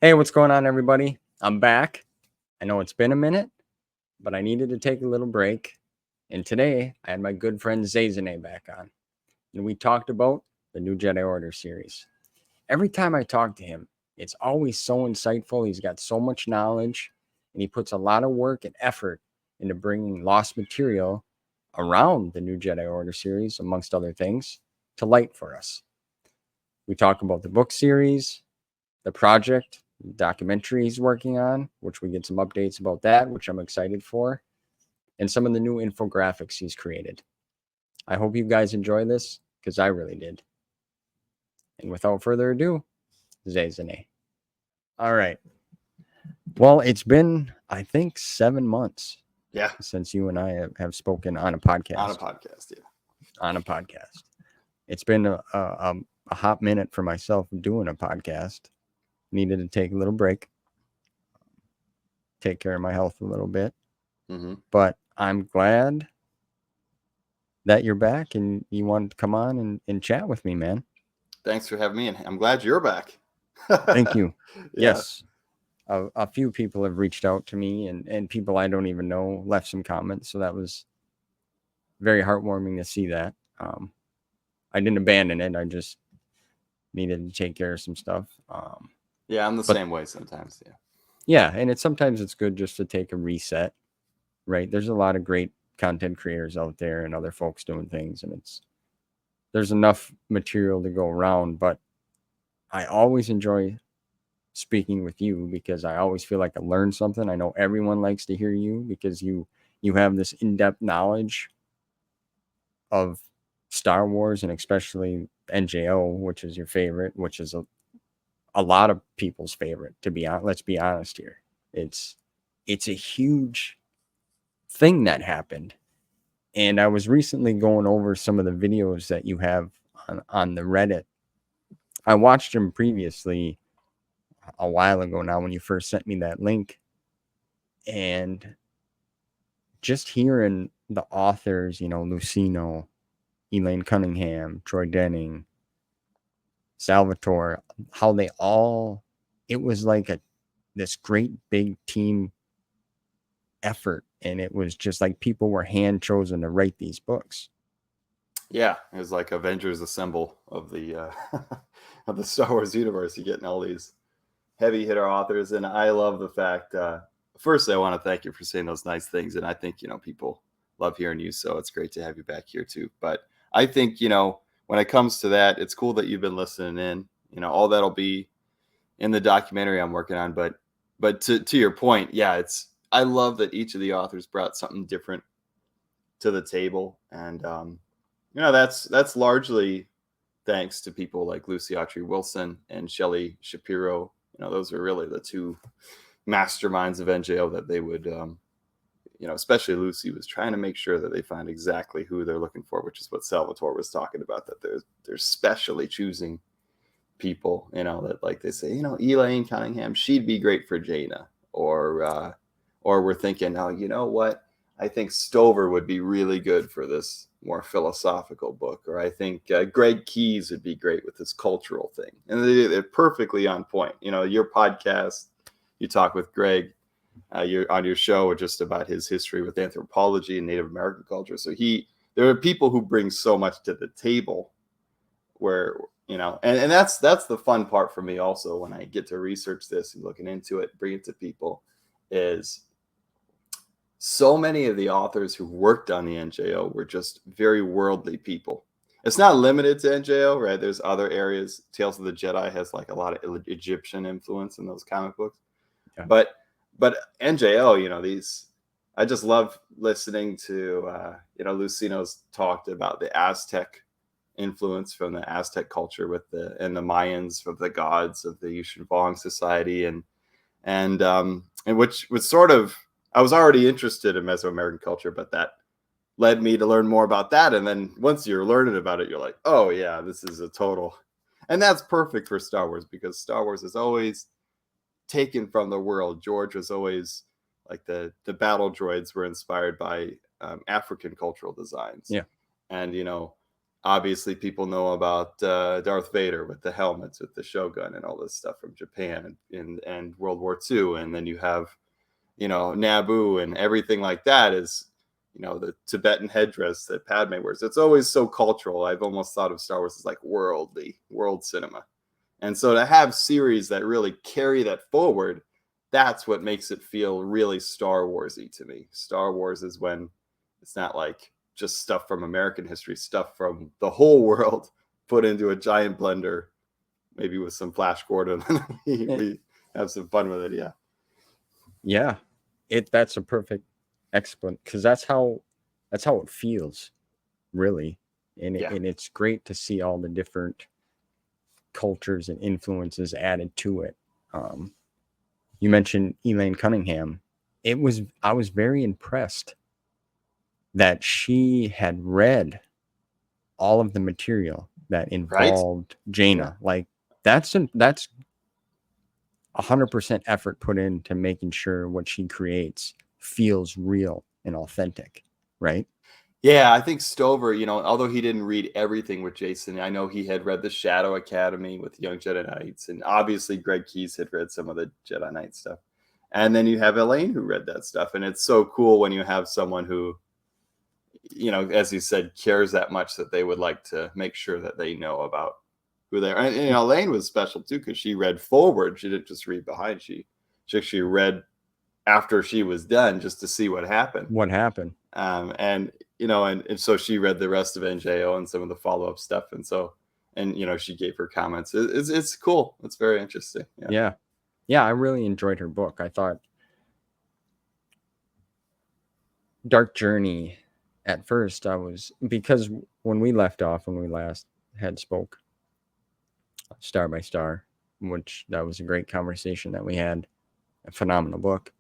Hey, what's going on, everybody? I'm back. I know it's been a minute, but I needed to take a little break. And today I had my good friend Xezene back on. And we talked about the new Jedi Order series. Every time I talk to him, it's always so insightful. He's got so much knowledge, and he puts a lot of work and effort into bringing lost material around the new Jedi Order series, amongst other things, to light for us. We talk about the book series, the project, documentary he's working on, which we get some updates about that, which I'm excited for, and some of the new infographics he's created. I hope you guys enjoy this because I really did. And without further ado, Xezene. All right. Well, it's been, I think, 7 months. Yeah. Since you and I have spoken on a podcast. On a podcast, yeah. On a podcast. It's been a hot minute for myself doing a podcast. Needed to take a little break, take care of my health a little bit. Mm-hmm. But I'm glad that you're back and you wanted to come on and chat with me, man. Thanks for having me, and I'm glad you're back. Thank you. Yeah. Yes. A few people have reached out to me, and people I don't even know left some comments. So that was very heartwarming to see that. I didn't abandon it. I just needed to take care of some stuff. Yeah, I'm the same way sometimes. Yeah. Yeah, and sometimes it's good just to take a reset, right? There's a lot of great content creators out there and other folks doing things, and there's enough material to go around. But I always enjoy speaking with you because I always feel like I learned something. I know everyone likes to hear you because you have this in-depth knowledge of Star Wars, and especially NJO, which is your favorite, which is a lot of people's favorite, to be honest. Let's be honest here. It's a huge thing that happened. And I was recently going over some of the videos that you have on the Reddit. I watched them previously a while ago now when you first sent me that link. And just hearing the authors, Luceno, Elaine Cunningham, Troy Denning, Salvatore, how they all, it was like this great big team effort, and it was just like people were hand chosen to write these books. Yeah, it was like Avengers Assemble of the of the Star Wars universe. You're getting all these heavy hitter authors, and I love the fact. Firstly, I want to thank you for saying those nice things, and I think people love hearing you, so it's great to have you back here too. But I think when it comes to that, it's cool that you've been listening in. All that'll be in the documentary I'm working on. But to your point, yeah, I love that each of the authors brought something different to the table, and that's largely thanks to people like Lucy Autry Wilson and Shelley Shapiro. Those are really the two masterminds of NJO that they would, especially Lucy was trying to make sure that they find exactly who they're looking for, which is what Salvatore was talking about, that they're specially choosing people, that, like they say, Elaine Cunningham, she'd be great for Jaina, or we're thinking, oh, you know what? I think Stover would be really good for this more philosophical book, or I think Greg Keyes would be great with this cultural thing. And they're perfectly on point. Your podcast, you talk with Greg, you're on your show just about his history with anthropology and Native American culture. So there are people who bring so much to the table where, and that's the fun part for me also when I get to research this and looking into it, bring it to people, is so many of the authors who worked on the NJO were just very worldly people. It's not limited to NJO, right? There's other areas. Tales of the Jedi has like a lot of Egyptian influence in those comic books. Yeah. But NJO, I just love listening to, Luceno's talked about the Aztec influence from the Aztec culture and the Mayans, from the gods of the Yushin Vong Society, and which was sort of, I was already interested in Mesoamerican culture, but that led me to learn more about that. And then once you're learning about it, you're like, oh yeah, this is a total, and that's perfect for Star Wars, because Star Wars is always taken from the world. George was always like the battle droids were inspired by African cultural designs. Yeah. And, obviously people know about Darth Vader with the helmets, with the Shogun and all this stuff from Japan and World War II. And then you have, Naboo and everything like that is, the Tibetan headdress that Padme wears. It's always so cultural. I've almost thought of Star Wars as like world cinema. And so to have series that really carry that forward, that's what makes it feel really Star Wars-y to me. Star Wars is when it's not like just stuff from American history, stuff from the whole world put into a giant blender, maybe with some Flash Gordon. we have some fun with it. Yeah. Yeah. That's a perfect explanation, because that's how it feels, really. And it's great to see all the different cultures and influences added to it. You mentioned Elaine Cunningham. I was very impressed that she had read all of the material that involved Jaina. Yeah. Like that's 100% effort put into making sure what she creates feels real and authentic, right? Yeah, I think Stover, although he didn't read everything with Jacen, I know he had read the Shadow Academy with Young Jedi Knights, and obviously Greg Keyes had read some of the Jedi Knight stuff. And then you have Elaine who read that stuff, and it's so cool when you have someone who, as you said, cares that much that they would like to make sure that they know about who they are. And Elaine was special too, because she read forward. She didn't just read behind. She actually read after she was done just to see what happened. And so she read the rest of NJO and some of the follow-up stuff. And so, she gave her comments. It's cool. It's very interesting. Yeah. I really enjoyed her book. I thought Dark Journey at first, because when we left off, when we last had spoke Star by Star, which that was a great conversation that we had, a phenomenal book.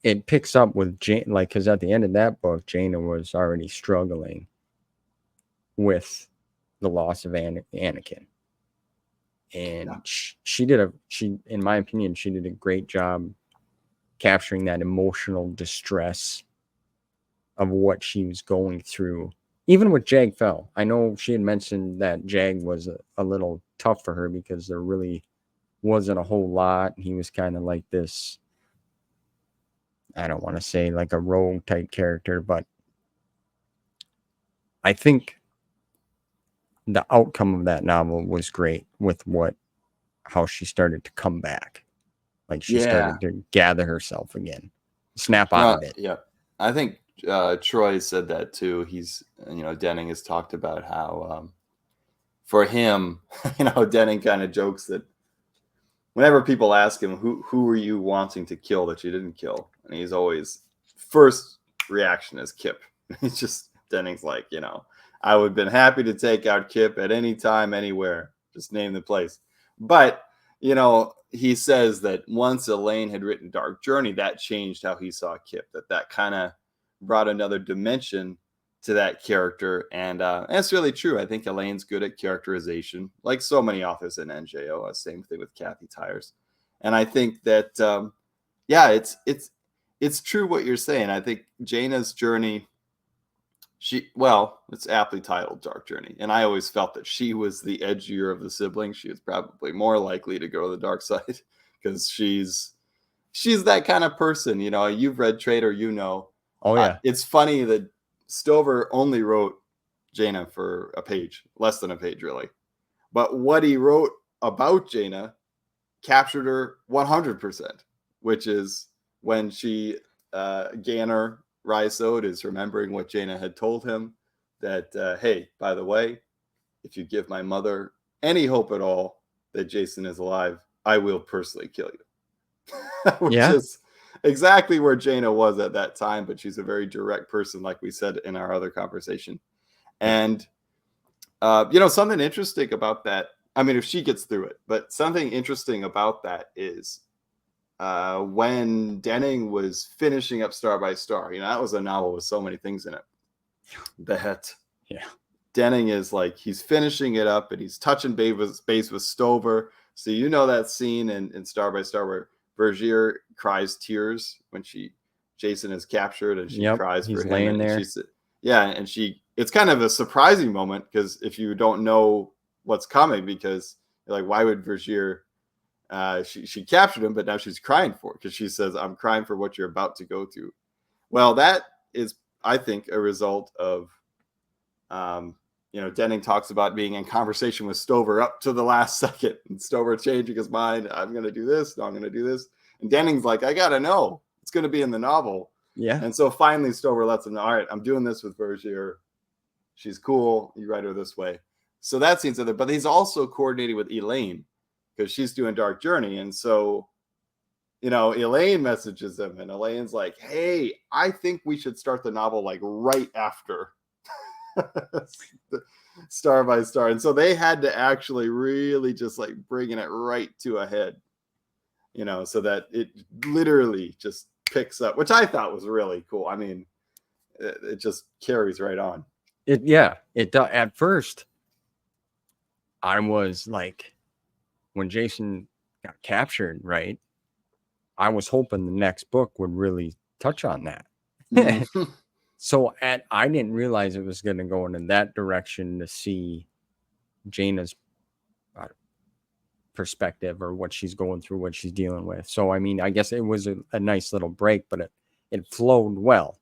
It picks up with because at the end of that book, Jaina was already struggling with the loss of Anakin. And in my opinion, she did a great job capturing that emotional distress of what she was going through. Even with Jag Fell, I know she had mentioned that Jag was a little tough for her because there really wasn't a whole lot. He was kind of like this, I don't want to say like a rogue type character, but I think the outcome of that novel was great with how she started to come back. Like she started to gather herself again, snap out of it. Yeah. I think Troy said that too. He's, Denning has talked about how for him, Denning kind of jokes that whenever people ask him, who are you wanting to kill that you didn't kill? And he's always, first reaction is Kip. He's just, Denning's like, I would have been happy to take out Kip at any time, anywhere. Just name the place. But, he says that once Elaine had written Dark Journey, that changed how he saw Kip, that kind of brought another dimension to that character. And that's really true. I think Elaine's good at characterization, like so many authors in NJO. Same thing with Kathy Tyers. And I think that, it's true what you're saying. I think Jaina's journey, it's aptly titled Dark Journey. And I always felt that she was the edgier of the siblings. She was probably more likely to go to the dark side because she's that kind of person. You've read Traitor, Oh yeah. It's funny that Stover only wrote Jaina for a page, less than a page really. But what he wrote about Jaina captured her 100%, which is when she, Ganner, Rysode is remembering what Jaina had told him that, hey, by the way, if you give my mother any hope at all that Jacen is alive, I will personally kill you. Which is exactly where Jaina was at that time, but she's a very direct person, like we said in our other conversation. And, something interesting about that, I mean, if she gets through it, but something interesting about that is when Denning was finishing up Star by Star, that was a novel with so many things in it that Denning is like, he's finishing it up and he's touching base with Stover. So that scene in Star by Star where Vergere cries tears when Jacen is captured and she cries for him. Laying there. And she it's kind of a surprising moment, because if you don't know what's coming, because you're like, why would Vergere, she captured him, but now she's crying for it, because she says, I'm crying for what you're about to go through. Well, that is, I think, a result of, Denning talks about being in conversation with Stover up to the last second, and Stover changing his mind. I'm going to do this. No, I'm going to do this. And Denning's like, I got to know. It's going to be in the novel. Yeah. And so finally Stover lets him know, all right, I'm doing this with Vergere. She's cool. You write her this way. So that scene's other, but he's also coordinating with Elaine, because she's doing Dark Journey. And so, Elaine messages him, and Elaine's like, hey, I think we should start the novel like right after Star by Star. And so they had to actually really just like bringing it right to a head, so that it literally just picks up, which I thought was really cool. I mean, it just carries right on. It does. At first, I was like, when Jacen got captured, right? I was hoping the next book would really touch on that. Mhm. So I didn't realize it was going to go in that direction, to see Jaina's perspective, or what she's going through, what she's dealing with. So, I mean, I guess it was a nice little break, but it flowed well,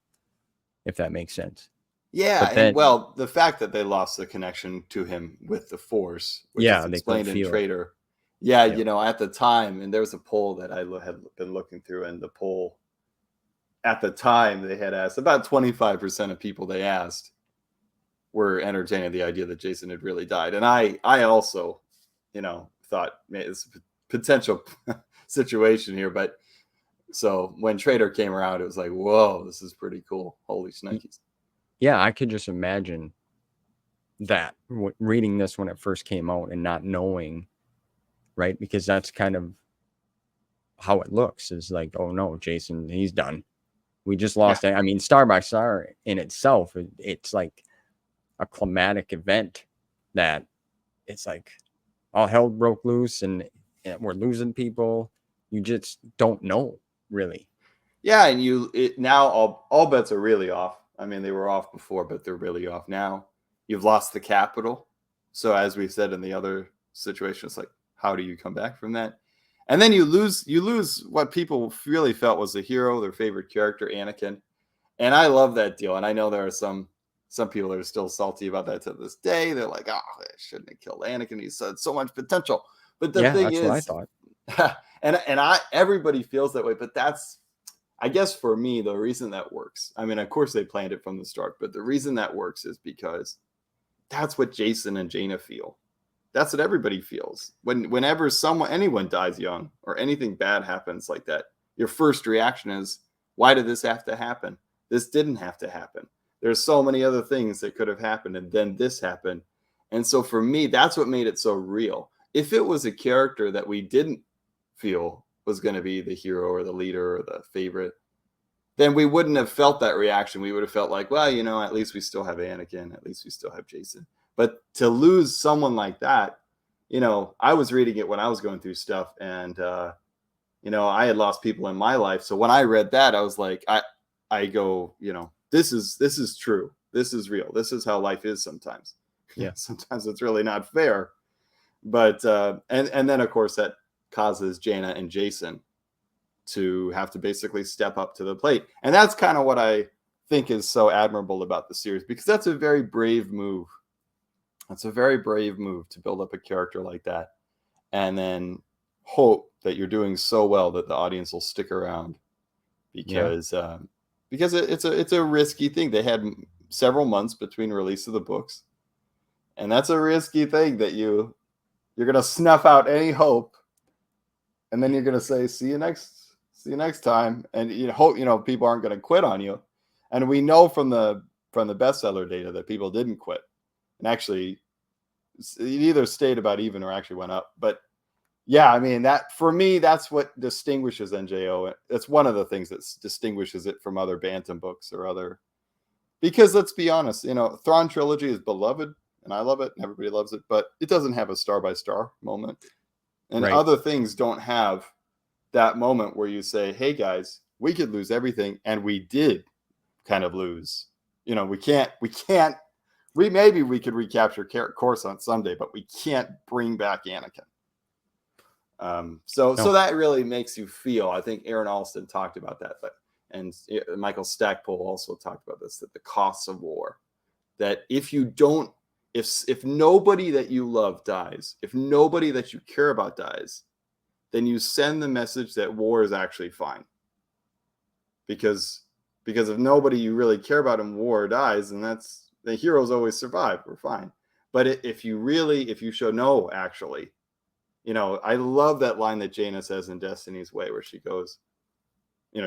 if that makes sense. Yeah, But then, and well, the fact that they lost the connection to him with the Force, which is they explained couldn't in feel it. Traitor. Yeah, Yep. at the time, and there was a poll that I had been looking through, and the poll at the time, they had asked, about 25% of people they asked were entertaining the idea that Jacen had really died. And I also, thought, man, it's a potential situation here. But so when Traitor came around, it was like, whoa, this is pretty cool. Holy shnikes. Yeah, I could just imagine that reading this when it first came out and not knowing, right? Because that's kind of how it looks, is like, oh no, Jacen, he's done. We just lost. I mean, Star by Star in itself, it's like a climatic event that it's like all hell broke loose, and we're losing people. You just don't know, really. Yeah, and now all bets are really off. I mean, they were off before, but they're really off now. You've lost the capital. So as we said in the other situation, it's like, how do you come back from that? And then you lose what people really felt was a hero, their favorite character, Anakin. And I love that deal. And I know there are some people that are still salty about that to this day. They're like, oh, they shouldn't have killed Anakin. He had so much potential. But the thing That's is, what I thought. and everybody feels that way, but that's, I guess for me, the reason that works. I mean, of course they planned it from the start, but the reason that works is because that's what Jacen and Jaina feel. That's what everybody feels. Whenever anyone dies young or anything bad happens like that, your first reaction is, why did this have to happen? This didn't have to happen. There's so many other things that could have happened, and then this happened. And so for me, that's what made it so real. If it was a character that we didn't feel was going to be the hero or the leader or the favorite, then we wouldn't have felt that reaction. We would have felt like, well, at least we still have Anakin. At least we still have Jacen. But to lose someone like that, I was reading it when I was going through stuff, and, I had lost people in my life. So when I read that, I was like, I go, this is true. This is real. This is how life is sometimes. Yeah. Sometimes it's really not fair. But, and then of course that causes Jaina and Jacen to have to basically step up to the plate. And that's kind of what I think is so admirable about the series, because that's a very brave move. That's a very brave move to build up a character like that and then hope that you're doing so well that the audience will stick around, because it's a risky thing. They had several months between release of the books, and that's a risky thing, that you're going to snuff out any hope, and then you're going to say, see you next time, and hope people aren't going to quit on you. And we know from the bestseller data that people didn't quit, and actually it either stayed about even or actually went up. But yeah, I mean, that for me, that's what distinguishes NJO. That's one of the things that distinguishes it from other Bantam books or other, because let's be honest, Thrawn trilogy is beloved and I love it and everybody loves it, but it doesn't have a Star by Star moment, and other things don't have that moment where you say, hey guys, we could lose everything, and we did kind of lose. We can't maybe we could recapture Coruscant someday, but we can't bring back Anakin. So that really makes you feel. I think Aaron Alston talked about that, and Michael Stackpole also talked about this, that the costs of war, that if nobody that you love dies, if nobody that you care about dies, then you send the message that war is actually fine. Because if nobody you really care about in war dies, then that's the heroes always survive. We're fine. But if you show no, actually, I love that line that Jaina says in Destiny's Way, where she goes,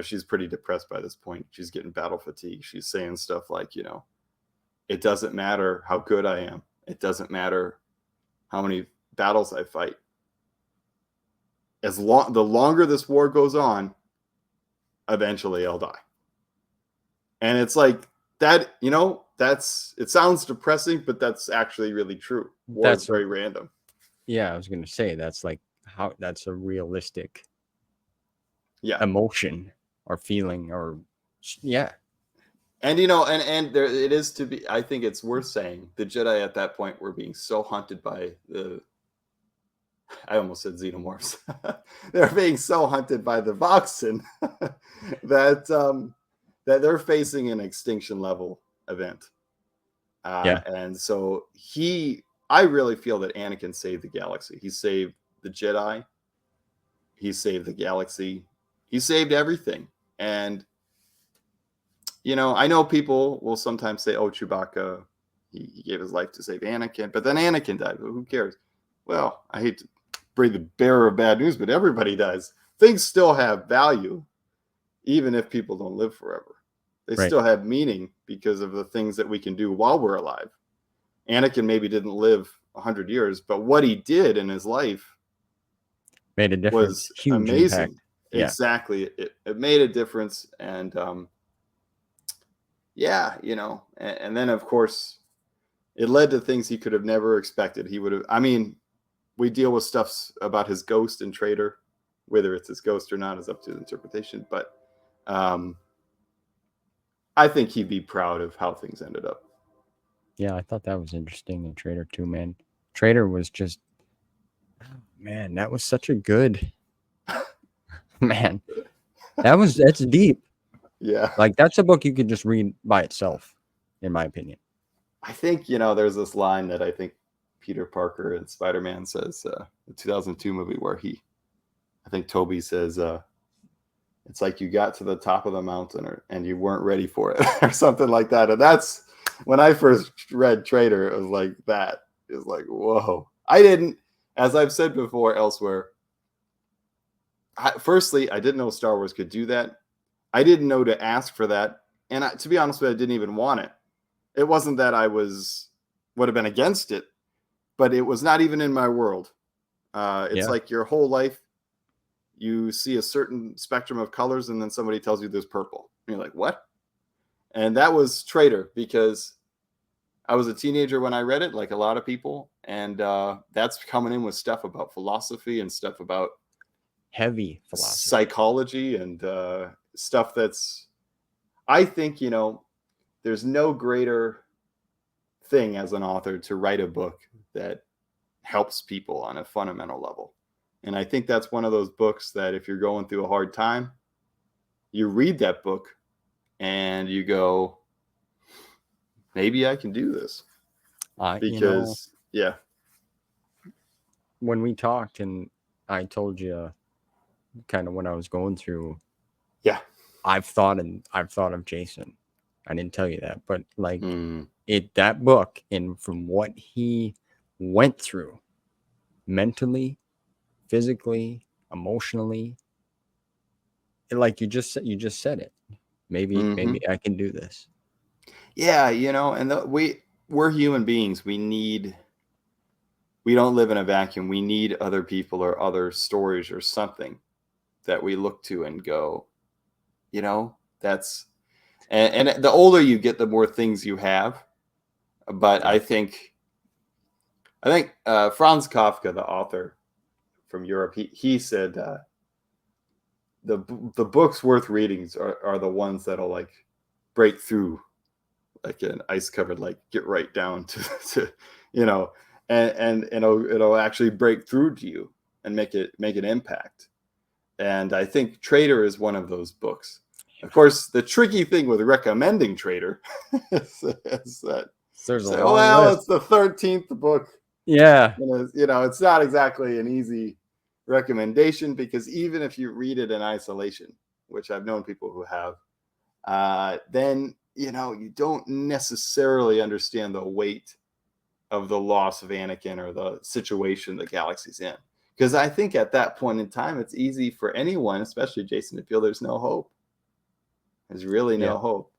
she's pretty depressed by this point. She's getting battle fatigue. She's saying stuff like, it doesn't matter how good I am. It doesn't matter how many battles I fight. The longer this war goes on, eventually I'll die. And it's like that, it sounds depressing, but that's actually really true. War is very random. Yeah, I was going to say that's a realistic yeah emotion or feeling or yeah. And and there it is to be. I think it's worth saying the Jedi at that point were being so hunted by I almost said xenomorphs. They're being so hunted by the Voxen that they're facing an extinction level event. And so I really feel that Anakin saved the galaxy. He saved the Jedi. He saved the galaxy. He saved everything. And, I know people will sometimes say, oh, Chewbacca, he gave his life to save Anakin, but then Anakin died. Who cares? Well, I hate to bring the bearer of bad news, but everybody dies. Things still have value, even if people don't live forever. They still have meaning because of the things that we can do while we're alive. Anakin maybe didn't live 100 years, but what he did in his life made a difference. Was huge amazing. Impact. Yeah. Exactly. It made a difference. And and then of course it led to things he could have never expected. He would have, we deal with stuff about his ghost and Traitor, whether it's his ghost or not is up to the interpretation. But I think he'd be proud of how things ended up. Yeah, I thought that was interesting in Traitor too, man. Traitor was just, man, that was such a good, man. That's deep. Yeah. Like, that's a book you could just read by itself, in my opinion. I think, there's this line that I think Peter Parker in Spider-Man says, the 2002 movie, where I think Toby says, it's like you got to the top of the mountain and you weren't ready for it or something like that. And that's when I first read Traitor, it was like that. It was like, whoa. I didn't, as I've said before elsewhere, firstly, I didn't know Star Wars could do that. I didn't know to ask for that. And to be honest with you, I didn't even want it. It wasn't that I would have been against it, but it was not even in my world. It's like your whole life, you see a certain spectrum of colors and then somebody tells you there's purple. And you're like, what? And that was Traitor, because I was a teenager when I read it, like a lot of people. And that's coming in with stuff about philosophy and stuff about heavy philosophy, psychology, and stuff that's, I think, there's no greater thing as an author to write a book that helps people on a fundamental level. And I think that's one of those books that if you're going through a hard time, you read that book and you go, maybe I can do this. Because, when we talked and I told you kind of what I was going through, I've thought of Jacen. I didn't tell you that, but like that book, and from what he went through mentally, physically, emotionally, like you just said it. Maybe I can do this. Yeah, and we're human beings. We don't live in a vacuum. We need other people or other stories or something that we look to and go, that's, and the older you get, the more things you have. But I think Franz Kafka, the author from Europe, he said the books worth reading are the ones that'll like break through like an ice covered lake, get right down to and it'll actually break through to you and make an impact. And I think Traitor is one of those books. Of course, the tricky thing with recommending Traitor is that there's a long list. It's the 13th book. Yeah. And it's not exactly an easy recommendation, because even if you read it in isolation, which I've known people who have, then you don't necessarily understand the weight of the loss of Anakin or the situation the galaxy's in. Because I think at that point in time, it's easy for anyone, especially Jacen, to feel there's no hope. There's really no hope.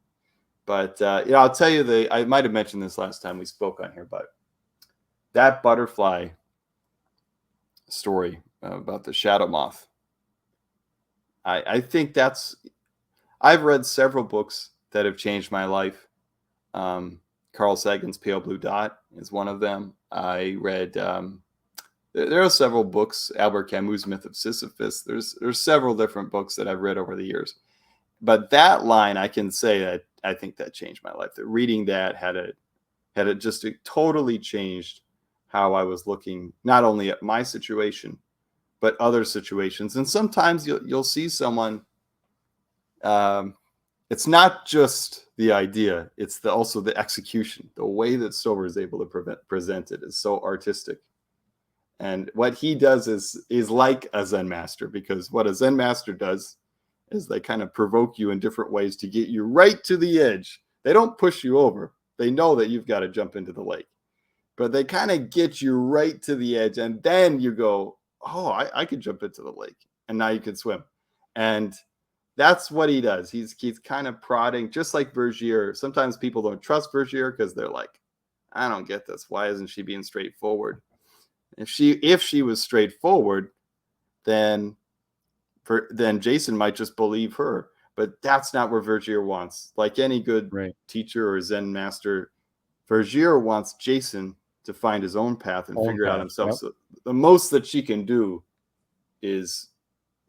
But I'll tell you, I might have mentioned this last time we spoke on here, but that butterfly story about the Shadow Moth, I think I've read several books that have changed my life. Carl Sagan's Pale Blue Dot is one of them. I read, there are several books, Albert Camus' Myth of Sisyphus. There's several different books that I've read over the years. But that line, I can say that I think that changed my life. That reading that had it totally changed how I was looking, not only at my situation, but other situations. And sometimes you'll see someone, it's not just the idea, it's also the execution. The way that Stover is able to present it is so artistic. And what he does is like a Zen master, because what a Zen master does is they kind of provoke you in different ways to get you right to the edge. They don't push you over. They know that you've got to jump into the lake, but they kind of get you right to the edge. And then you go, oh, I could jump into the lake, and now you can swim. And that's what he does. He's kind of prodding, just like Vergere. Sometimes people don't trust Vergere because they're like, I don't get this. Why isn't she being straightforward? If she was straightforward, then Jacen might just believe her. But that's not what Vergere wants. Like any good teacher or Zen master, Vergere wants Jacen to find his own path and figure it out himself. Yep. So the most that she can do is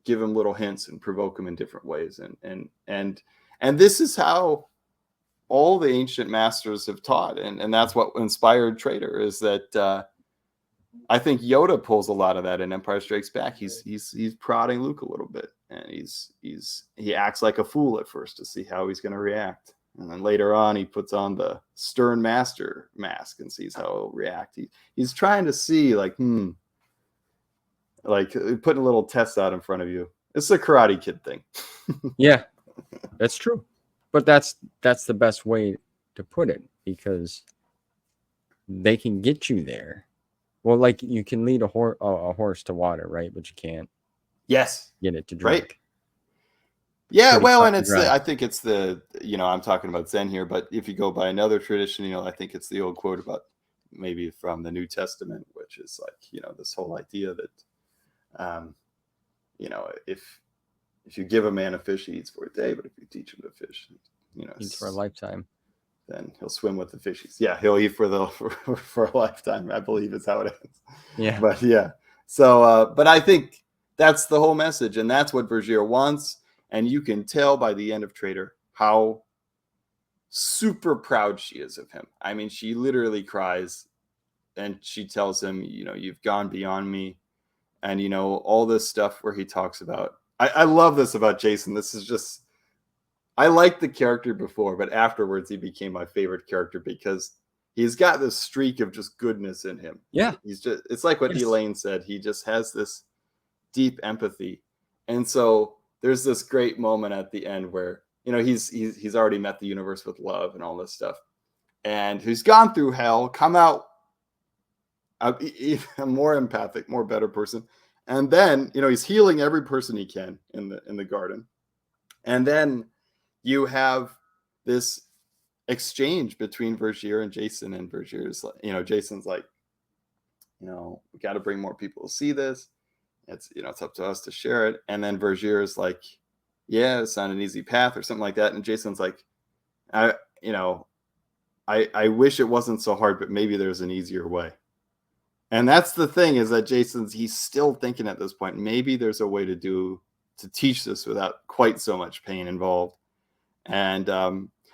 give him little hints and provoke him in different ways. And this is how all the ancient masters have taught. And that's what inspired Traitor, is that I think Yoda pulls a lot of that in Empire Strikes Back. He's prodding Luke a little bit, and he acts like a fool at first to see how he's going to react, and then later on he puts on the stern master mask and sees how he'll react. He's trying to see like putting a little test out in front of you. It's the Karate Kid thing. Yeah, that's true, but that's the best way to put it, because they can get you there. Well, like you can lead a horse to water, right? But you can't. Yes. Get it to drink. Right. Yeah. Well, and I think it's I'm talking about Zen here, but if you go by another tradition, I think it's the old quote about maybe from the New Testament, which is like, this whole idea that, if you give a man a fish, he eats for a day, but if you teach him to fish, eats for a lifetime. Then he'll swim with the fishies. Yeah, he'll eat for a lifetime, I believe is how it ends. Yeah. But yeah. So, but I think that's the whole message, and that's what Vergere wants. And you can tell by the end of Traitor how super proud she is of him. I mean, she literally cries, and she tells him, you've gone beyond me. And, all this stuff where he talks about, I love this about Jacen. This is just, I liked the character before, but afterwards he became my favorite character because he's got this streak of just goodness in him. Yeah. It's like what Elaine said. He just has this deep empathy. And so there's this great moment at the end where, he's already met the universe with love and all this stuff. And he's gone through hell, come out a more empathic, more better person. And then, he's healing every person he can in the garden. And then you have this exchange between Vergere and Jacen, and Vergere's like, Jacen's like, we got to bring more people to see this. It's, it's up to us to share it. And then Vergere's like, yeah, it's not an easy path or something like that. And Jacen's like, I wish it wasn't so hard, but maybe there's an easier way. And that's the thing, is that he's still thinking at this point, maybe there's a way to teach this without quite so much pain involved. And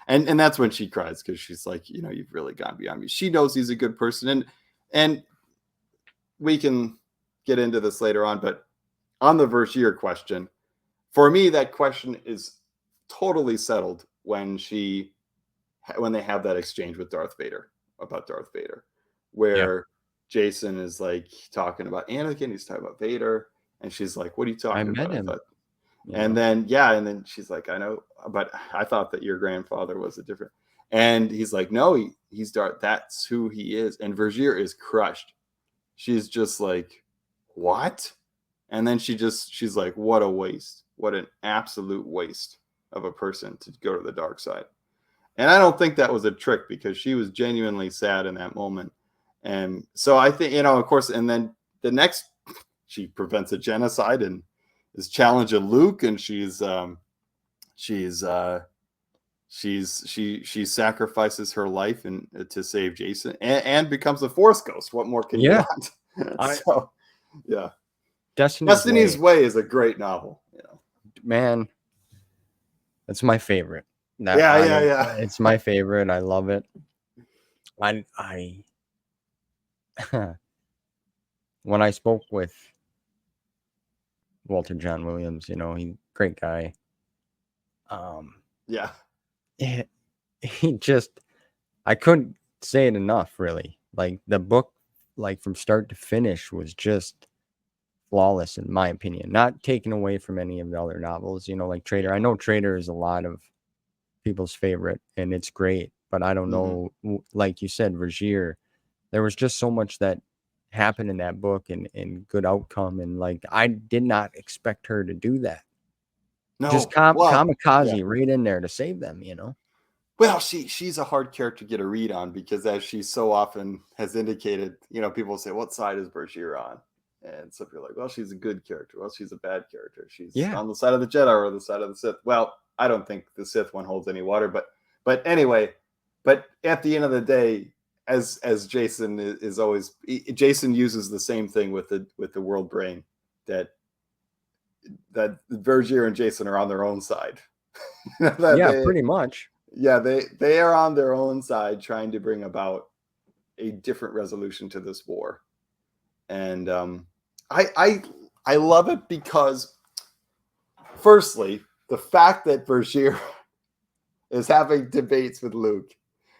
And that's when she cries, because she's like, you've really gone beyond me. She knows he's a good person, and we can get into this later on, but on the Vergere question, for me, that question is totally settled when they have that exchange with Darth Vader, where Jacen is like talking about Anakin, he's talking about Vader, and she's like, "What are you talking about?" met him. And then she's like, "I know, but I thought that your grandfather was a different." And he's like, "No, he's Darth. That's who he is." And Vergere is crushed. She's just like, "What?" And then she's like, "What a waste! What an absolute waste of a person to go to the dark side." And I don't think that was a trick, because she was genuinely sad in that moment. And so I think, of course, and then the next, she prevents a genocide and is challenging Luke, and she sacrifices her life to save Jacen, and becomes a Force ghost. What more can you want? So, yeah. Destiny's Way is a great novel. Man, it's my favorite. Yeah. It's my favorite. I love it. I when I spoke with Walter Jon Williams, he great guy. Yeah. He just, I couldn't say it enough, really. Like, the book, like, from start to finish was just flawless, in my opinion. Not taken away from any of the other novels, like Traitor. I know Traitor is a lot of people's favorite, and it's great, but I don't know, like you said, Vergere, there was just so much that happened in that book, and good outcome, and like, I did not expect her to do that. No, just kamikaze right in there to save them, Well, she's a hard character to get a read on, because, as she so often has indicated, people say, "What side is Vergere on?" And some people are like, "Well, she's a good character. Well, she's a bad character. She's on the side of the Jedi or the side of the Sith." Well, I don't think the Sith one holds any water, but anyway, but at the end of the day, as Jacen is always, Jacen uses the same thing with the world brain, that Vergere and Jacen are on their own side. Pretty much. Yeah, they are on their own side, trying to bring about a different resolution to this war. And I love it because, firstly, the fact that Vergere is having debates with Luke.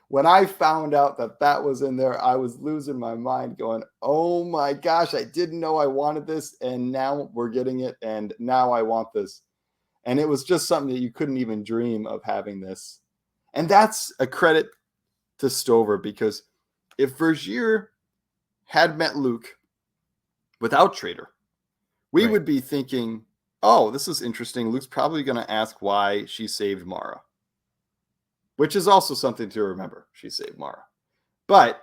When I found out that was in there, I was losing my mind, going, "Oh my gosh, I didn't know I wanted this, and now we're getting it, and now I want this." And it was just something that you couldn't even dream of having this. And that's a credit to Stover, because if Vergere had met Luke without Traitor, we would be thinking, "Oh, this is interesting. Luke's probably going to ask why she saved Mara," which is also something to remember. She saved Mara. But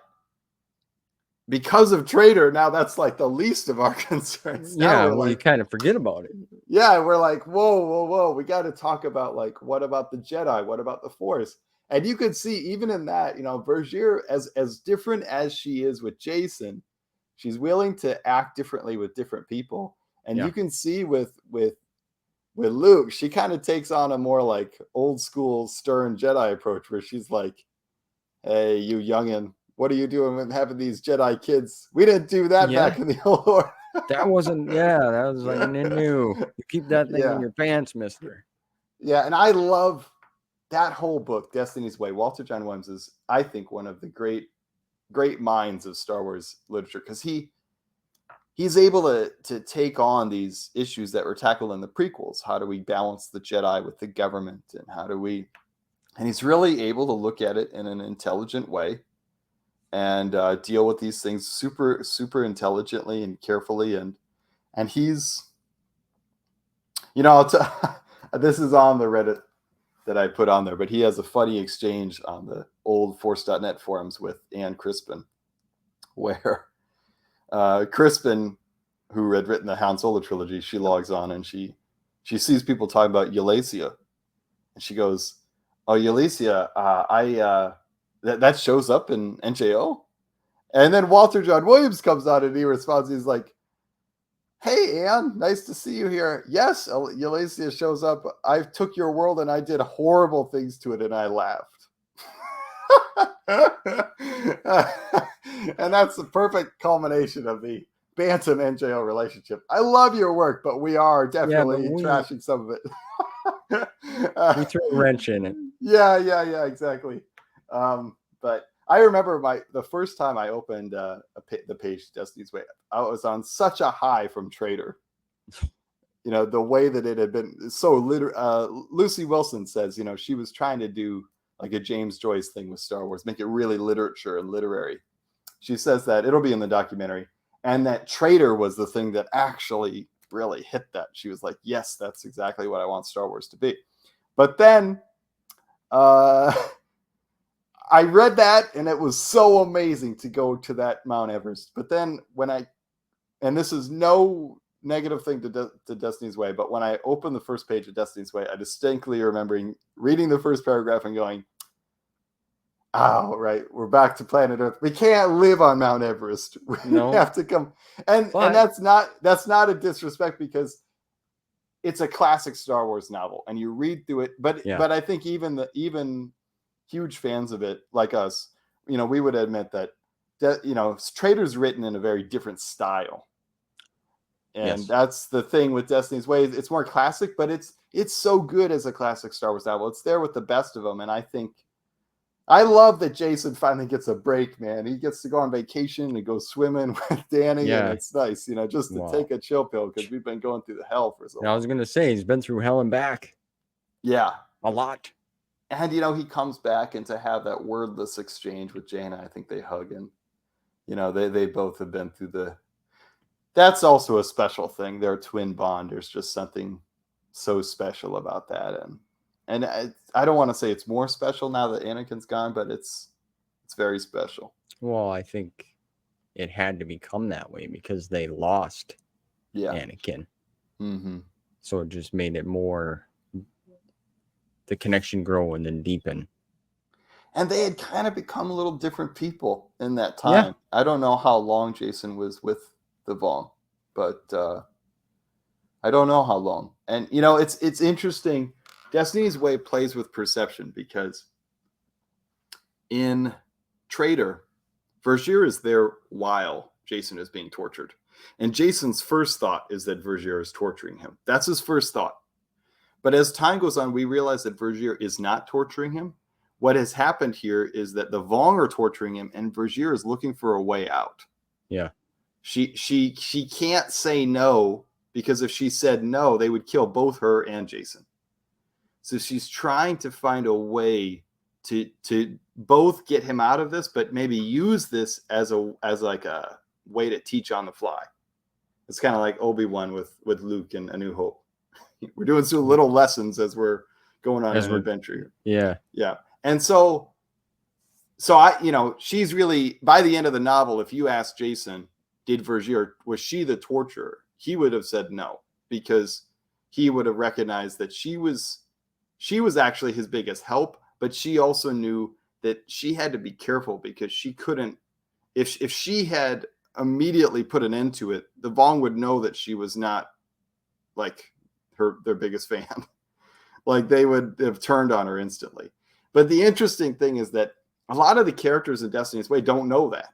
because of Traitor, now that's like the least of our concerns. You kind of forget about it. Yeah, we're like, whoa. We got to talk about, like, what about the Jedi? What about the Force? And you could see, even in that, Vergere, as different as she is with Jacen, she's willing to act differently with different people. And you can see with Luke, she kind of takes on a more like old school stern Jedi approach, where she's like, "Hey, you youngin', what are you doing with having these Jedi kids? We didn't do that back in the old order." That wasn't, that was like new. You keep that thing in your pants, mister. Yeah, and I love that whole book, Destiny's Way. Walter Jon Williams is, I think, one of the great minds of Star Wars literature, because he's able to take on these issues that were tackled in the prequels. How do we balance the Jedi with the government, and he's really able to look at it in an intelligent way, and deal with these things super, super intelligently and carefully. And he's, this is on the Reddit that I put on there, but he has a funny exchange on the old Force.net forums with Anne Crispin, where Crispin, who had written the Han Solo trilogy, she logs on and she sees people talking about Ylesia, and she goes, "Oh, Ylesia, that shows up in NJO." And then Walter Jon Williams comes on and he responds, he's like, Hey, Anne, nice to see you here. Yes, Elasia shows up. I took your world and I did horrible things to it and I laughed. And that's the perfect culmination of the Bantam NJO relationship. I love your work, but we are definitely trashing some of it. We threw a wrench in it. Yeah, exactly. But I remember the first time I opened the page Destiny's Way, I was on such a high from Traitor. You know, the way that it had been so Lucy Wilson says, you know, she was trying to do like a James Joyce thing with Star Wars, make it really literature and literary. She says that it'll be in the documentary, and that Traitor was the thing that actually really hit that. She was like, yes, that's exactly what I want Star Wars to be. But then I read that and it was so amazing to go to that Mount Everest. But then and this is no negative thing to Destiny's Way, but when I opened the first page of Destiny's Way, I distinctly remember reading the first paragraph and going, oh, right, we're back to planet Earth. We can't live on Mount Everest. We have to come. And that's not a disrespect, because it's a classic Star Wars novel and you read through it. But I think even huge fans of it like us, you know, we would admit that you know, Traitor's written in a very different style. And that's the thing with Destiny's Way. It's more classic, but it's so good as a classic Star Wars novel. It's there with the best of them. And I love that Jacen finally gets a break, man. He gets to go on vacation and go swimming with Danny, and it's nice, you know, just to take a chill pill, because we've been going through the hell for so long. I was going to say, he's been through hell and back. Yeah. A lot. And, you know, he comes back, and to have that wordless exchange with Jaina, I think they hug, and, you know, they both have been through that's also a special thing. Their twin bond. There's just something so special about that. And I don't want to say it's more special now that Anakin's gone, but it's very special. Well, I think it had to become that way because they lost Anakin. Mm-hmm. So it just made it more, the connection grow and then deepen. And they had kind of become a little different people in that time. Yeah. I don't know how long Jacen was with the Vong, but I don't know how long. And, you know, it's interesting. Destiny's Way plays with perception, because in Traitor, Vergere is there while Jacen is being tortured. And Jacen's first thought is that Vergere is torturing him. That's his first thought. But as time goes on, we realize that Vergere is not torturing him. What has happened here is that the Vong are torturing him, and Vergere is looking for a way out. Yeah. She can't say no, because if she said no, they would kill both her and Jacen. So she's trying to find a way to both get him out of this, but maybe use this as like a way to teach on the fly. It's kind of like Obi-Wan with Luke and A New Hope. We're doing some little lessons as we're going on an adventure here. Yeah. And so I, you know, she's really, by the end of the novel, if you ask Jacen, was she the torturer? He would have said no, because he would have recognized that she was actually his biggest help, but she also knew that she had to be careful, because she couldn't, if she had immediately put an end to it, the Vong would know that she was not like their biggest fan. Like, they would have turned on her instantly. But the interesting thing is that a lot of the characters in Destiny's Way don't know that.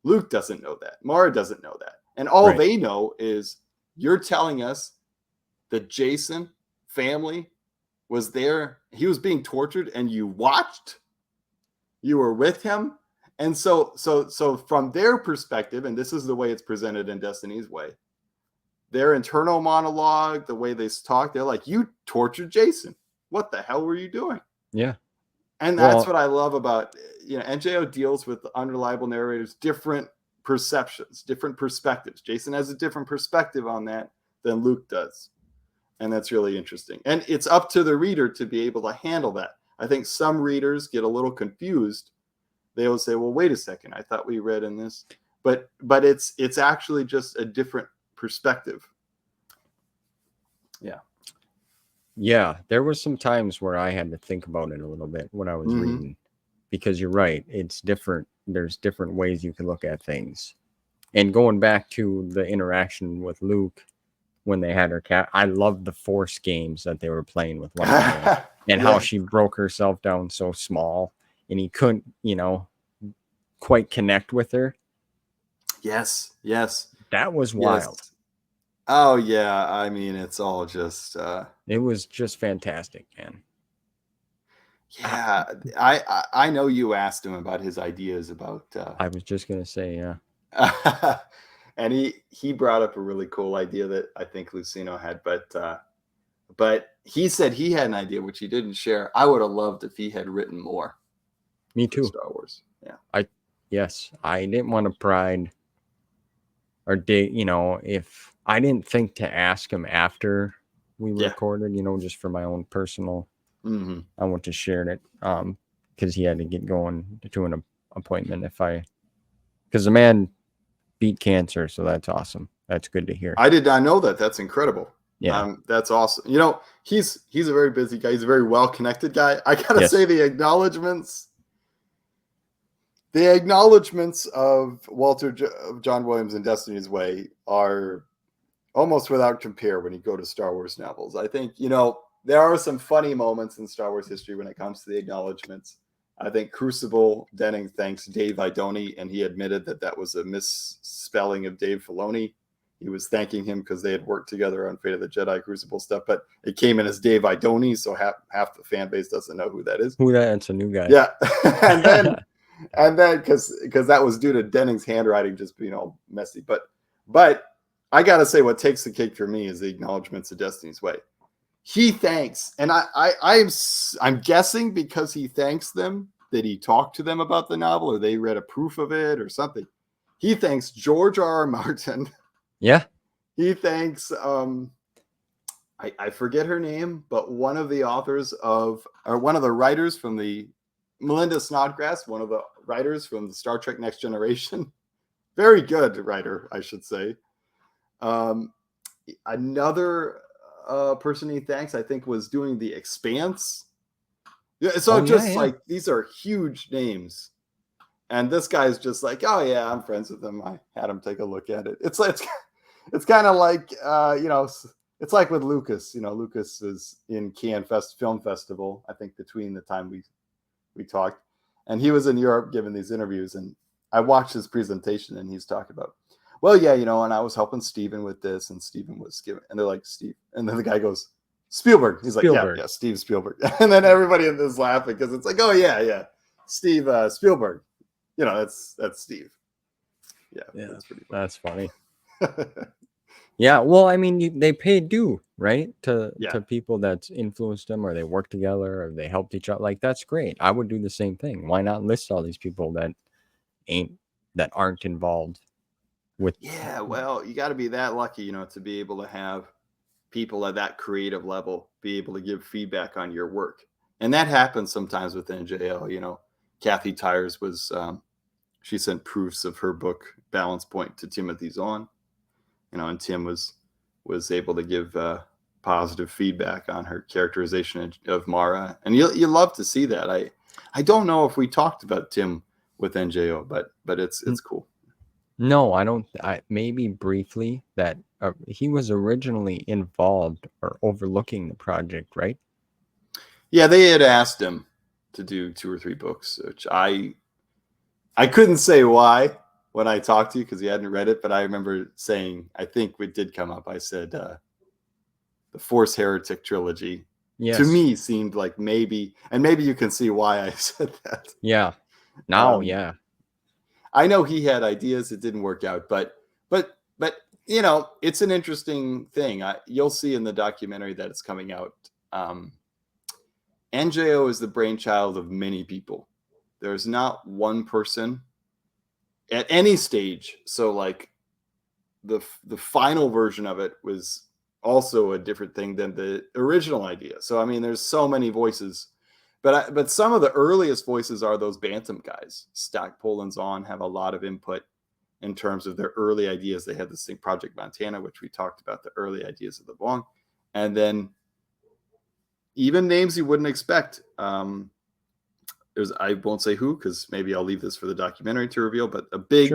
Luke doesn't know that. Mara doesn't know that. And all they know is, you're telling us that Jacen family was there, he was being tortured, and you watched, you were with him. And so from their perspective, and this is the way it's presented in Destiny's Way, their internal monologue, the way they talk, they're like, you tortured Jacen. What the hell were you doing? Yeah. And that's what I love about, you know, NJO deals with unreliable narrators, different perceptions, different perspectives. Jacen has a different perspective on that than Luke does. And that's really interesting. And it's up to the reader to be able to handle that. I think some readers get a little confused. They will say, well, wait a second, I thought we read in this. But it's actually just a different perspective. Yeah. Yeah, there were some times where I had to think about it a little bit when I was reading, because you're right, it's different. There's different ways you can look at things. And going back to the interaction with Luke when they had her cat, I loved the Force games that they were playing with one another, and how Yeah. she broke herself down so small, and he couldn't, quite connect with her. Yes. Yes. That was Yes. wild. Oh yeah. I mean, it's all just. It was just fantastic, man. Yeah, I know you asked him about his ideas about. I was just gonna say, yeah. And he brought up a really cool idea that I think Luceno had, but he said he had an idea which he didn't share. I would have loved if he had written more. Me too. Star Wars. Yeah. I didn't want to pride or if I didn't think to ask him after we recorded, just for my own personal. Mm-hmm. I want to share it because he had to get going to an appointment because the man beat cancer, so that's awesome. That's good to hear. I did not know that. That's incredible. Yeah, that's awesome. He's a very busy guy. He's a very well connected guy. I gotta say the acknowledgments of Jon Williams and Destiny's Way are almost without compare when you go to Star Wars novels. I think there are some funny moments in Star Wars history when it comes to the acknowledgments. I think Crucible Denning thanks Dave Idoni, and he admitted that was a misspelling of Dave Filoni. He was thanking him because they had worked together on Fate of the Jedi Crucible stuff, but it came in as Dave Idoni, so half the fan base doesn't know who that is. That's a new guy. Yeah, and then because that was due to Denning's handwriting just being all messy. But I gotta say, what takes the cake for me is the acknowledgments of Destiny's Way. He thanks, and I'm guessing because he thanks them that he talked to them about the novel or they read a proof of it or something. He thanks George R.R. Martin. Yeah. He thanks I forget her name, but one of the writers from the Melinda Snodgrass, one of the writers from the Star Trek Next Generation. Very good writer, I should say. Another person he thanks, I think, was doing The Expanse. Yeah, so like these are huge names, and this guy's just like, oh yeah, I'm friends with them. I had him take a look at it. It's kind of like it's like with Lucas. Lucas is in Cannes Film Festival, I think, between the time we talked, and he was in Europe giving these interviews, and I watched his presentation, and he's talking about, well, yeah, and I was helping Steven with this, and Steven was giving, and they're like, Steve, and then the guy goes, Spielberg. He's like, yeah, Steve Spielberg. And then everybody is laughing because it's like, oh yeah, Steve Spielberg. That's Steve. Yeah, that's pretty funny. That's funny. Yeah, well, I mean, they pay due, right, to people that's influenced them, or they work together, or they helped each other. Like, that's great. I would do the same thing. Why not list all these people that aren't involved with? Yeah, well, you got to be that lucky, to be able to have people at that creative level be able to give feedback on your work, and that happens sometimes with NJO. Kathy Tyers was she sent proofs of her book Balance Point to Timothy Zahn, and Tim was able to give positive feedback on her characterization of Mara, and you love to see that. I don't know if we talked about Tim with NJO, but it's cool. No, I don't. Maybe briefly that he was originally involved or overlooking the project, right? Yeah, they had asked him to do 2 or 3 books, which I couldn't say why when I talked to you because he hadn't read it, but I remember saying, I think it did come up. I said the Force Heretic trilogy to me seemed like maybe you can see why I said that. Yeah. Now, yeah. I know he had ideas. It didn't work out, but it's an interesting thing. You'll see in the documentary that it's coming out. NJO is the brainchild of many people. There's not one person at any stage. So like the final version of it was also a different thing than the original idea. So, I mean, there's so many voices. But some of the earliest voices are those Bantam guys. Stackpole and Zahn have a lot of input in terms of their early ideas. They had this thing, Project Montana, which we talked about, the early ideas of the Vong. And then even names you wouldn't expect. I won't say who, because maybe I'll leave this for the documentary to reveal, but a big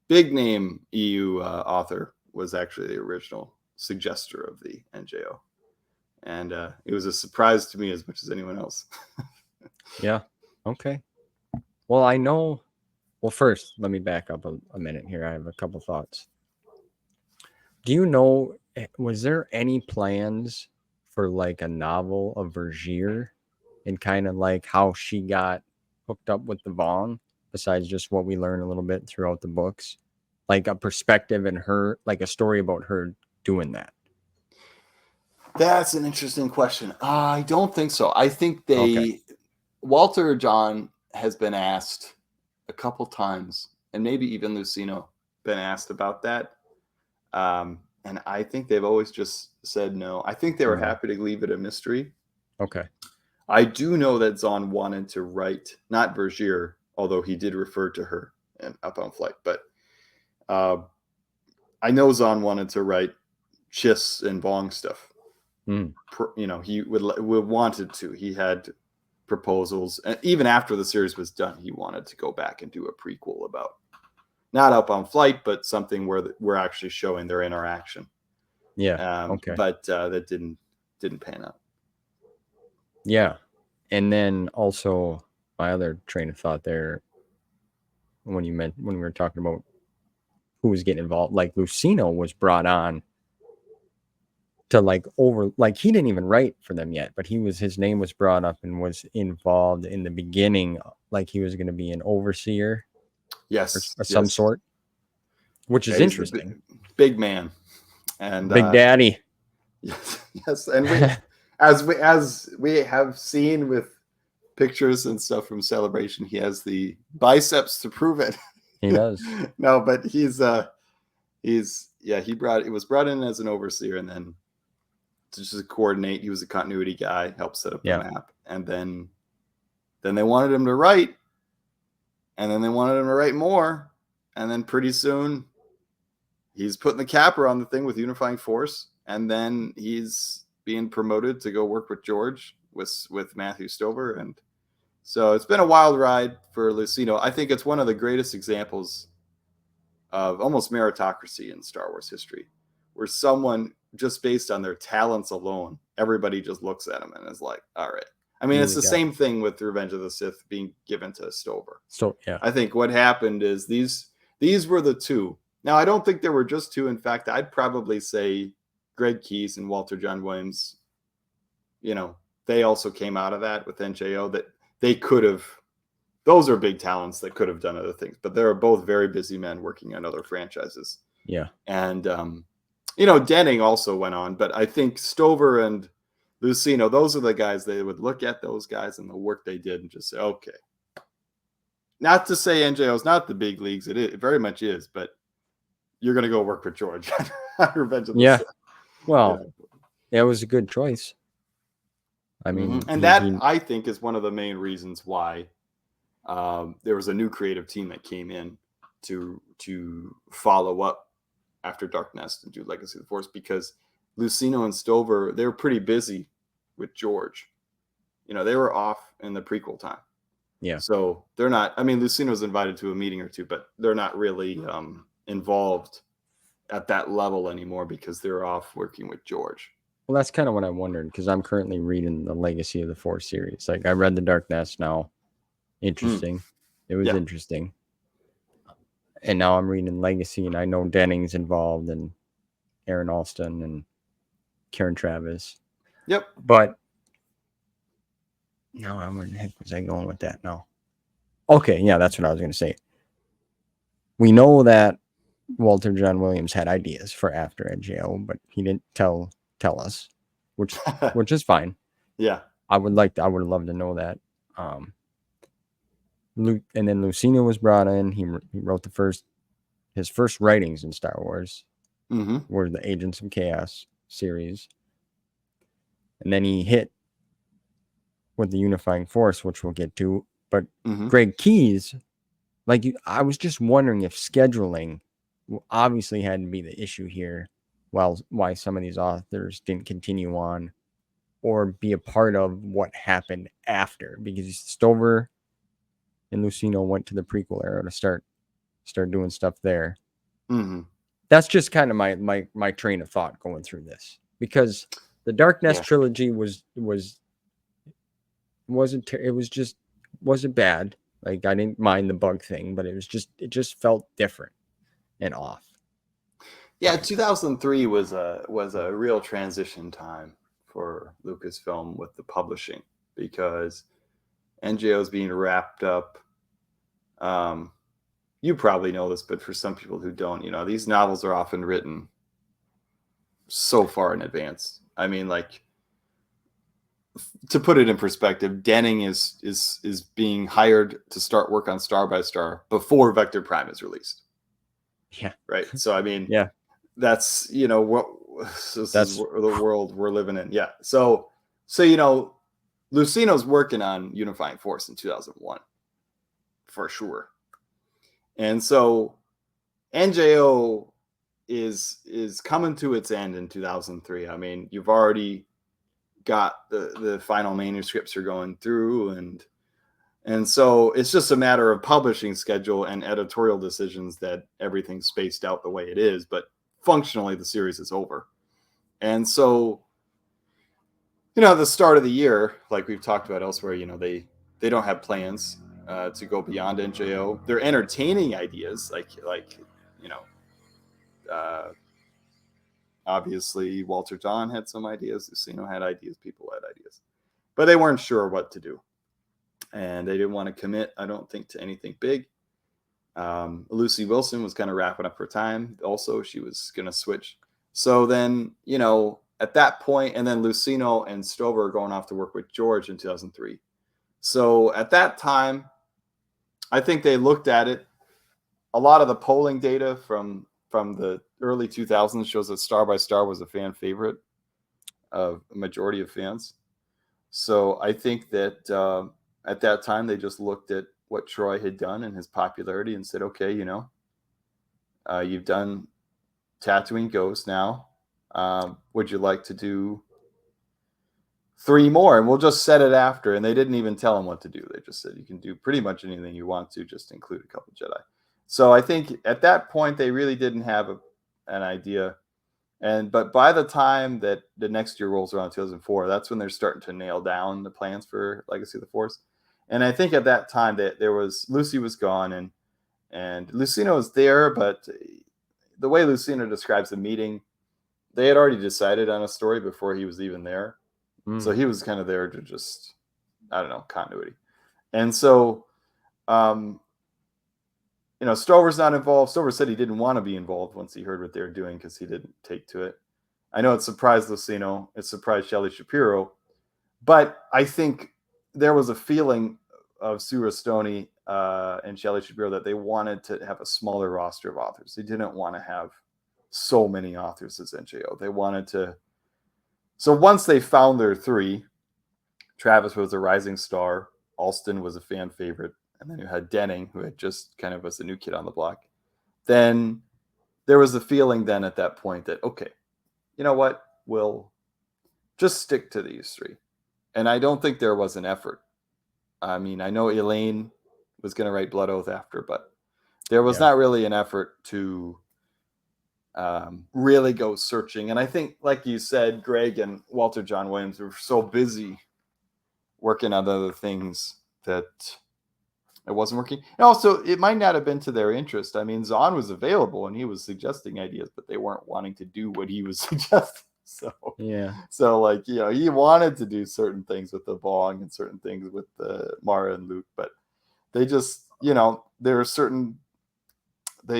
big name EU author, was actually the original suggester of the NJO. And it was a surprise to me as much as anyone else. Yeah. Okay. Well, I know. Well, first, let me back up a minute here. I have a couple thoughts. Do you know, was there any plans for like a novel of Vergere and kind of like how she got hooked up with the Vong, besides just what we learn a little bit throughout the books? Like a perspective in her, like a story about her doing that. That's an interesting question. I don't think so. I think Okay. Walter Jon has been asked a couple times, and maybe even Luceno been asked about that. And I think they've always just said no. I think they were happy to leave it a mystery. Okay. I do know that Zahn wanted to write, not Vergere, although he did refer to her in Up on Flight, but I know Zahn wanted to write Chiss and Vong stuff. Mm. You know, he would wanted to. He had proposals, and even after the series was done, he wanted to go back and do a prequel about not Up on Flight, but something where we're actually showing their interaction. Yeah. Okay. But that didn't pan out. Yeah. And then also my other train of thought there, when we were talking about who was getting involved, like Luceno was brought on to like he didn't even write for them yet, but his name was brought up and was involved in the beginning, like he was going to be an overseer, Yes, or some sort, which is interesting. Big man, and Big Daddy. Yes, and as we have seen with pictures and stuff from Celebration, he has the biceps to prove it. He does. No, but he was brought in as an overseer, and then to just coordinate. He was a continuity guy, helped set up the map, and then they wanted him to write, and then they wanted him to write more, and then pretty soon he's putting the capper on the thing with Unifying Force, and then he's being promoted to go work with George with Matthew Stover, and so it's been a wild ride for Luceno. I think it's one of the greatest examples of almost meritocracy in Star Wars history, where someone, just based on their talents alone, everybody just looks at him and is like, all right. I mean, it's the same thing with Revenge of the Sith being given to Stover. So, yeah. I think what happened is these were the two. Now, I don't think there were just two. In fact, I'd probably say Greg Keyes and Walter Jon Williams, you know, they also came out of that with NJO, that they could have. Those are big talents that could have done other things, but they're both very busy men working on other franchises. Yeah. And, you know, Denning also went on, but I think Stover and Luceno, those are the guys, they would look at those guys and the work they did and just say, okay. Not to say NJO is not the big leagues. It very much is, but you're going to go work with George. Revenge of the Sith. Well, it was a good choice. I mean, and I think is one of the main reasons why there was a new creative team that came in to follow up after Dark Nest and do Legacy of the Force, because Luceno and Stover, they were pretty busy with George. You know, they were off in the prequel time. Yeah. So they're not, I mean, Luceno was invited to a meeting or two, but they're not really involved at that level anymore because they're off working with George. Well, that's kind of what I wondered, because I'm currently reading the Legacy of the Force series. Like, I read the Dark Nest now. Interesting. It was interesting. And now I'm reading Legacy, and I know Denning's involved, and Aaron Alston and Karen Travis. Yep. But no, where the heck was I going with that now? Okay, yeah, that's what I was going to say. We know that Walter Jon Williams had ideas for after NJO, but he didn't tell us, which is fine. Yeah. I would have loved to know that. And then Luceno was brought in. He wrote his first writings in Star Wars were the Agents of Chaos series. And then he hit with the Unifying Force, which we'll get to. But Greg Keyes, I was just wondering if scheduling obviously had to be the issue here, why some of these authors didn't continue on or be a part of what happened after, because Stover and Luceno went to the prequel era to start start doing stuff there. Mm-hmm. That's just kind of my train of thought going through this, because the Dark Nest trilogy wasn't bad. Like, I didn't mind the bug thing, but it just felt different and off. Yeah, 2003 was a real transition time for Lucasfilm with the publishing, because NJO is being wrapped up. You probably know this, but for some people who don't, these novels are often written so far in advance. I mean, like, to put it in perspective, Denning is being hired to start work on Star by Star before Vector Prime is released. Yeah. Right. So I mean, yeah, that's that's the world we're living in. Yeah. So Luceno's working on Unifying Force in 2001 for sure. And so NJO is coming to its end in 2003. I mean, you've already got the final manuscripts are going through, and so it's just a matter of publishing schedule and editorial decisions that everything's spaced out the way it is, but functionally the series is over. And so, the start of the year, like we've talked about elsewhere, they don't have plans to go beyond NJO. They're entertaining ideas, obviously Walter Don had some ideas, Luceno had ideas, people had ideas, but they weren't sure what to do. And they didn't want to commit, I don't think, to anything big. Lucy Wilson was kind of wrapping up her time. Also, she was going to switch. So then, at that point, and then Luceno and Stover are going off to work with George in 2003. So at that time, I think they looked at it. A lot of the polling data from the early 2000s shows that Star by Star was a fan favorite of a majority of fans. So I think that at that time, they just looked at what Troy had done and his popularity and said, okay, you've done Tatooine Ghost now. Would you like to do 3 more? And we'll just set it after. And they didn't even tell him what to do. They just said, you can do pretty much anything you want to, just include a couple Jedi. So I think at that point, they really didn't have an idea. But by the time that the next year rolls around, 2004, that's when they're starting to nail down the plans for Legacy of the Force. And I think at that time that Lucy was gone and Luceno was there, but the way Luceno describes the meeting, they had already decided on a story before he was even there. So he was kind of there to just, I don't know, continuity. And so, Stover's not involved. Stover said he didn't want to be involved once he heard what they were doing because he didn't take to it. I know it surprised Luceno. It surprised Shelley Shapiro. But I think there was a feeling of Sue Rustoni and Shelley Shapiro that they wanted to have a smaller roster of authors. They didn't want to have so many authors as NJO. They wanted to. So once they found their 3, Travis was a rising star. Alston was a fan favorite. And then you had Denning, who had just kind of was the new kid on the block. Then there was a feeling then at that point that, okay, you know what? We'll just stick to these 3. And I don't think there was an effort. I mean, I know Elaine was going to write Blood Oath after, but there was not really an effort to really go searching. And I think, like you said, Greg and Walter Jon Williams were so busy working on other things that it wasn't working. And also, it might not have been to their interest. I mean, Zahn was available and he was suggesting ideas, but they weren't wanting to do what he was suggesting. So he wanted to do certain things with the Bong and certain things with Mara and Luke, but they just, they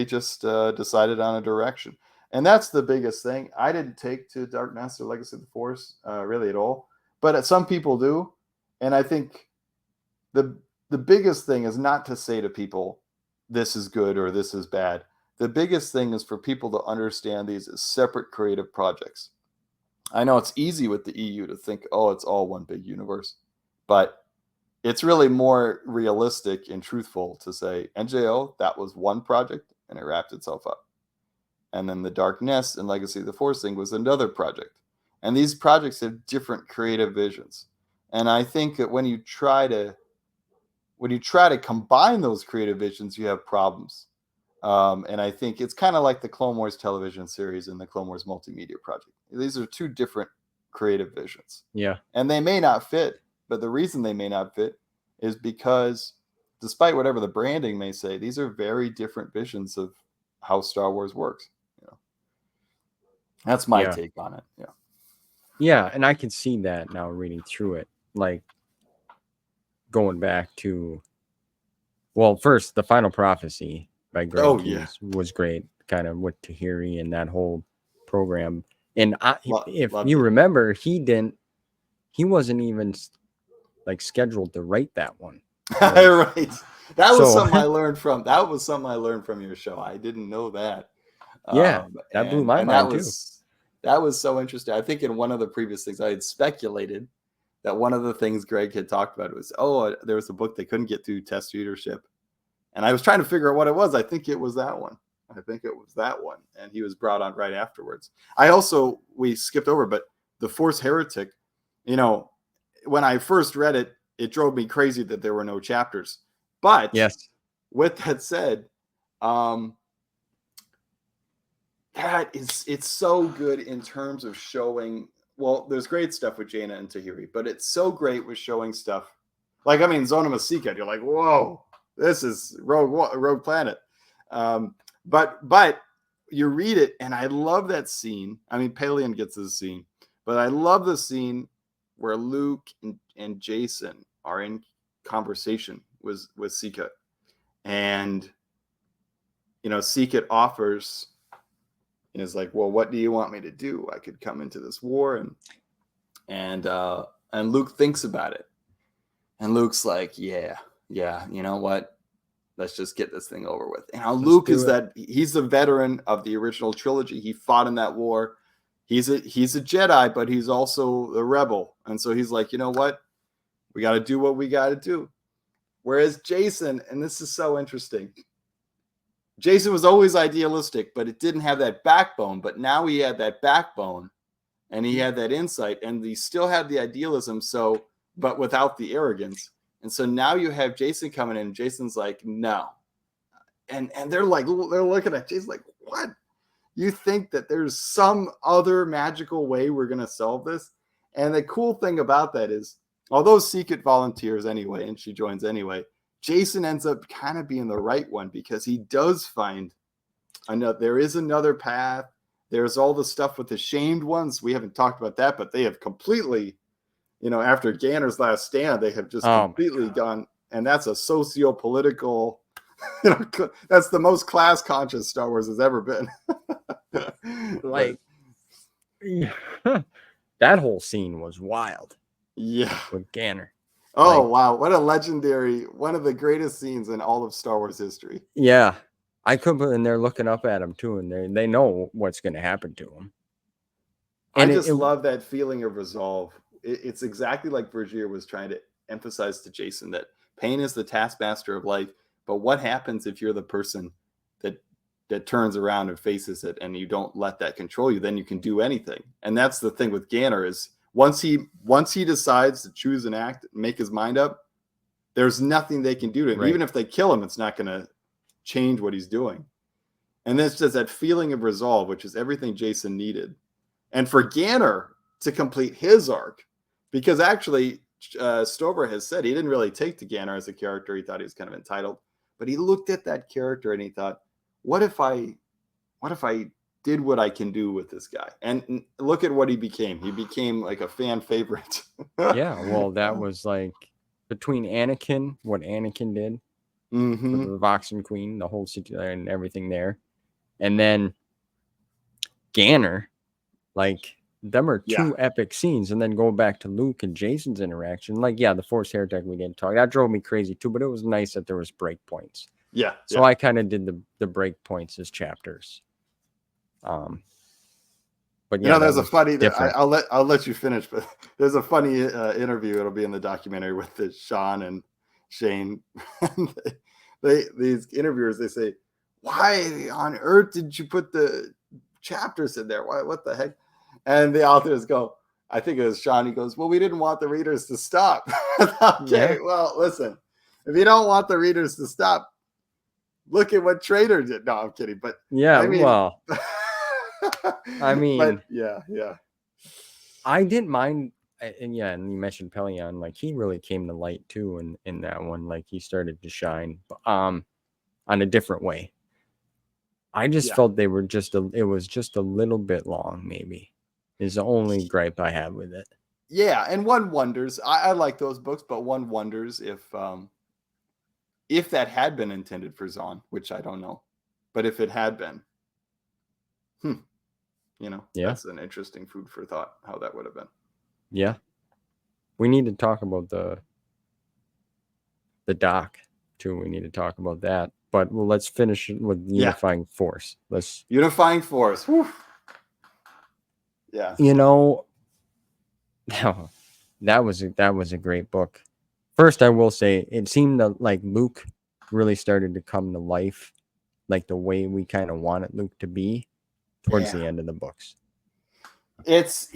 just decided on a direction. And that's the biggest thing. I didn't take to Dark Nest or Legacy of the Force really at all, but some people do. And I think the biggest thing is not to say to people, this is good or this is bad. The biggest thing is for people to understand these as separate creative projects. I know it's easy with the EU to think, oh, it's all one big universe, but it's really more realistic and truthful to say NJO, that was one project and it wrapped itself up. And then the Dark Nest and Legacy of the Force thing was another project. And these projects have different creative visions. And I think that when you try to combine those creative visions, you have problems. And I think it's kind of like the Clone Wars television series and the Clone Wars multimedia project. These are two different creative visions. Yeah. And they may not fit, but the reason they may not fit is because despite whatever the branding may say, these are very different visions of how Star Wars works. You know, that's my take on it. Yeah. Yeah. And I can see that now reading through it, like going back to, well, first the Final Prophecy by Greg Keyes was great, kind of with Tahiri and that whole program. And if you remember, he wasn't even like scheduled to write that one. Right. That was something I learned from. That was something I learned from your show. I didn't know that. Yeah, that blew my mind too. That was so interesting. I think in one of the previous things I had speculated that one of the things Greg had talked about was, there was a book they couldn't get through test readership. And I was trying to figure out what it was. I think it was that one. And he was brought on right afterwards. We skipped over, but the Force Heretic, you know, when I first read it, it drove me crazy that there were no chapters. But yes, with that said, it's so good in terms of showing. Well, there's great stuff with Jaina and Tahiri, but it's so great with showing stuff. Like, I mean, Zonima Sekot, you're like, whoa, this is Rogue Planet. But you read it, and I love that scene. I mean, Paleon gets this scene, but I love the scene where Luke and Jacen are in conversation with Sekot. And, you know, Sekot offers and is like, well, what do you want me to do? I could come into this war. And Luke thinks about it. And Luke's like, yeah, you know what? Let's just get this thing over with. And how Luke is he's the veteran of the original trilogy. He fought in that war. He's a Jedi, but he's also a rebel. And so he's like, you know what? We got to do what we got to do. Whereas Jacen, and this is so interesting, Jacen was always idealistic, but it didn't have that backbone. But now he had that backbone and he had that insight and he still had the idealism. But without the arrogance. And so now you have Jacen coming in and Jason's like, no. And they're looking at Jason like, what? You think that there's some other magical way we're going to solve this? And the cool thing about that is, although Sekot volunteers anyway, and she joins anyway, Jacen ends up kind of being the right one because he does find there is another path. There's all the stuff with the shamed ones. We haven't talked about that, but they have completely, you know, after Ganner's last stand, they have just completely gone. And that's a socio-political, you know, that's the most class conscious Star Wars has ever been. Like, that whole scene was wild. Yeah. With Ganner. Oh, wow. What a legendary, one of the greatest scenes in all of Star Wars history. Yeah. And they're looking up at him too, and they know what's going to happen to him. And I just love that feeling of resolve. It's exactly like Vergere was trying to emphasize to Jacen, that pain is the taskmaster of life. But what happens if you're the person that turns around and faces it and you don't let that control you? Then you can do anything. And that's the thing with Ganner is once he decides to choose an act and make his mind up, there's nothing they can do to him. Right. Even if they kill him, it's not going to change what he's doing. And that's just that feeling of resolve, which is everything Jacen needed. And for Ganner to complete his arc, because actually Stover has said he didn't really take to Ganner as a character. He thought he was kind of entitled, but he looked at that character and he thought, what if I did what I can do with this guy? And look at what he became. He became like a fan favorite. Yeah. Well, that was like between Anakin, what Anakin did, the Voxen Queen, the whole situation and everything there. And then Ganner, like, them are two epic scenes. And then going back to Luke and Jacen's interaction, like, the Force Heretic, we didn't talk. That drove me crazy too, but it was nice that there was breakpoints. Yeah. So I kind of did the breakpoints as chapters. But you know, there's a funny. I'll let you finish, but there's a funny interview. It'll be in the documentary with the Sean and Shane. These interviewers, they say, "Why on earth did you put the chapters in there? Why? What the heck?" And the authors go, I think it was Sean. He goes, "Well, we didn't want the readers to stop." Okay, well, listen, if you don't want the readers to stop, look at what Traitor did. No, I'm kidding. But yeah, I mean, well, I mean, but yeah. I didn't mind, and yeah, and you mentioned Pelion, like he really came to light too in that one. Like he started to shine, on a different way. I just felt they were it was just a little bit long, maybe, is the only gripe I have with it. Yeah, and one wonders, I like those books, but one wonders if that had been intended for Zahn, which I don't know. But if it had been, that's an interesting food for thought, how that would have been. Yeah. We need to talk about the doc too. We need to talk about that. But let's finish with Unifying Force. Unifying Force. Whew. Yeah. That was a great book. First, I will say it seemed like Luke really started to come to life, like the way we kind of wanted Luke to be towards the end of the books. It's,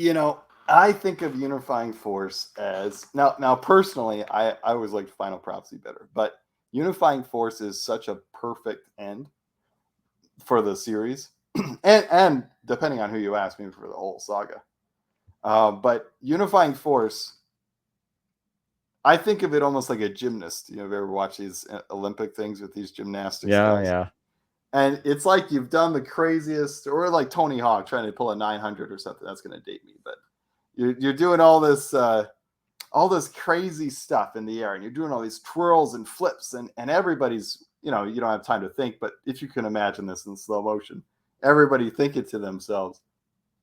I think of Unifying Force as now personally, I always liked Final Prophecy better, but Unifying Force is such a perfect end for the series, and depending on who you ask, maybe for the whole saga. But Unifying Force, I think of it almost like a gymnast. Have you ever watched these Olympic things with these gymnastics? Yeah. And it's like you've done the craziest, or like Tony Hawk trying to pull a 900 or something. That's going to date me, but you're doing all this crazy stuff in the air, and you're doing all these twirls and flips, and everybody's, you don't have time to think, but if you can imagine this in slow motion, everybody thinking to themselves,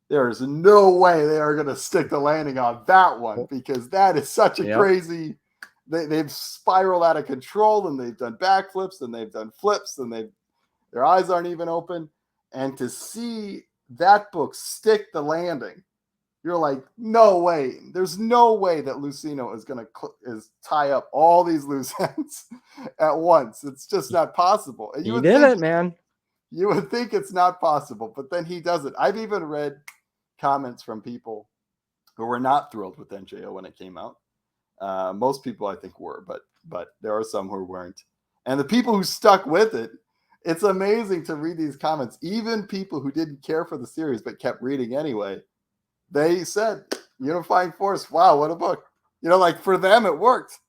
there is no way they are going to stick the landing on that one, because that is such a crazy. They've spiraled out of control, and they've done backflips, and they've done flips, and their eyes aren't even open. And to see that book stick the landing, you're like, no way. There's no way that Luceno is going to tie up all these loose ends at once. It's just not possible. And he did it, man. You would think it's not possible, but then he does it. I've even read comments from people who were not thrilled with NJO when it came out. Most people, I think, were, but there are some who weren't. And the people who stuck with it, it's amazing to read these comments. Even people who didn't care for the series but kept reading anyway, they said, Unifying Force, wow, what a book. Like for them, it worked.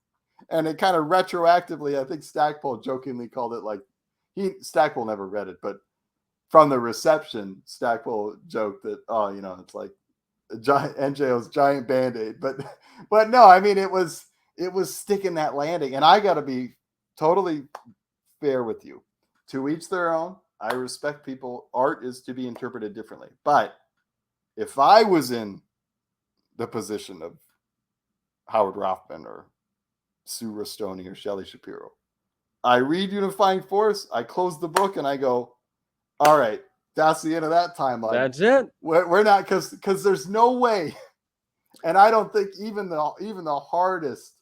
And it kind of retroactively, I think Stackpole jokingly called it like, Stackpole never read it, but from the reception, Stackpole joked that, it's like NJO's giant Band-Aid. But no, I mean, it was sticking that landing. And I got to be totally fair with you. To each their own. I respect people. Art is to be interpreted differently. But if I was in the position of Howard Rothman or Sue Rustoni or Shelley Shapiro, I read Unifying Force, I close the book, and I go, all right, that's the end of that timeline. That's it. We're not, because there's no way. And I don't think even the hardest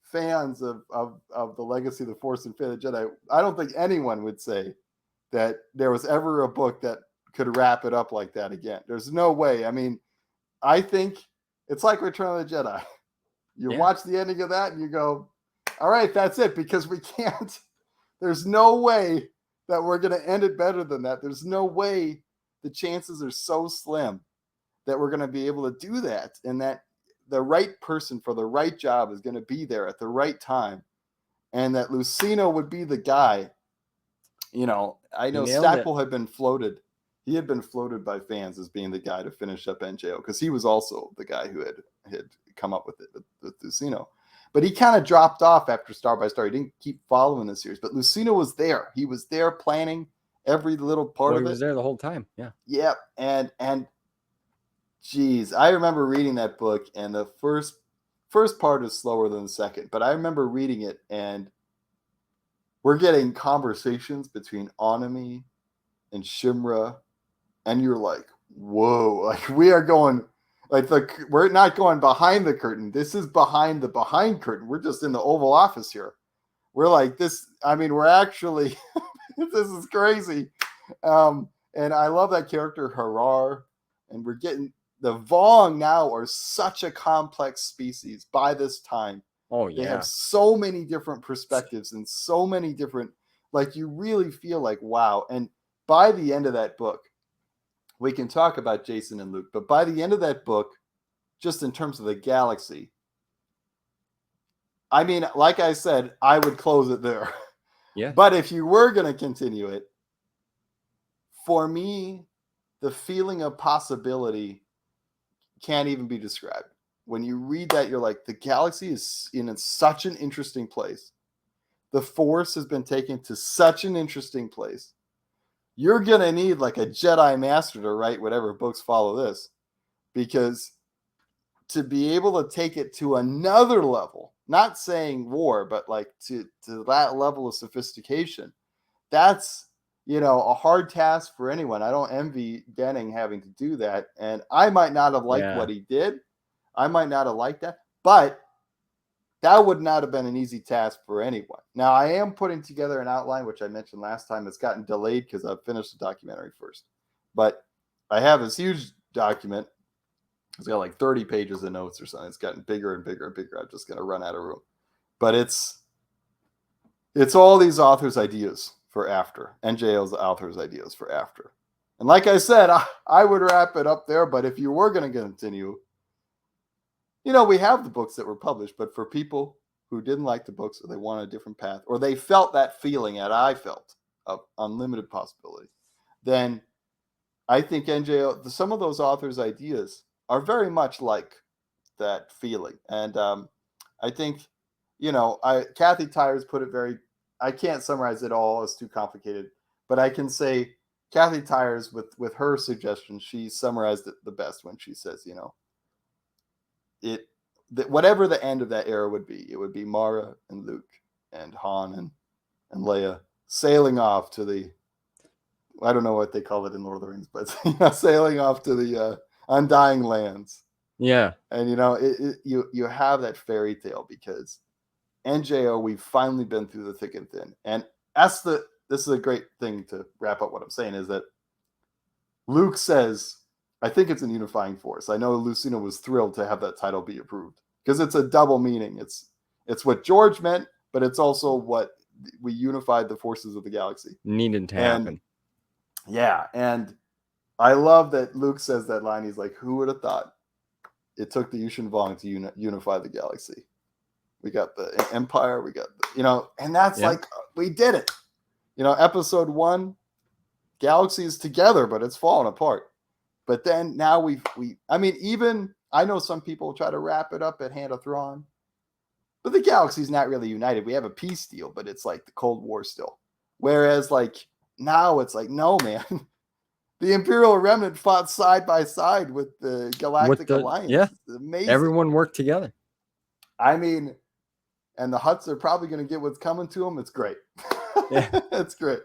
fans of the Legacy of the Force and Fate of the Jedi, I don't think anyone would say that there was ever a book that could wrap it up like that again. There's no way. I mean, I think it's like Return of the Jedi. You watch the ending of that and you go, all right, that's it, because we can't. There's no way that we're going to end it better than that. There's no way. The chances are so slim that we're going to be able to do that, and that the right person for the right job is going to be there at the right time, and that Luceno would be the guy. I know Stackpole had been floated. He had been floated by fans as being the guy to finish up NJO, because he was also the guy who had come up with it with Luceno. But he kind of dropped off after Star by Star. He didn't keep following the series. But Luceno was there. He was there planning every little part of it. He was there the whole time. Yeah. Yeah. And geez, I remember reading that book, and the first part is slower than the second. But I remember reading it, and we're getting conversations between Onimi and Shimra, and you're like, whoa, like we are going, like we're not going behind the curtain. This is behind the behind curtain. We're just in the Oval Office here. We're like this. I mean, we're actually, this is crazy. And I love that character Harar, and we're getting the Vong now are such a complex species by this time. Oh yeah. They have so many different perspectives and so many different Like you really feel like, wow. And by the end of that book, we can talk about Jacen and Luke, but by the end of that book, just in terms of the galaxy, I mean, like I said, I would close it there. Yeah. But if you were going to continue it, for me, the feeling of possibility can't even be described. When you read that, you're like, the galaxy is in such an interesting place. The Force has been taken to such an interesting place. You're going to need like a Jedi Master to write whatever books follow this. Because to be able to take it to another level, not saying war, but like to that level of sophistication, that's, you know, a hard task for anyone. I don't envy Denning having to do that. And I might not have liked what he did. I might not have liked that. But that would not have been an easy task for anyone. Now, I am putting together an outline, which I mentioned last time. It's gotten delayed because I've finished the documentary first. But I have this huge document. It's got like 30 pages of notes or something. It's gotten bigger and bigger and bigger. I'm just going to run out of room. But it's all these authors' ideas for after. NJO's authors' ideas for after. And like I said, I would wrap it up there. But if you were going to continue, you know, we have the books that were published. But for people who didn't like the books or they want a different path, or they felt that feeling that I felt of unlimited possibility, then I think NJO, some of those authors' ideas are very much like that feeling. And I think, you know, Kathy Tyers put it very, I can't summarize it all, it's too complicated, but I can say Kathy Tyers with her suggestions, she summarized it the best when she says, you know, whatever the end of that era would be, it would be Mara and Luke and Han and Leia sailing off to the, I don't know what they call it in Lord of the Rings, but sailing off to the Undying Lands. Yeah. And, you know, you have that fairy tale because NJO, we've finally been through the thick and thin. And this is a great thing to wrap up what I'm saying is that Luke says, I think it's in Unifying Force. I know Luceno was thrilled to have that title be approved because it's a double meaning. It's what George meant, but it's also what we unified the forces of the galaxy. Needed to happen. Yeah. And I love that Luke says that line. He's like, who would have thought it took the Yushin Vong to unify the galaxy? We got the Empire. We got, you know, and that's like, we did it. You know, episode 1, galaxy is together, but it's falling apart. But then now I mean, even, I know some people try to wrap it up at Hand of Thrawn, but the galaxy's not really united. We have a peace deal, but it's like the Cold War still. Whereas like now it's like, no, man. The Imperial Remnant fought side by side with the Galactic Alliance. Yeah. It's amazing. Everyone worked together. I mean, and the Hutts are probably going to get what's coming to them. It's great. Yeah. It's great.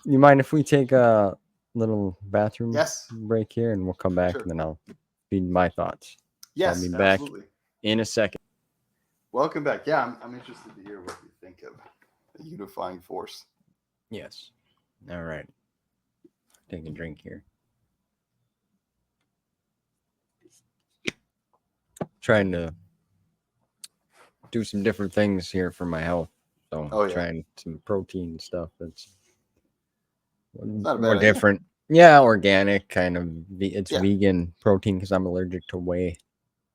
You mind if we take a little bathroom Yes. break here and we'll come back and then I'll feed my thoughts. Yes, I'll be back in a second. Welcome back. Yeah, I'm interested to hear what you think of the Unifying Force. Yes. All right. Take a drink here. Trying to do some different things here for my health. So trying some protein stuff that's more different. Yeah, organic kind of. It's vegan protein because I'm allergic to whey.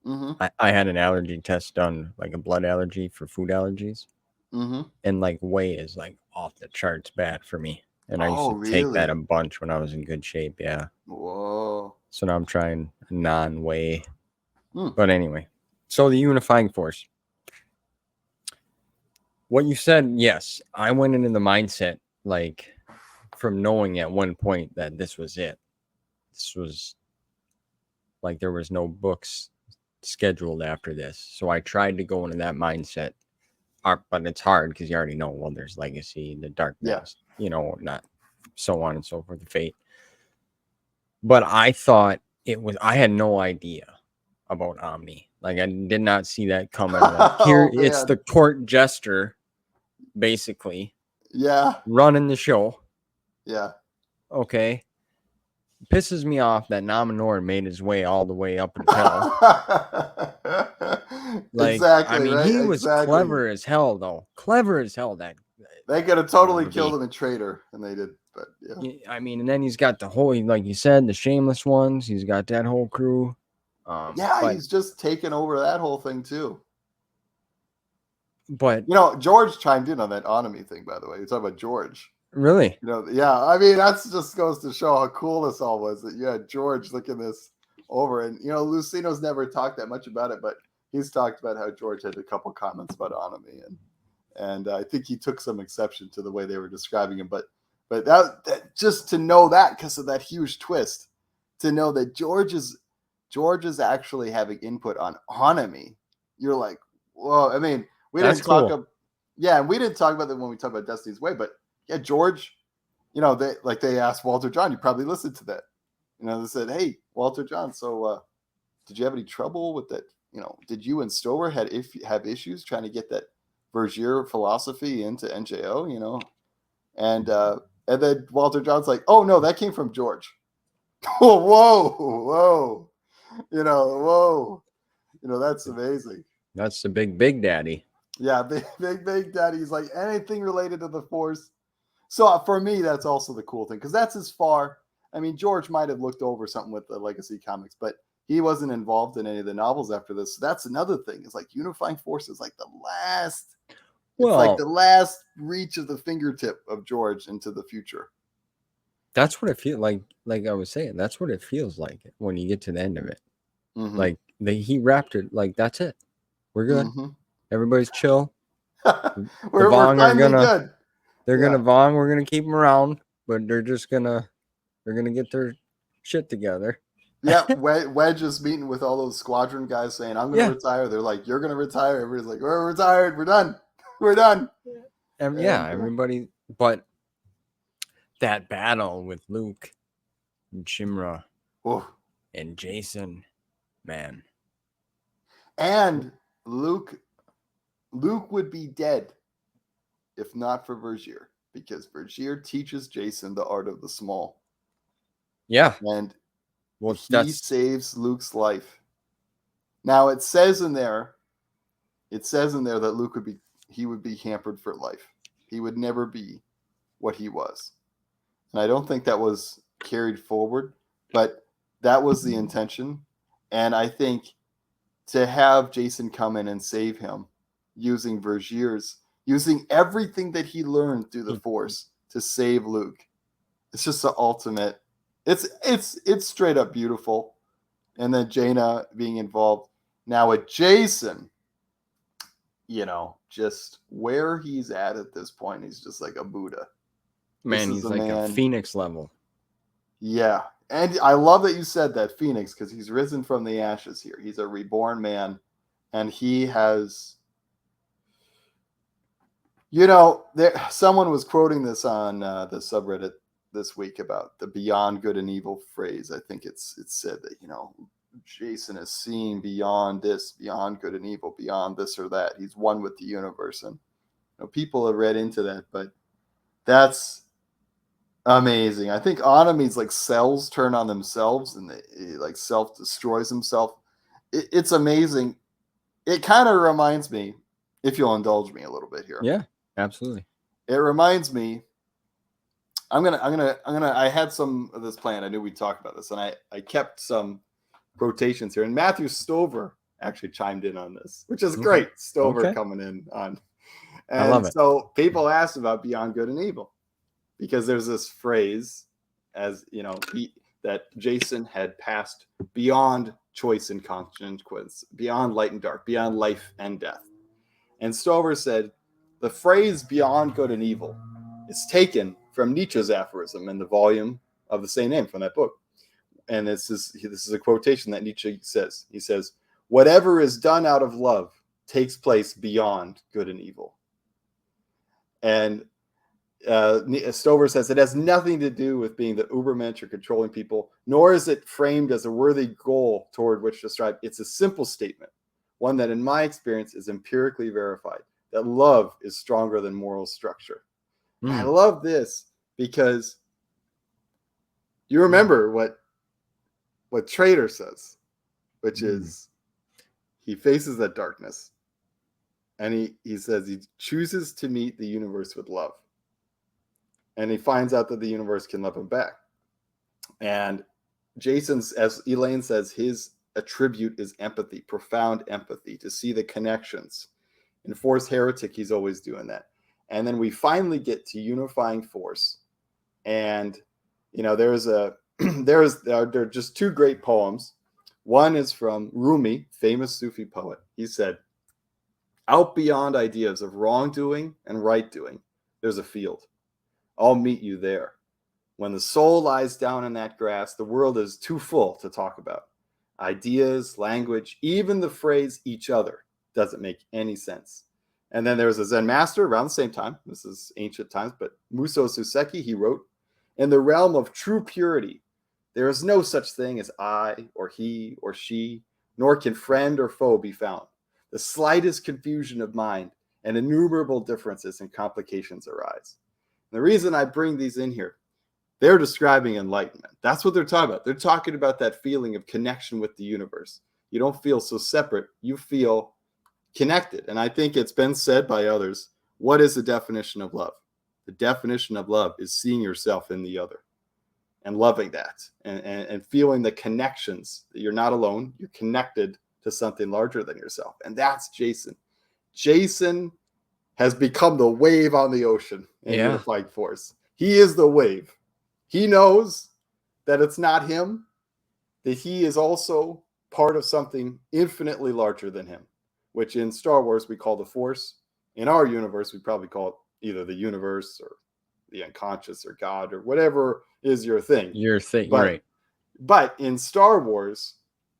Mm-hmm. I had an allergy test done, like a blood allergy for food allergies. Mm-hmm. And like whey is like off the charts bad for me. And I used to take that a bunch when I was in good shape. Yeah. Whoa. So now I'm trying non-whey. But anyway, so the Unifying Force. What you said, yes, I went into the mindset like from knowing at one point that this was it. This was like there was no books scheduled after this. So I tried to go into that mindset. But it's hard because you already know, well, there's Legacy, the Darkness, you know, not so on and so forth, the Fate. But I thought I had no idea about Omni. Like, I did not see that coming. Like, here, it's the court jester, basically. Yeah. Running the show. Yeah. Okay. Pisses me off that Anor made his way all the way up until. Like, exactly. I mean, he was clever as hell, though. Clever as hell, that They could have totally Maybe. killed him in Traitor, and they did. But yeah. I mean, and then he's got the whole, like you said, the shameless ones. He's got that whole crew. Yeah, he's just taken over that whole thing too. But George chimed in on that Onimi thing, by the way. You're talking about George. really, Yeah. I mean, that's just goes to show how cool this all was. That you had George looking this over, and Luceno's never talked that much about it, but he's talked about how George had a couple comments about Onimi, and I think he took some exception to the way they were describing him. But that just to know that because of that huge twist, to know that George is actually having input on Onimi, you're like, whoa. I mean, we didn't talk about that when we talked about Destiny's Way, but yeah, George, they asked Walter John, you probably listened to that. They said, hey, Walter John, so did you have any trouble with that? Did you and Stover have issues trying to get that Vergere philosophy into NJO, And then Walter John's like, oh, no, that came from George. Whoa. Whoa. That's amazing. that's the big daddy. Yeah, big daddy. He's like, anything related to the Force. So for me, that's also the cool thing, because that's as far. I mean, George might have looked over something with the Legacy comics, but he wasn't involved in any of the novels after this. So that's another thing. It's like Unifying Force is like the last. It's like the last reach of the fingertip of George into the future. That's what it feels like. Like I was saying, that's what it feels like when you get to the end of it. Mm-hmm. Like he wrapped it. Like that's it. We're good. Mm-hmm. Everybody's chill. we're finally good. They're gonna Vong. We're gonna keep them around, but they're gonna get their shit together. Yeah, Wedge is meeting with all those squadron guys saying, "I'm gonna retire." They're like, "You're gonna retire." Everybody's like, "We're retired. We're done. We're done." Everybody. But that battle with Luke and Shimra and Jacen, man. And Luke would be dead if not for Vergere, because Vergere teaches Jacen the art of the small. Yeah. And he saves Luke's life. Now it says in there that Luke would be hampered for life. He would never be what he was. And I don't think that was carried forward, but that was the intention. And I think to have Jacen come in and save him using everything that he learned through the Force to save Luke. It's just the ultimate. It's straight up beautiful. And then Jaina being involved. Now with Jacen, just where he's at this point, he's just like a Buddha. Man, he's like a Phoenix level. Yeah. And I love that you said that, Phoenix, because he's risen from the ashes here. He's a reborn man. And he has... someone was quoting this on the subreddit this week about the beyond good and evil phrase. I think it said that, Jacen is seeing beyond this, beyond good and evil, beyond this or that. He's one with the universe. And people have read into that, but that's amazing. I think Onimi's like cells turn on themselves and he like self-destroys himself. It's amazing. It kind of reminds me, if you'll indulge me a little bit here. Yeah, absolutely. It reminds me, I had some of this planned. I knew we'd talk about this, and I kept some quotations here. And Matthew Stover actually chimed in on this, which is great. Stover coming in on. And I love it. So people asked about beyond good and evil, because there's this phrase, as that Jacen had passed beyond choice and consequence, beyond light and dark, beyond life and death. And Stover said, the phrase beyond good and evil is taken from Nietzsche's aphorism in the volume of the same name from that book. And this is a quotation that Nietzsche says. He says, whatever is done out of love takes place beyond good and evil. And Stover says it has nothing to do with being the Ubermensch or controlling people, nor is it framed as a worthy goal toward which to strive. It's a simple statement, one that in my experience is empirically verified, that love is stronger than moral structure. I love this because you remember what Traitor says, which is he faces that darkness And he says he chooses to meet the universe with love. And he finds out that the universe can love him back. And Jacen's, as Elaine says, his attribute is empathy, profound empathy, to see the connections. In Force Heretic, he's always doing that. And then we finally get to Unifying Force. And, you know, there are just two great poems. One is from Rumi, famous Sufi poet. He said, out beyond ideas of wrongdoing and right doing, there's a field. I'll meet you there. When the soul lies down in that grass, the world is too full to talk about. Ideas, language, even the phrase each other doesn't make any sense. And then there was a Zen master around the same time. This is ancient times, but Muso Suseki, he wrote, in the realm of true purity, there is no such thing as I or he or she, nor can friend or foe be found. The slightest confusion of mind and innumerable differences and complications arise. And the reason I bring these in here, they're describing enlightenment. That's what they're talking about. They're talking about that feeling of connection with the universe. You don't feel so separate. You feel connected. And I think it's been said by others, what is the definition of love? The definition of love is seeing yourself in the other and loving that and feeling the connections, that you're not alone. You're connected to something larger than yourself. And that's Jacen. Jacen has become the wave on the ocean in Unifying Force. He is the wave. He knows that it's not him, that he is also part of something infinitely larger than him, which in Star Wars we call the Force. In our universe, we probably call it either the universe or the unconscious or God or whatever is your thing. Your thing, but, right. But in Star Wars,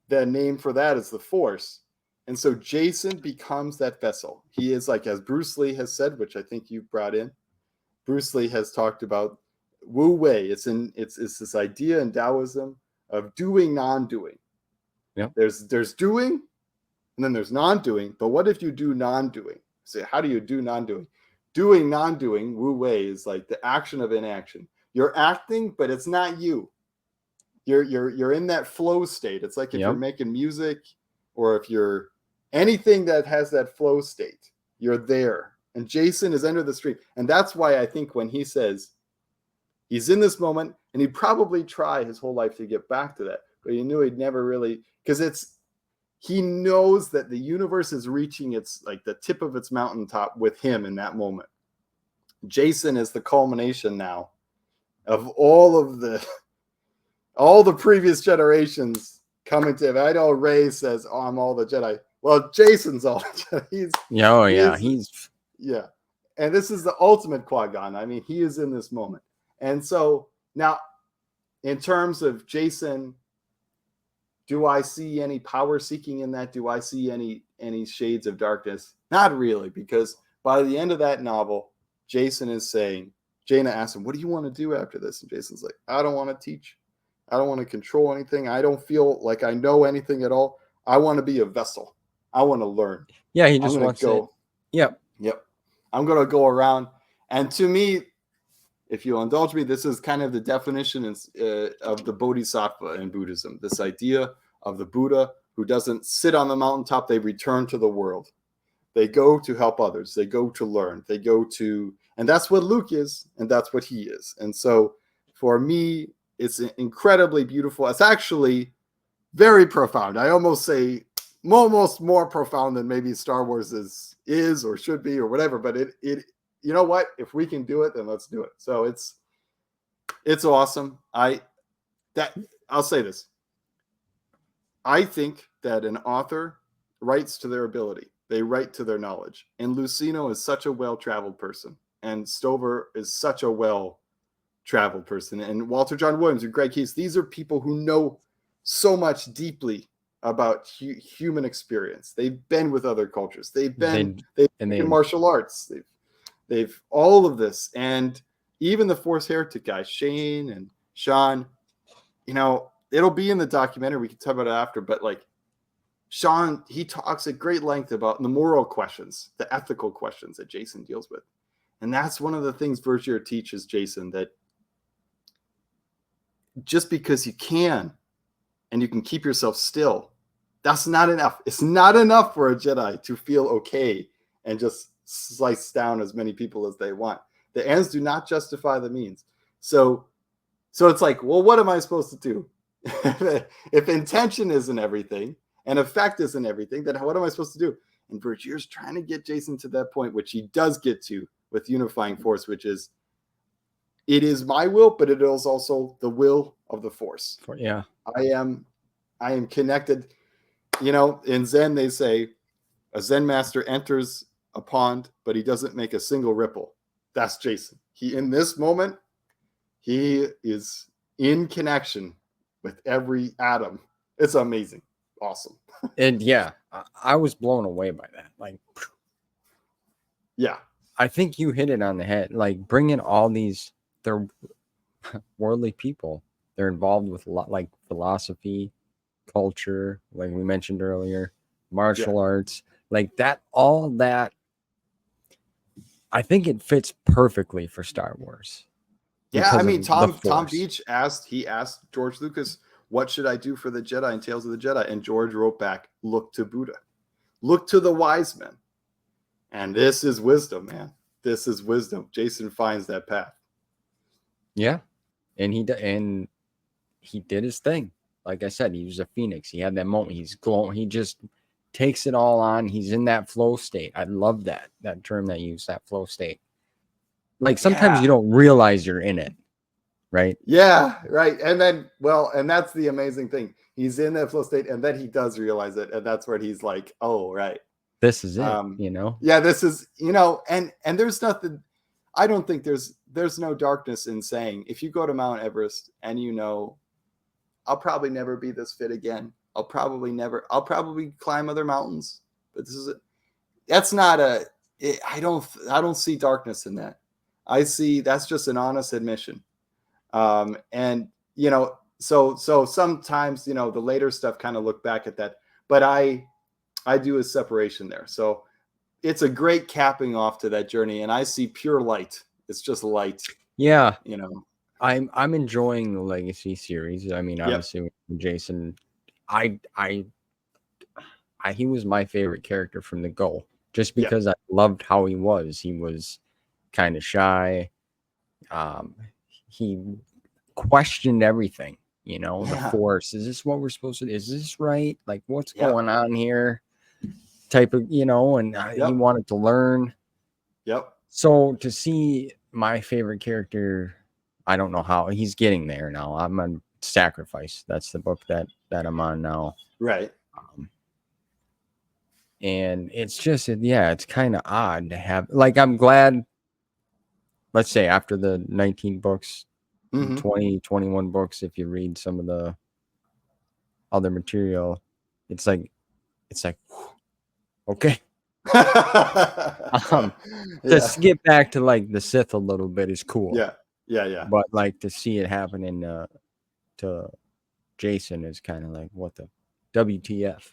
the name for that is the Force. And so Jacen becomes that vessel. He is like, as Bruce Lee has said, which I think you brought in, Bruce Lee has talked about Wu Wei. It's this idea in Taoism of doing, non-doing. Yep. There's doing, and then there's non-doing. But what if you do non-doing? So how do you do non-doing? Doing, non-doing, Wu Wei, is like the action of inaction. You're acting, but it's not you. You're in that flow state. It's like if you're making music, or if you're anything that has that flow state, you're there. And Jacen is under the stream. And that's why I think when he says he's in this moment, and he'd probably try his whole life to get back to that, but he knew he'd never really, because he knows that the universe is reaching its, like, the tip of its mountaintop with him in that moment. Jacen is the culmination now of all the previous generations coming to him. I know Rey says, "Oh, I'm all the Jedi." Well, Jacen's all the Jedi. Yeah. And this is the ultimate Qui-Gon. I mean, he is in this moment. And so now, in terms of Jacen, do I see any power seeking in that? Do I see any shades of darkness? Not really, because by the end of that novel, Jacen is saying, Jaina asks him, what do you want to do after this? And Jacen's like, I don't want to teach. I don't want to control anything. I don't feel like I know anything at all. I want to be a vessel. I want to learn. Yeah, he just wants to. Yep. I'm going to go around. And to me, if you'll indulge me, this is kind of the definition of the bodhisattva in Buddhism. This idea of the Buddha who doesn't sit on the mountaintop. They return to the world. They go to help others. They go to learn. They go to, and that's what Luke is, and that's what he is. And so for me, it's incredibly beautiful. It's actually very profound. I almost say almost more profound than maybe Star Wars is or should be or whatever. But it you know what? If we can do it, then let's do it. So it's awesome. I'll say this. I think that an author writes to their ability. They write to their knowledge. And Luceno is such a well-traveled person. And Stover is such a well-traveled person. And Walter Jon Williams and Greg Keys, these are people who know so much deeply about human experience. They've been with other cultures. They've been in martial arts. They've all of this. And even the Force Heretic guys, Shane and Sean, you know, it'll be in the documentary. We can talk about it after. But like Sean, he talks at great length about the moral questions, the ethical questions that Jacen deals with. And that's one of the things Vergere teaches Jacen, that just because you can and you can keep yourself still, that's not enough. It's not enough for a Jedi to feel okay and just slice down as many people as they want. The ends do not justify the means. So it's like, well, what am I supposed to do? If intention isn't everything and effect isn't everything, then what am I supposed to do? And Vergere's trying to get Jacen to that point, which he does get to with Unifying Force, which is, it is my will, but it is also the will of the Force. Yeah. I am connected. You know, in Zen, they say a Zen master enters a pond, but he doesn't make a single ripple. That's Jacen. In this moment, he is in connection with every atom. It's amazing. Awesome. And yeah, I was blown away by that. Like, yeah, I think you hit it on the head. Like, bringing all these, they're worldly people. They're involved with like philosophy, culture, like we mentioned earlier, martial arts, like that, all that. I think it fits perfectly for Star Wars. Yeah, I mean, Tom Beach asked George Lucas, what should I do for the Jedi and Tales of the Jedi? And George wrote back, look to Buddha. Look to the wise men. And this is wisdom, man. This is wisdom. Jacen finds that path. Yeah. And he did his thing. Like I said, he was a phoenix. He had that moment. He's glowing. He just takes it all on. He's in that flow state. I love that term that you use, that flow state. Like sometimes you don't realize you're in it, right? Yeah, right. And then, and that's the amazing thing. He's in that flow state, and then he does realize it, and that's where he's like, "Oh, right, this is it." You know? Yeah, this is, you know, and there's nothing. I don't think there's no darkness in saying, if you go to Mount Everest and you know, I'll probably never be this fit again. I'll probably climb other mountains, but that's not I don't see darkness in that. I see that's just an honest admission. And you know, so sometimes, you know, the later stuff kind of look back at that, but I do a separation there. So it's a great capping off to that journey, and I see pure light. It's just light. Yeah, you know, I'm enjoying the Legacy series. I mean, obviously, with Jacen, he was my favorite character from the go, just because I loved how he was. He was kind of shy. He questioned everything, you know, the Force. Is this what we're supposed to do? Is this right? Like, what's going on here? Type of, you know, and he wanted to learn. So to see my favorite character, I don't know how he's getting there now. I'm on Sacrifice. That's the book that I'm on now. Right. And it's just, it's kind of odd to have, like, I'm glad, let's say after the 19 books, 20, 21 books, if you read some of the other material, it's like, okay. To skip back to like the Sith a little bit is cool. Yeah. But like to see it happening to Jacen is kind of like, what the WTF?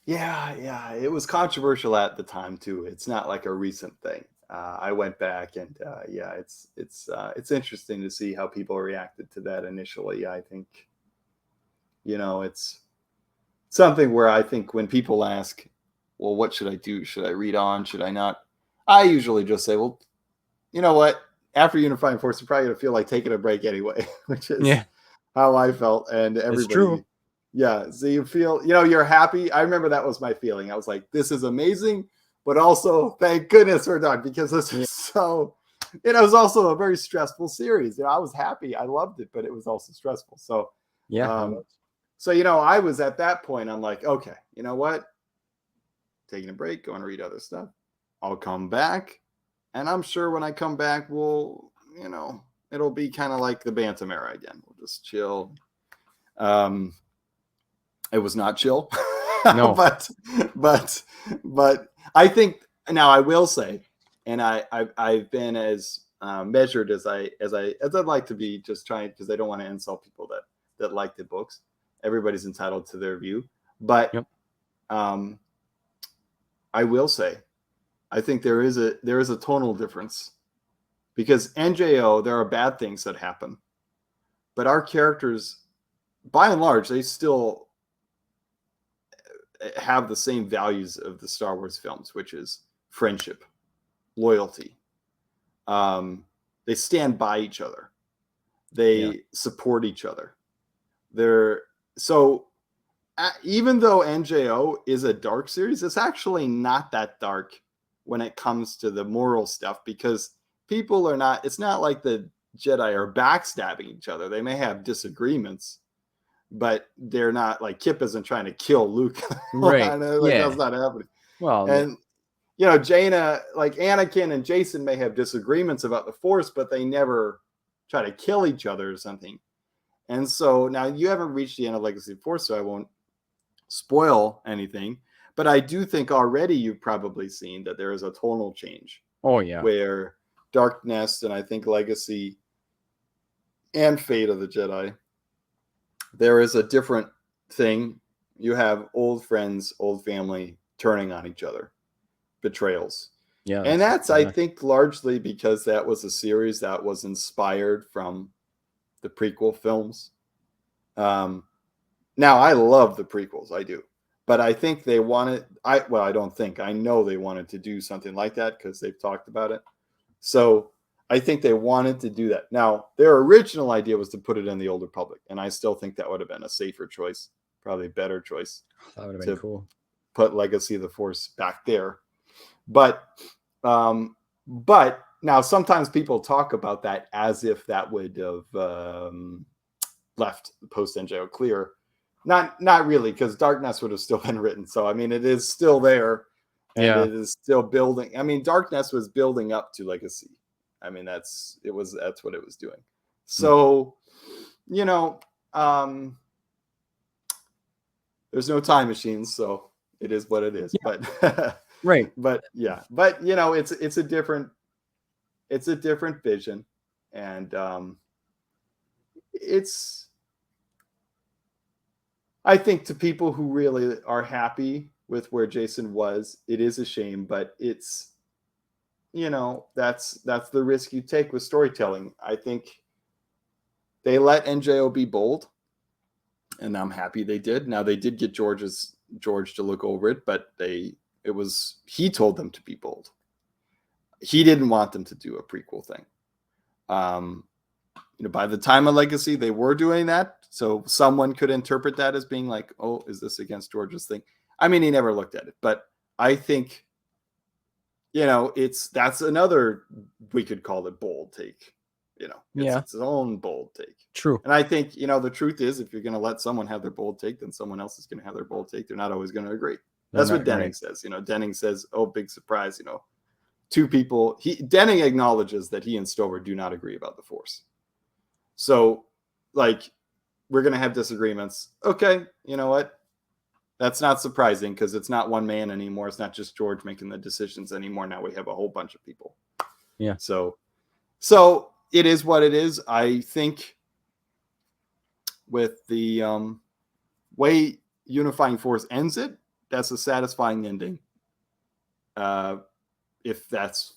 Yeah. It was controversial at the time too. It's not like a recent thing. I went back and it's interesting to see how people reacted to that initially. I think, you know, it's something where I think when people ask, well, what should I do? Should I read on? Should I not? I usually just say, well, you know what? After Unifying Force, you're probably going to feel like taking a break anyway, which is how I felt. And everybody, it's true. Yeah. So you feel, you know, you're happy. I remember that was my feeling. I was like, this is amazing, but also thank goodness we're done, because this is so, it was also a very stressful series. You know, I was happy. I loved it, but it was also stressful. So, so, you know, I was at that point, I'm like, okay, you know what? Taking a break, going to read other stuff. I'll come back. And I'm sure when I come back, we'll, you know, it'll be kind of like the Bantam era again. We'll just chill. It was not chill. No. but I think, now I will say, and I've been as measured as I'd like to be, just trying, because I don't want to insult people that like the books. Everybody's entitled to their view. But I will say, I think there is a tonal difference, because NJO, there are bad things that happen, but our characters, by and large, they still have the same values of the Star Wars films, which is friendship, loyalty. They stand by each other. They support each other. Even though NJO is a dark series, it's actually not that dark when it comes to the moral stuff, because people are not, it's not like the Jedi are backstabbing each other. They may have disagreements, but they're not like, Kip isn't trying to kill Luke. Right. That's not happening. Well, and Jaina, like Anakin and Jacen may have disagreements about the Force, but they never try to kill each other or something. And so now you haven't reached the end of Legacy of Force, so I won't spoil anything. But I do think already you've probably seen that there is a tonal change. Oh, yeah. Where Dark Nest and I think Legacy and Fate of the Jedi, there is a different thing. You have old friends, old family turning on each other. Betrayals. Yeah. And that's I think, largely because that was a series that was inspired from the prequel films. Now, I love the prequels. I do. But I think they wanted, I know they wanted to do something like that because they've talked about it. So I think they wanted to do that. Now, their original idea was to put it in the Old Republic. And I still think that would have been a safer choice, probably a better choice. That would have been cool. Put Legacy of the Force back there. But now sometimes people talk about that as if that would have left post-NJO clear. Not really, because Darkness would have still been written. So I mean, it is still there, and it is still building. I mean, Darkness was building up to Legacy. I mean, that's what it was doing. So, there's no time machines, so it is what it is. Yeah. But right. But it's a different vision, and I think to people who really are happy with where Jacen was, it is a shame, but it's, that's the risk you take with storytelling. I think they let NJO be bold, and I'm happy they did. Now, they did get George to look over it, but he told them to be bold. He didn't want them to do a prequel thing. By the time of Legacy, they were doing that. So someone could interpret that as being like, oh, is this against George's thing? I mean, he never looked at it, but I think, that's another, we could call it bold take, it's its own bold take. True. And I think, the truth is, if you're going to let someone have their bold take, then someone else is going to have their bold take. They're not always going to agree. That's what Denning says. Denning says, oh, big surprise, two people. Denning acknowledges that he and Stover do not agree about the Force. So, we're going to have disagreements. Okay, you know what? That's not surprising because it's not one man anymore. It's not just George making the decisions anymore. Now we have a whole bunch of people. Yeah. So it is what it is. I think with the way Unifying Force ends it, that's a satisfying ending. If that's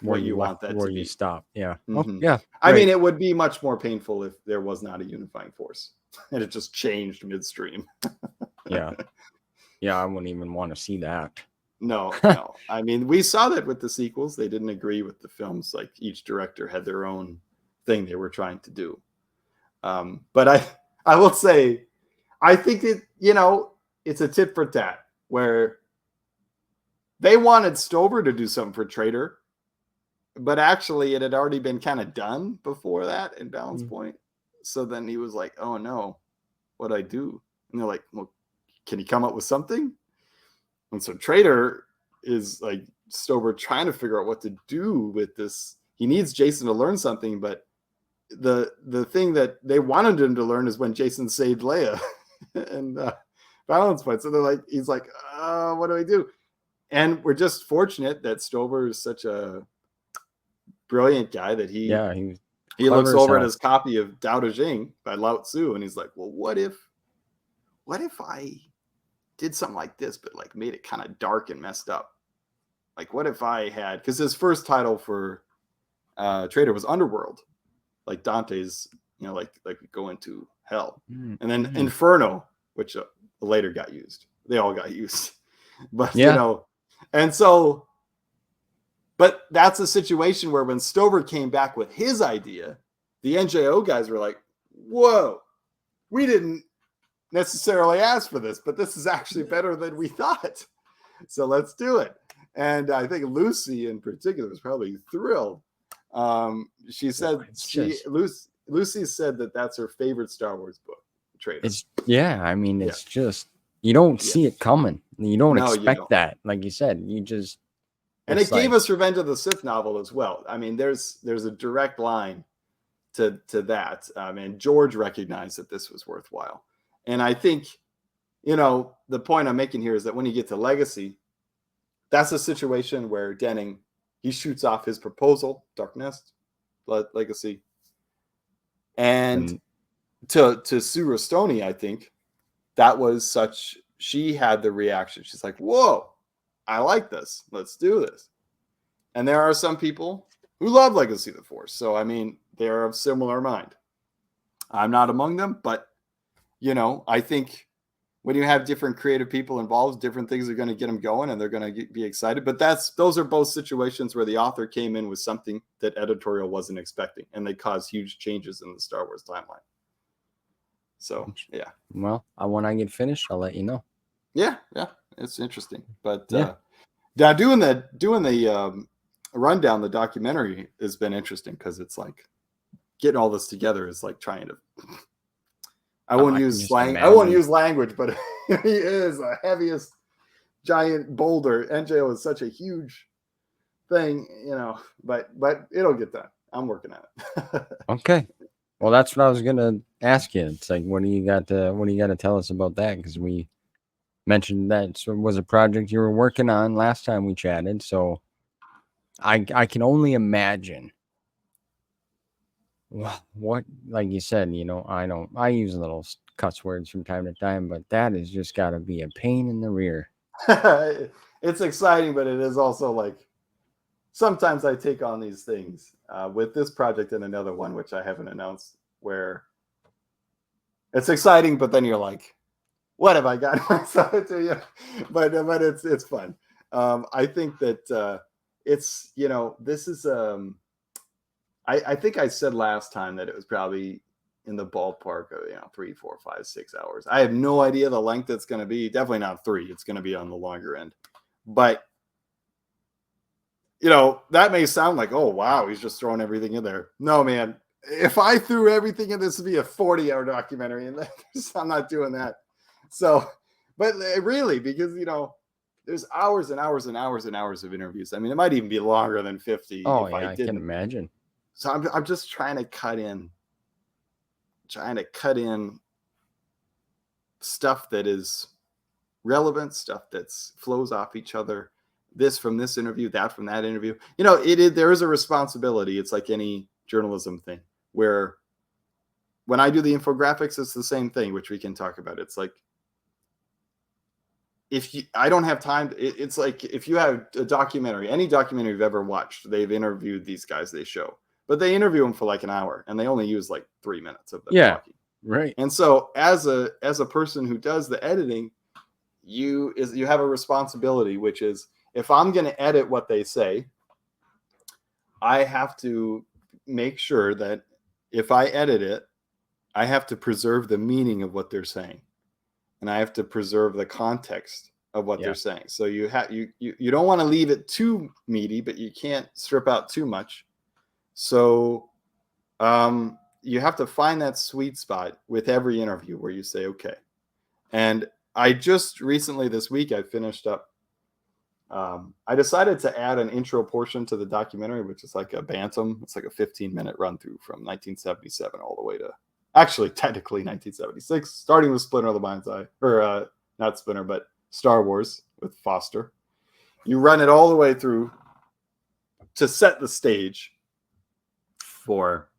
what you want that to be. Where you stop. Yeah. Mm-hmm. Oh, yeah. I mean, it would be much more painful if there was not a Unifying Force and it just changed midstream. Yeah. Yeah, I wouldn't even want to see that. No. I mean, we saw that with the sequels. They didn't agree with the films. Like, each director had their own thing they were trying to do. But I will say, I think it's a tit for tat where they wanted Stover to do something for Traitor, but actually it had already been kind of done before that in Balance Point. So then he was like, oh no, what'd I do? And they're like, well, can he come up with something? And so Traitor is like Stover trying to figure out what to do with this. He needs Jacen to learn something, but the thing that they wanted him to learn is when Jacen saved Leia and Balance Point. So he's like, what do I do? And we're just fortunate that Stover is such a brilliant guy that he looks over at his copy of Tao Te Ching by Lao Tzu, and he's like, well, what if I did something like this, but made it kind of dark and messed up? Like, what if I had, because his first title for Traitor was Underworld, like Dante's, like go into hell, and then Inferno, which later got used. They all got used, but and so But that's a situation where when Stover came back with his idea, the NJO guys were like, whoa, we didn't necessarily ask for this, but this is actually better than we thought. So let's do it. And I think Lucy in particular was probably thrilled. She said Lucy said that that's her favorite Star Wars book, Traitor. I mean, it's just, you don't see it coming. You don't expect that. Like you said, you just. And it gave us Revenge of the Sith novel as well. I mean, there's a direct line to that. And George recognized that this was worthwhile. And I think, the point I'm making here is that when you get to Legacy, that's a situation where Denning, he shoots off his proposal, Dark Nest, Legacy. And to Sue Rostoni, I think that was she had the reaction. She's like, whoa, I like this. Let's do this. And there are some people who love Legacy of the Force. So, I mean, they're of similar mind. I'm not among them, but, I think when you have different creative people involved, different things are going to get them going and they're going to be excited. But those are both situations where the author came in with something that editorial wasn't expecting, and they caused huge changes in the Star Wars timeline. So, yeah. Well, when I get finished, I'll let you know. Yeah, it's interesting. But now doing the rundown, the documentary has been interesting because it's like getting all this together is like trying to. I won't use slang. Imagine. I won't use language, but he is the heaviest giant boulder. NJO is such a huge thing, but it'll get done. I'm working on it. Okay. Well, that's what I was gonna ask you. It's like, what do you got to tell us about that? Because we mentioned that was a project you were working on last time we chatted. So I can only imagine. Well, what, like you said, I use little cuss words from time to time, but that has just got to be a pain in the rear. It's exciting, but it is also like sometimes I take on these things with this project and another one, which I haven't announced, where it's exciting, but then you're like, what have I got myself into? You? But it's fun. I think that it's, this is, I think I said last time that it was probably in the ballpark of 3, 4, 5, 6 hours. I have no idea the length it's going to be. Definitely not 3. It's going to be on the longer end. But that may sound like, oh wow, he's just throwing everything in there. No, man. If I threw everything in, this would be a 40-hour documentary, and I'm not doing that. So, but really, because there's hours and hours and hours and hours of interviews. I mean, it might even be longer than 50. Oh, yeah, I can imagine. So I'm just trying to cut in stuff that is relevant, stuff that flows off each other. This from this interview, that from that interview. There is a responsibility. It's like any journalism thing where when I do the infographics, it's the same thing, which we can talk about. It's like, I don't have time. It's like if you have a documentary, any documentary you've ever watched, they've interviewed these guys they show. But they interview them for like an hour, and they only use like 3 minutes of them talking. Right. And so, as a person who does the editing, you have a responsibility, which is if I'm going to edit what they say, I have to make sure that if I edit it, I have to preserve the meaning of what they're saying, and I have to preserve the context of what they're saying. So you don't want to leave it too meaty, but you can't strip out too much. So you have to find that sweet spot with every interview where you say, okay. And I just recently this week, I finished up. I decided to add an intro portion to the documentary, which is like a bantam. It's like a 15-minute run through from 1977 all the way to actually technically 1976, starting with Splinter of the Mind's Eye, or not Splinter, but Star Wars with Foster. You run it all the way through to set the stage for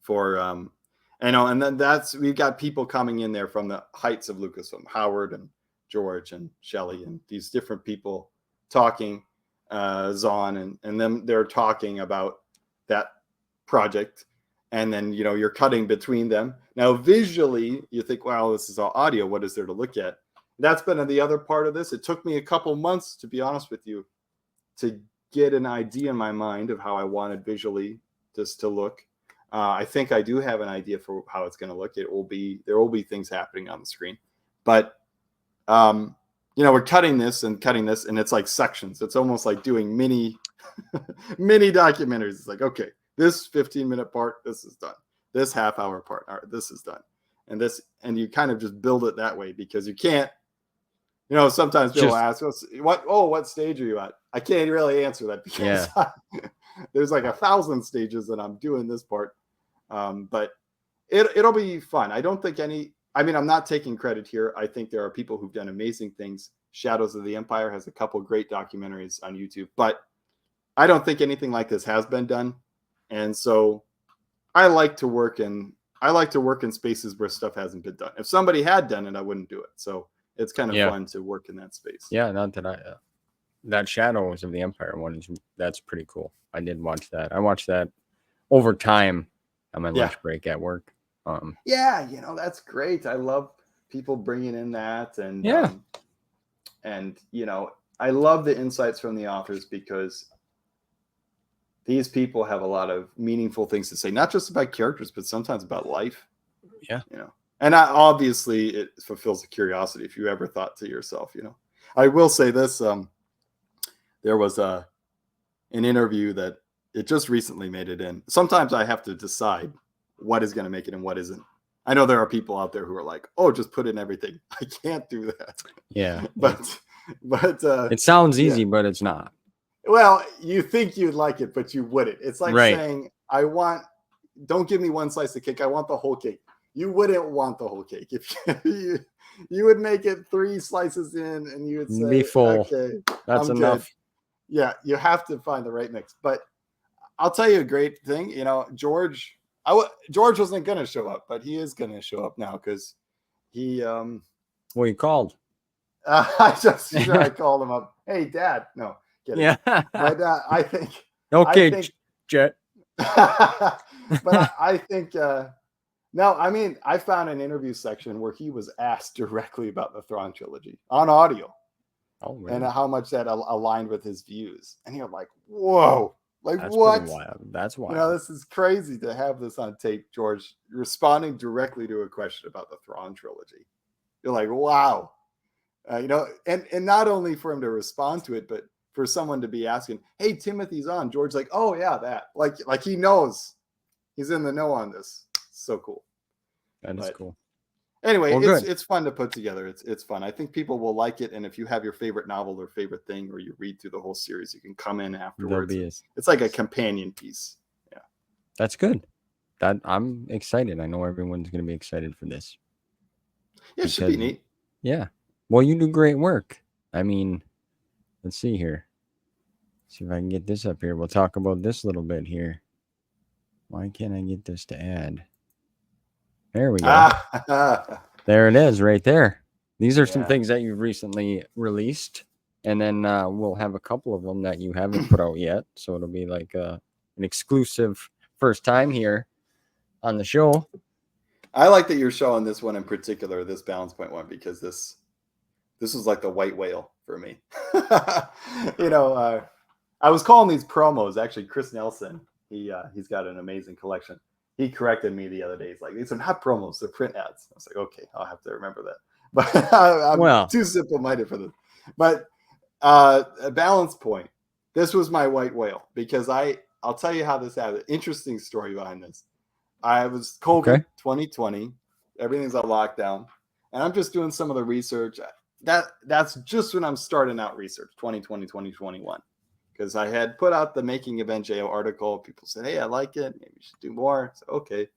and then we've got people coming in there from the heights of Lucasfilm, Howard and George and Shelley and these different people talking, Zahn and them, they're talking about that project, and then you're cutting between them. Now visually you think, wow, this is all audio, what is there to look at? That's been the other part of this. It took me a couple months, to be honest with you, to get an idea in my mind of how I wanted visually this to look. I think I do have an idea for how it's going to look. There will be things happening on the screen, but we're cutting this, and it's like sections. It's almost like doing mini documentaries. It's like, okay, this 15-minute part, this is done. This half-hour part, all right, this is done. And you kind of just build it that way, because you can't, sometimes people ask us, what stage are you at? I can't really answer that, because there's like 1,000 stages and I'm doing this part. But it'll be fun. I don't think I'm not taking credit here. I think there are people who've done amazing things. Shadows of the Empire has a couple great documentaries on YouTube, but I don't think anything like this has been done. And so I like to work in spaces where stuff hasn't been done. If somebody had done it, I wouldn't do it. So it's kind of fun to work in that space. Yeah, not that that Shadows of the Empire one that's pretty cool. I did watch that. I watched that over time on my lunch break at work. That's great. I love people bringing in that, and I love the insights from the authors, because these people have a lot of meaningful things to say, not just about characters, but sometimes about life. Yeah. And obviously it fulfills the curiosity. If you ever thought to yourself, I will say this, there was an interview that it just recently made it in. Sometimes I have to decide what is going to make it and what isn't. I know there are people out there who are like, oh, just put in everything. I can't do that. Yeah. but it sounds easy, but it's not. Well, you think you'd like it, but you wouldn't. It's like saying, don't give me one slice of cake. I want the whole cake. You wouldn't want the whole cake. If you would make it 3 slices in, and you would say, be full. Okay, that's enough. Good. Yeah, you have to find the right mix. But I'll tell you a great thing. George wasn't going to show up, but he is going to show up now, because he. Well, you called. I called him up. Hey, Dad. No. Yeah. But I think. Okay, Jet. But I think. No, I found an interview section where he was asked directly about the Thrawn trilogy on audio. Oh, really? And how much that aligned with his views. And you're like, whoa. Like, that's what? Wild. That's wild. This is crazy to have this on tape, George, responding directly to a question about the Thrawn trilogy. You're like, wow. And not only for him to respond to it, but for someone to be asking, hey, Timothy's on. George's like, oh, yeah, that. Like he knows. He's in the know on this. So cool. That is cool. Anyway, it's fun to put together. It's fun. I think people will like it. And if you have your favorite novel or favorite thing, or you read through the whole series, you can come in afterwards. It's like a companion piece. Yeah. That's good. I'm excited. I know everyone's going to be excited for this. Yeah, it should be neat. Yeah. Well, you do great work. Let's see here. See if I can get this up here. We'll talk about this a little bit here. Why can't I get this to add? There we go. There it is right there. These are some things that you've recently released. And then we'll have a couple of them that you haven't put out yet. So it'll be like an exclusive first time here on the show. I like that you're showing this one in particular, this balance point one, because this is like the white whale for me. I was calling these promos. Actually, Chris Nelson, he's got an amazing collection. He corrected me the other day. He's like, these are not promos, they're print ads. I was like, okay, I'll have to remember that. But I'm too simple-minded for this. But a balance point. This was my white whale, because I'll tell you how this happened. Interesting story behind this. I was COVID 2020. Everything's on lockdown. And I'm just doing some of the research. That's just when I'm starting out research, 2020, 2021. Because I had put out the Making of NJO article. People said, hey, I like it. Maybe we should do more. So, okay.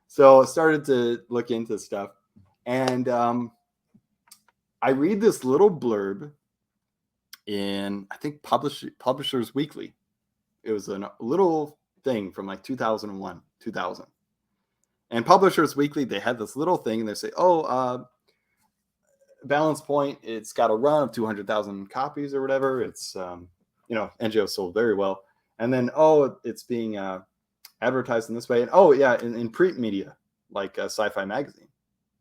So I started to look into stuff. And I read this little blurb in, I think, Publishers Weekly. It was a little thing from like 2001, 2000. And Publishers Weekly, they had this little thing, and they say, Balance Point, it's got a run of 200,000 copies or whatever. It's, NJO sold very well. And then, it's being advertised in this way. And, in print media, like Sci-Fi Magazine.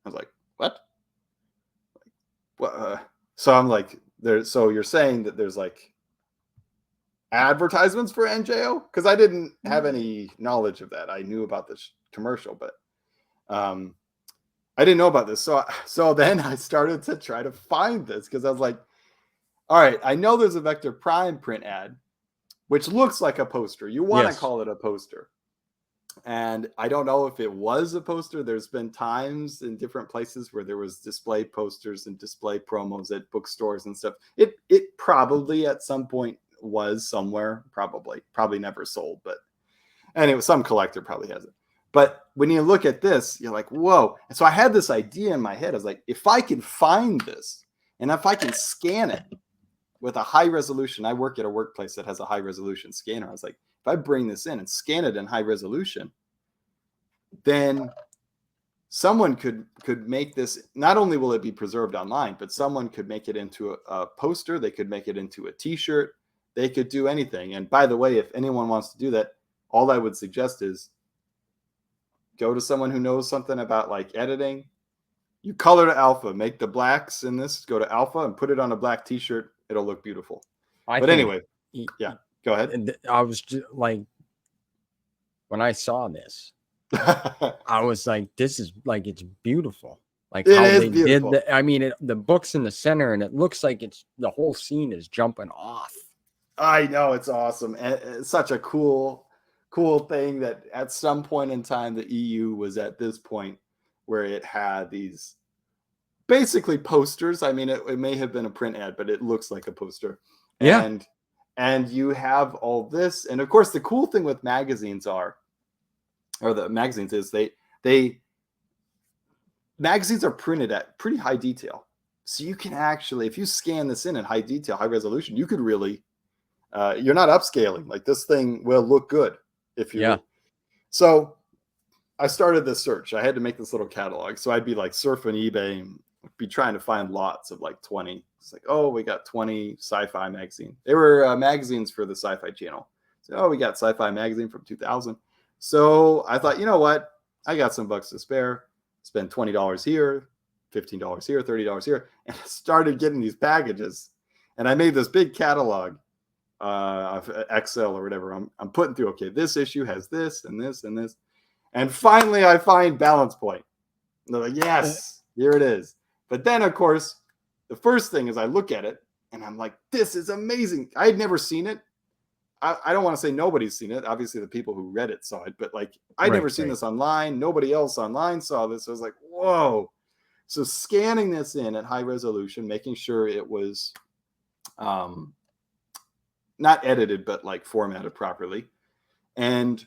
I was like, what? So I'm like, so you're saying that there's like advertisements for NJO, because I didn't have any knowledge of that. I knew about this commercial, but I didn't know about this. So then I started to try to find this, because I was like, all right, I know there's a Vector Prime print ad, which looks like a poster. You want to call it a poster. And I don't know if it was a poster. There's been times in different places where there was display posters and display promos at bookstores and stuff. It probably at some point was somewhere, probably never sold, but and it was some collector probably has it. But when you look at this, you're like, whoa. And so I had this idea in my head. I was like, if I can find this and if I can scan it with a high resolution, I work at a workplace that has a high resolution scanner. I was like, if I bring this in and scan it in high resolution, then someone could make this, not only will it be preserved online, but someone could make it into a poster. They could make it into a t-shirt. They could do anything. And by the way, if anyone wants to do that, all I would suggest is go to someone who knows something about like editing. You color to alpha, make the blacks in this, go to alpha and put it on a black t-shirt. It'll look beautiful. Anyway, yeah, go ahead. I was just like, when I saw this, I was like, this is like, it's beautiful. Like how they did the, I mean, the book's in the center and it looks like it's the whole scene is jumping off. I know, it's awesome. And it's such a cool thing that at some point in time, the EU was at this point where it had these basically posters. I mean, it may have been a print ad, but it looks like a poster. Yeah. And you have all this. And of course, the cool thing with magazines is magazines are printed at pretty high detail. So you can actually, if you scan this in high detail, high resolution, you could really, you're not upscaling. Like this thing will look good if you. Yeah. So I started this search. I had to make this little catalog. So I'd be like surfing eBay and be trying to find lots of like 20. It's like, oh, we got 20 sci-fi magazine. They were magazines for the Sci-Fi Channel. So, oh, we got Sci-Fi magazine from 2000. So I thought, you know what? I got some bucks to spare. Spend $20 here, $15 here, $30 here. And I started getting these packages. And I made this big catalog of Excel or whatever. I'm putting through, okay, this issue has this and this and this. And finally I find Balance Point. And they're like, yes, here it is. But then, of course, the first thing is I look at it and I'm like, this is amazing. I had never seen it. I don't want to say nobody's seen it. Obviously, the people who read it saw it, but like I'd never seen this online. Nobody else online saw this. I was like, whoa. So scanning this in at high resolution, making sure it was not edited, but like formatted properly, and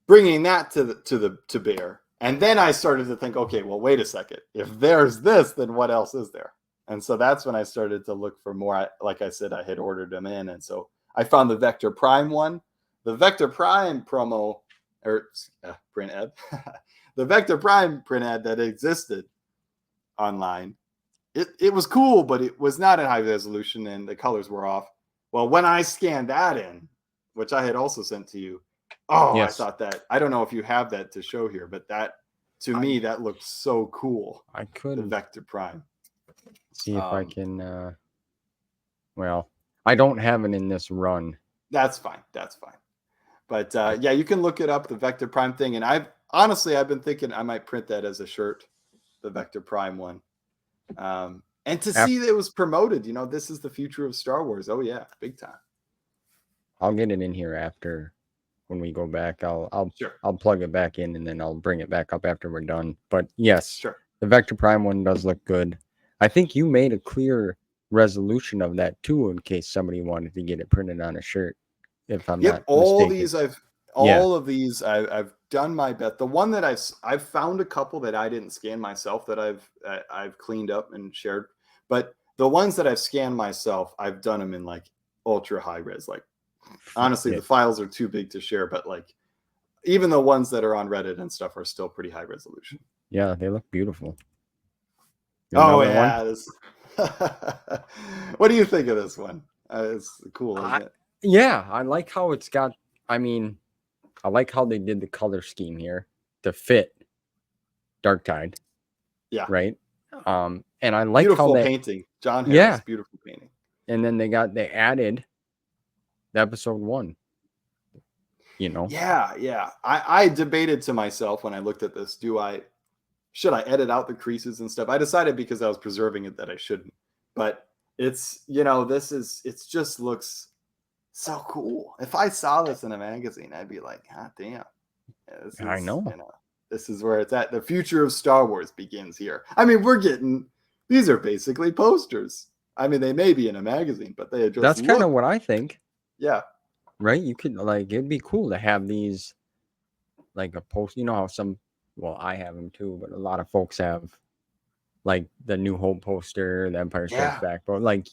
bringing that to bear. And then I started to think, okay, well, wait a second. If there's this, then what else is there? And so that's when I started to look for more. Like I said, I had ordered them in, and so I found the Vector Prime one. The Vector Prime promo or print ad, the Vector Prime print ad that existed online. It was cool, but it was not in high resolution and the colors were off. Well, when I scanned that in, which I had also sent to you, yes. I thought that, I don't know if you have that to show here, but that to me, that looked so cool. I could the Vector Prime. See if I can, well, I don't have it in this run. That's fine. That's fine. But yeah, you can look it up, the Vector Prime thing. And I've been thinking I might print that as a shirt, the Vector Prime one. And to see that it was promoted, you know, this is the future of Star Wars. Oh yeah, big time. I'll get it in here after when we go back. I'll plug it back in and then I'll bring it back up after we're done. But yes, sure. The Vector Prime one does look good. I think you made a clear resolution of that too, in case somebody wanted to get it printed on a shirt. If I'm not mistaken. All of these I've done my best. The one that I've found a couple that I didn't scan myself that I've cleaned up and shared, but the ones that I've scanned myself, I've done them in like ultra high res. Like honestly, the files are too big to share, but like even the ones that are on Reddit and stuff are still pretty high resolution. Yeah, they look beautiful. Oh yeah. What do you think of this one? It's cool, isn't it? Yeah, I like how it's got. I mean, I like how they did the color scheme here to fit Dark Tide. Yeah. Right. And I like beautiful how painting. Jon Williams, beautiful painting. And then they added episode 1. You know? Yeah. I debated to myself when I looked at this, should I edit out the creases and stuff? I decided because I was preserving it that I shouldn't. But it's, it just looks so cool. If I saw this in a magazine, I'd be like, God damn. Yeah, I know. This is where it's at. The future of Star Wars begins here. I mean, these are basically posters. I mean, they may be in a magazine, but they just That's kind of what I think. Yeah. Right? You could, like, it'd be cool to have these, like, a post. You know how I have them too, but a lot of folks have, like, the New Hope poster, the Empire Strikes Back, but, like,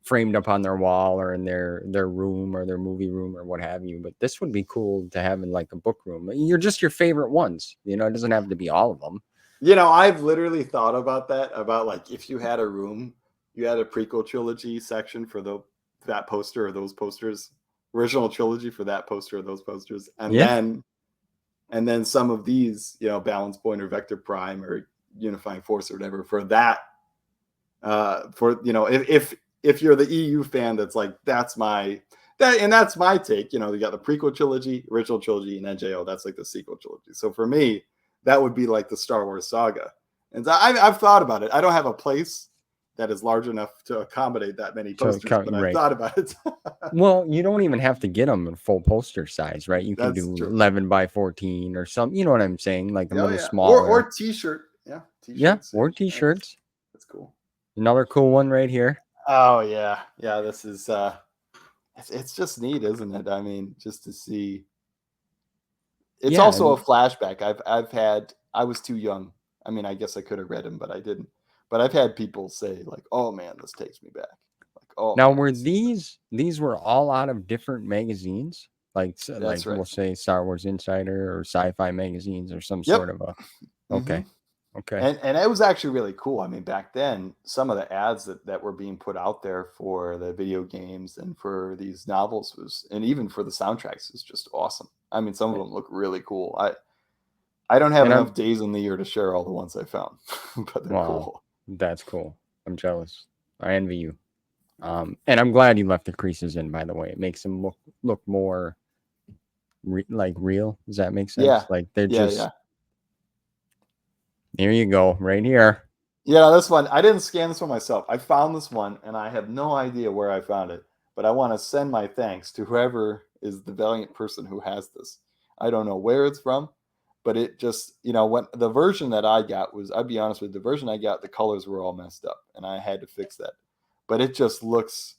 framed up on their wall or in their room or their movie room or what have you. But this would be cool to have in, like, a book room. You're just your favorite ones. It doesn't have to be all of them. I've literally thought about that, about, like, if you had a room, you had a prequel trilogy section for that poster or those posters, original trilogy for that poster or those posters, and then some of these, Balance Point or Vector Prime or Unifying Force or whatever for that. If you're the EU fan, that's like, that's my take. You got the prequel trilogy, original trilogy, and NJO. That's like the sequel trilogy. So for me, that would be like the Star Wars saga. And I've thought about it. I don't have a place that is large enough to accommodate that many posters, but I've thought about it. Well, you don't even have to get them in full poster size, right? You can do 11 by 14 or something. You know what I'm saying? Like a little smaller. Or t-shirt. Yeah. T-shirts. Or t-shirts. That's cool. Another cool one right here. Oh, yeah. Yeah, this is... it's just neat, isn't it? I mean, just to see... It's also a flashback. I was too young. I mean, I guess I could have read them, but I didn't. But I've had people say, like, oh, man, this takes me back. Like, oh. Now, were these were all out of different magazines? Like right. We'll say Star Wars Insider or sci-fi magazines or some sort of a... Okay. Mm-hmm. Okay. And it was actually really cool. I mean, back then, some of the ads that were being put out there for the video games and for these novels and even for the soundtracks is just awesome. I mean, some of them look really cool. I don't have enough days in the year to share all the ones I found, but they're cool. That's cool. I'm jealous. I envy you. And I'm glad you left the creases in, by the way. It makes them look more like real. Does that make sense? Yeah. Like they're just... Yeah. Here you go, right here. Yeah, this one. I didn't scan this one myself. I found this one, and I have no idea where I found it. But I want to send my thanks to whoever is the valiant person who has this. I don't know where it's from, but it just, when the version that I got was, I'll be honest with you, the version I got, the colors were all messed up, and I had to fix that. But it just looks...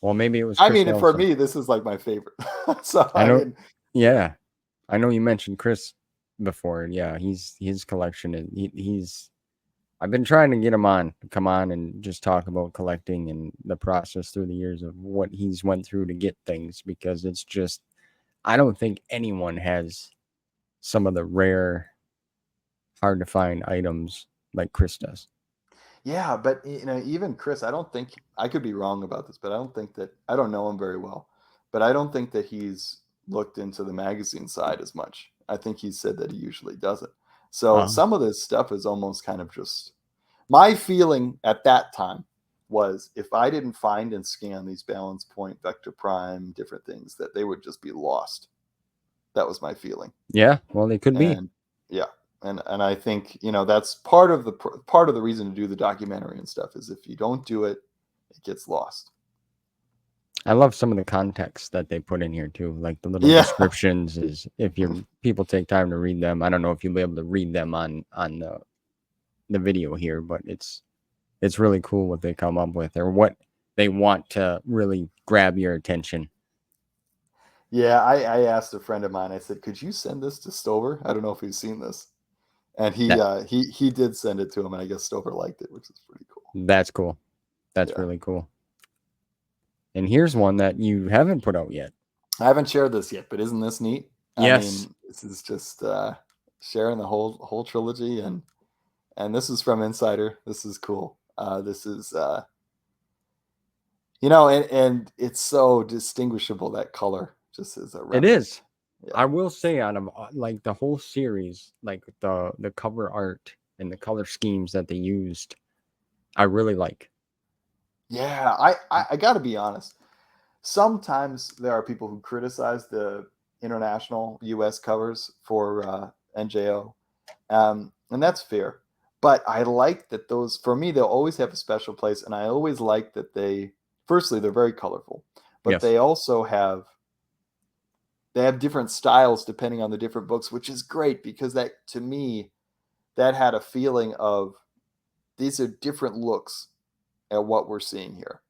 Well, maybe it was... Chris Nelson. For me, this is like my favorite. So I know. Yeah. I know you mentioned Chris before. Yeah, his collection, and he's... I've been trying to get him on to come on and just talk about collecting and the process through the years of what he's went through to get things, because it's just... I don't think anyone has some of the rare, hard to find items like Chris does. Yeah, but even Chris, I don't think, I could be wrong about this, but I don't know him very well, but I don't think that he's looked into the magazine side as much. I think he said that he usually doesn't. So some of this stuff is almost kind of just... My feeling at that time was, if I didn't find and scan these Balance Point, Vector Prime, different things, that they would just be lost. That was my feeling. Yeah, well, they could be. Yeah. And I think, that's part of the reason to do the documentary and stuff, is if you don't do it, it gets lost. I love some of the context that they put in here too, like the little descriptions. Is if people take time to read them. I don't know if you'll be able to read them on the video here, but it's really cool what they come up with, or what they want to really grab your attention. Yeah, I asked a friend of mine. I said, "Could you send this to Stover? I don't know if he's seen this." And he did send it to him, and I guess Stover liked it, which is pretty cool. That's cool. That's really cool. And here's one that you haven't put out yet. I haven't shared this yet, but isn't this neat? Yes. I mean, this is just sharing the whole trilogy, and this is from Insider. This is cool. This is and it's so distinguishable, that color just is a reference. It is. Yeah. I will say, out of like the whole series, like the cover art and the color schemes that they used, I really like. Yeah, I got to be honest. sometimes there are people who criticize the international US covers for NJO. And that's fair. But I like that those, for me, they'll always have a special place. And I always like that firstly, they're very colorful, but Yes. they also have different styles depending on the different books, which is great because that, to me, that had a feeling of these are different looks at what we're seeing here,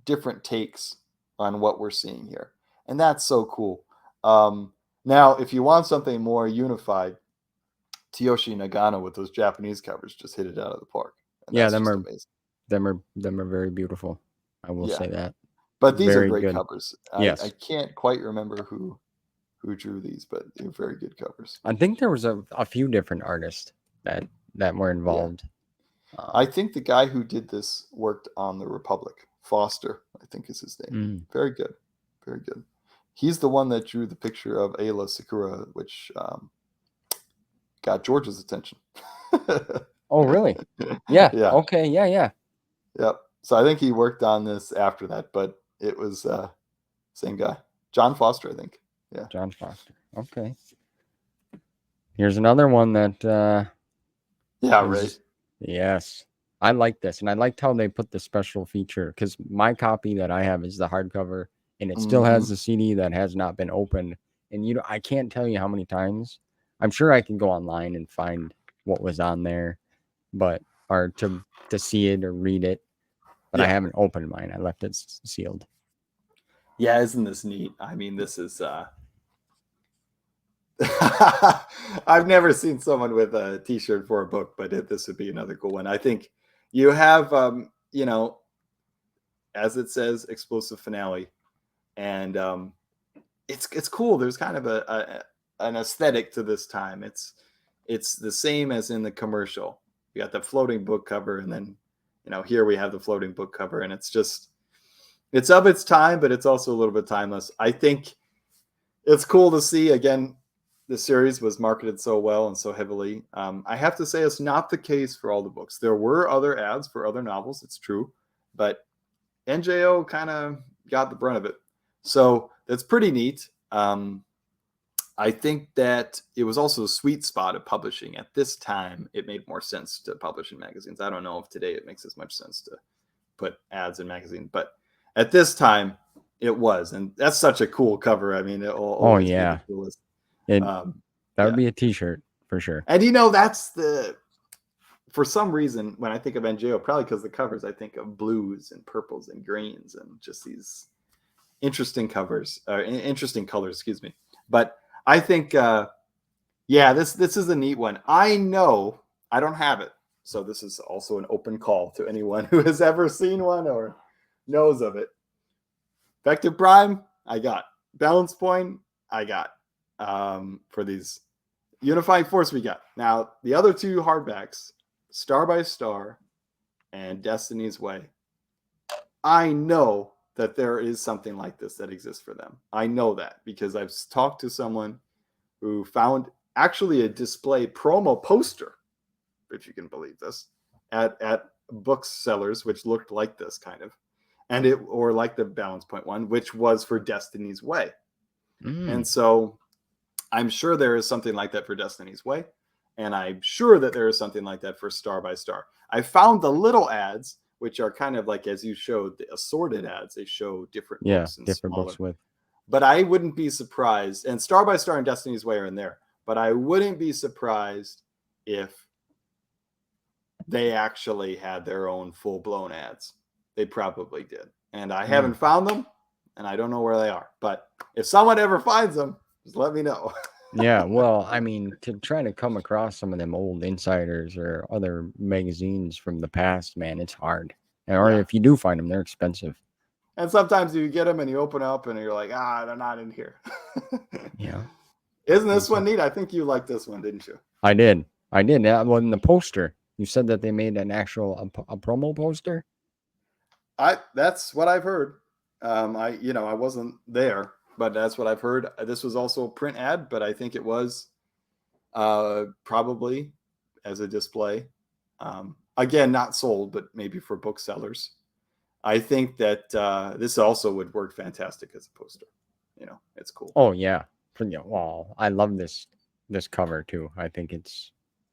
different takes on what we're seeing here. And that's so cool. Now, if you want something more unified, Tyoshi Nagano with those Japanese covers just hit it out of the park. And Yeah, that's just amazing. them are very beautiful. I will say that. But these are Very great good. covers. Yes. I can't quite remember who drew these, but they're very good covers. I think there was a few different artists that were involved. I think the guy who did this worked on the Republic. Foster, I think is his name. Very good. Very good. He's the one that drew the picture of Ayla Sakura, which got George's attention. Oh, really? Yeah. Yeah. Okay. Yeah. Yep. So I think he worked on this after that, but it was same guy. John Foster, I think. Yeah. John Foster. Okay. Here's another one that right. Yes. I like this, and I liked how they put the special feature, because my copy that I have is the hardcover, and it still has the CD that has not been opened. And I can't tell you how many times. I'm sure I can go online and find what was on there, or to see it or read it. But I haven't opened mine. I left it sealed. Yeah, isn't this neat? I mean, this is I've never seen someone with a t-shirt for a book, but this would be another cool one. I think you have as it says, explosive finale, and it's cool. There's kind of an aesthetic to this time. It's the same as in the commercial. We got the floating book cover, and then here we have the floating book cover, and it's of its time, but it's also a little bit timeless. I think it's cool to see. Again, the series was marketed so well and so heavily. I have to say it's not the case for all the books. There were other ads for other novels, it's true, but NJO kind of got the brunt of it. So that's pretty neat. I think that it was also a sweet spot of publishing. At this time, it made more sense to publish in magazines. I don't know if today it makes as much sense to put ads in magazines, but at this time it was. And that's such a cool cover. I mean, it will always be the coolest. That would be a t-shirt for sure. And that's for some reason, when I think of NJO, probably because the covers, I think of blues and purples and greens and just these interesting interesting colors, excuse me. But I think, this is a neat one. I know I don't have it. So this is also an open call to anyone who has ever seen one or knows of it. Effective Prime, I got. Balance Point, I got. For these Unifying Force, we got. Now, the other two hardbacks, Star by Star and Destiny's Way, I know that there is something like this that exists for them. I know that because I've talked to someone who found actually a display promo poster, if you can believe this, at booksellers, which looked like this kind of, or like the Balance Point one, which was for Destiny's Way. And so I'm sure there is something like that for Destiny's Way. And I'm sure that there is something like that for Star by Star. I found the little ads, which are kind of like, as you showed, the assorted ads. They show different books. And different smaller. Books with. But I wouldn't be surprised. And Star by Star and Destiny's Way are in there. But I wouldn't be surprised if they actually had their own full-blown ads. They probably did. And I haven't found them. And I don't know where they are. But if someone ever finds them, just let me know. Yeah, well, I mean, to try to come across some of them old insiders or other magazines from the past, man, it's hard. Or if you do find them, they're expensive. And sometimes you get them and you open up and you're like, they're not in here. Yeah. Isn't this one neat? I think you liked this one, didn't you? I did. Well, in the poster, you said that they made an actual a promo poster. That's what I've heard. I wasn't there, but that's what I've heard. This was also a print ad, but I think it was probably as a display. Again, not sold, but maybe for booksellers. I think that this also would work fantastic as a poster. You know, it's cool. Oh yeah. Well, I love this cover too. I think it's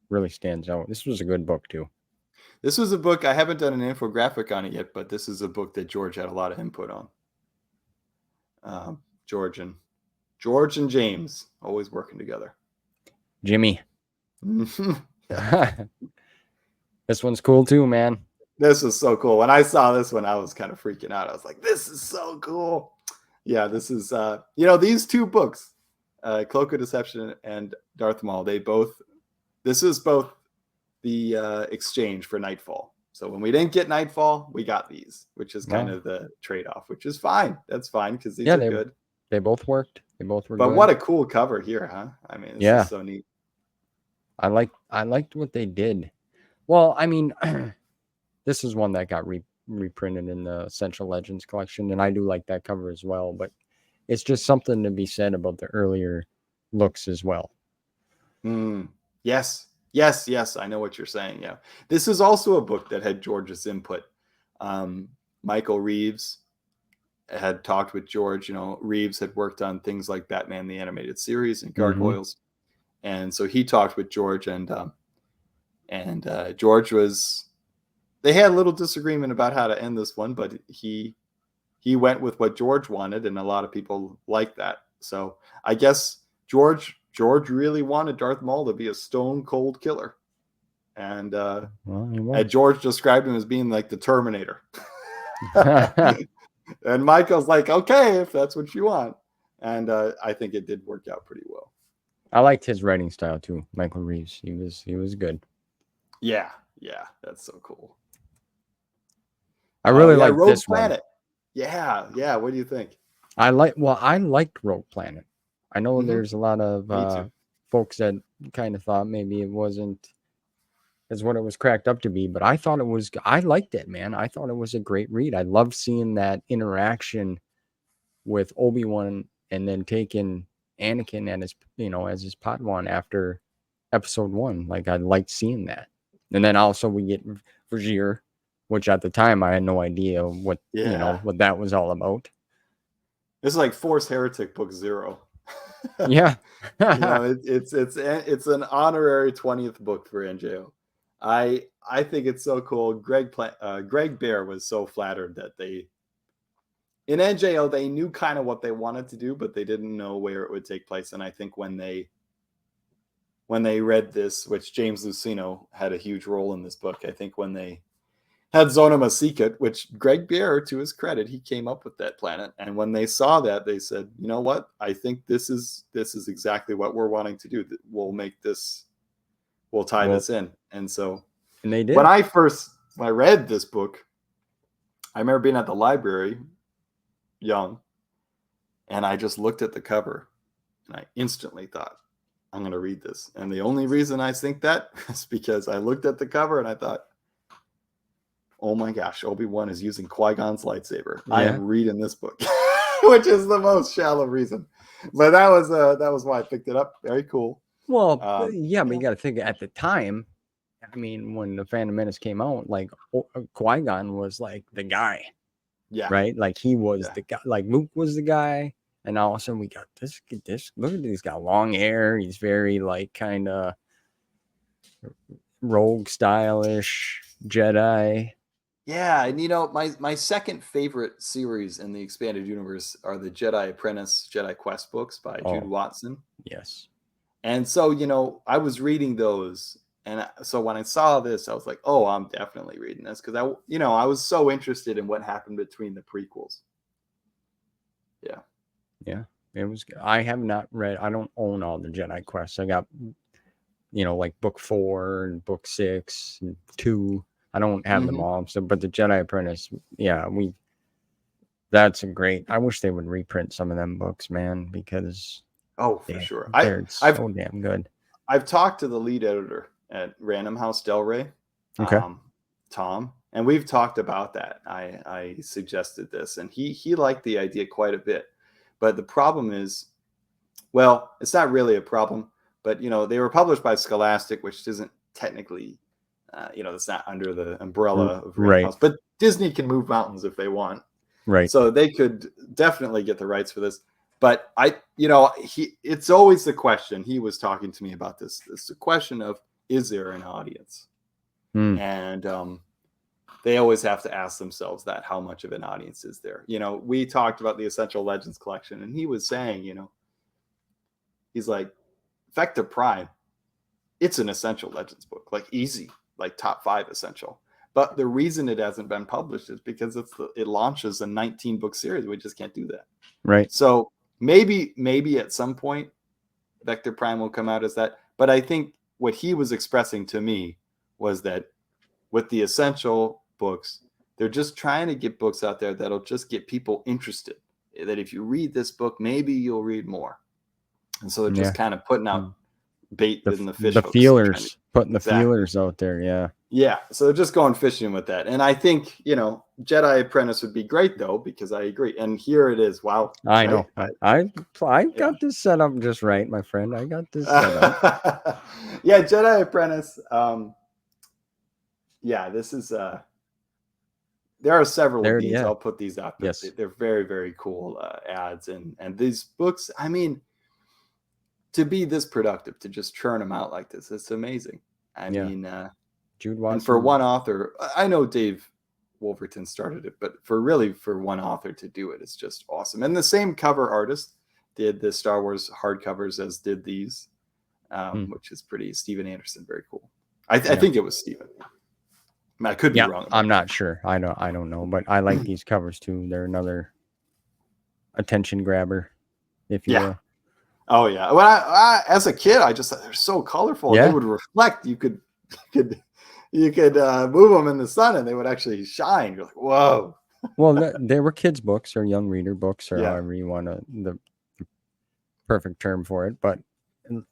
really stands out. This was a good book too. This was a book, I haven't done an infographic on it yet, but this is a book that George had a lot of input on. George and James always working together. Jimmy. This one's cool too, man. This is so cool. When I saw this one, I was kind of freaking out. I was like, this is so cool. Yeah, this is, these two books, Cloak of Deception and Darth Maul, this is both the exchange for Nightfall. So when we didn't get Nightfall, we got these, which is kind of the trade-off, which is fine. That's fine because these are good. They both worked. They both were good. But what a cool cover here, huh? I mean, this is so neat. I liked what they did. Well, I mean, this is one that got reprinted in the Essential Legends collection, and I do like that cover as well. But it's just something to be said about the earlier looks as well. Yes, I know what you're saying. Yeah, this is also a book that had George's input. Michael Reeves had talked with George. You know, Reeves had worked on things like Batman the Animated Series and Gargoyles, and so he talked with George, and George was. They had a little disagreement about how to end this one, but he went with what George wanted, and a lot of people liked that. So I guess George really wanted Darth Maul to be a stone cold killer, and George described him as being like the Terminator. And Michael's like, okay, if that's what you want, and I think it did work out pretty well. I liked his writing style too, Michael Reeves. He was good. Yeah, that's so cool. I really like this Planet. one. Yeah. What do you think? I liked Rogue Planet. I know there's a lot of folks that kind of thought maybe it wasn't as what it was cracked up to be, but I liked it, man. I thought it was a great read. I loved seeing that interaction with Obi-Wan and then taking Anakin and as his Padawan after episode 1. Like, I liked seeing that. And then also we get Vergere, which at the time I had no idea what what that was all about. This is like Force Heretic book 0. Yeah. It's an honorary 20th book for NJO. I think it's so cool. Greg Bear was so flattered that in NJO they knew kind of what they wanted to do, but they didn't know where it would take place. And I think when they read this, which James Luceno had a huge role in this book, I think when they had Zonema Sekot, which Greg Bear, to his credit, he came up with that planet. And when they saw that, they said, you know what? I think this is exactly what we're wanting to do. We'll tie this in. And they did. When I read this book, I remember being at the library, young, and I just looked at the cover and I instantly thought, I'm going to read this. And the only reason I think that is because I looked at the cover and I thought, oh my gosh, Obi-Wan is using Qui-Gon's lightsaber. Yeah. I am reading this book, which is the most shallow reason. But that was why I picked it up. Very cool. Well, but you got to think at the time, I mean, when the Phantom Menace came out, like Qui-Gon was like the guy. Yeah. Right? Like he was the guy, like Luke was the guy. And all of a sudden we got this, look at this, he's got long hair. He's very like kind of rogue stylish Jedi. Yeah, and my second favorite series in the expanded universe are the Jedi Apprentice, Jedi Quest books by Jude Watson. Yes. And so, I was reading those, and so when I saw this, I was like, oh, I'm definitely reading this because I was so interested in what happened between the prequels. Yeah. Yeah, it was. I have not read. I don't own all the Jedi Quests. I got, like book 4 and book 6 and 2. I don't have them all. So, but the Jedi Apprentice, that's a great. I wish they would reprint some of them books, man, because for sure, they're so damn good. I've talked to the lead editor at Random House Del Rey, Tom, and we've talked about that. I suggested this, and he liked the idea quite a bit. But the problem is, well, it's not really a problem, but, they were published by Scholastic, which isn't technically, it's not under the umbrella of Random House. Disney can move mountains if they want. Right. So they could definitely get the rights for this. But it's always the question. He was talking to me about this. It's the question of, is there an audience? And they always have to ask themselves that, how much of an audience is there? We talked about the Essential Legends collection, and he was saying, he's like, Vector Prime, it's an Essential Legends book, like easy, like top 5 essential. But the reason it hasn't been published is because it launches a 19-book series. We just can't do that. Right. So maybe at some point, Vector Prime will come out as that. But I think what he was expressing to me was that with the essential books, they're just trying to get books out there that'll just get people interested. That if you read this book, maybe you'll read more. And so they're just kind of putting out bait in the fish hooks. Feelers, putting the feelers out there. Yeah. Yeah. So they're just going fishing with that. And I think, Jedi Apprentice would be great, though, because I agree. And here it is. Wow. I know. I got this set up just right, my friend. I got this set up. Yeah. Jedi Apprentice. This is, there are several of these. I'll put these up. Yes. They're very, very cool ads. And these books, I mean, to be this productive, to just churn them out like this, it's amazing. I mean, Jude Watson. And for one author, I know Dave Wolverton started it, but for one author to do it is just awesome. And the same cover artist did the Star Wars hardcovers as did these, which is pretty Steven Anderson. Very cool. I think it was Steven. I could be wrong. I'm not sure. I don't know, but I like these covers too. They're another attention grabber, if you will. Oh yeah. When I as a kid, I just thought they're so colorful. Yeah. They would reflect. You could move them in the sun and they would actually shine. You're like, whoa. Well, they were kids' books or young reader books or however you want the perfect term for it. But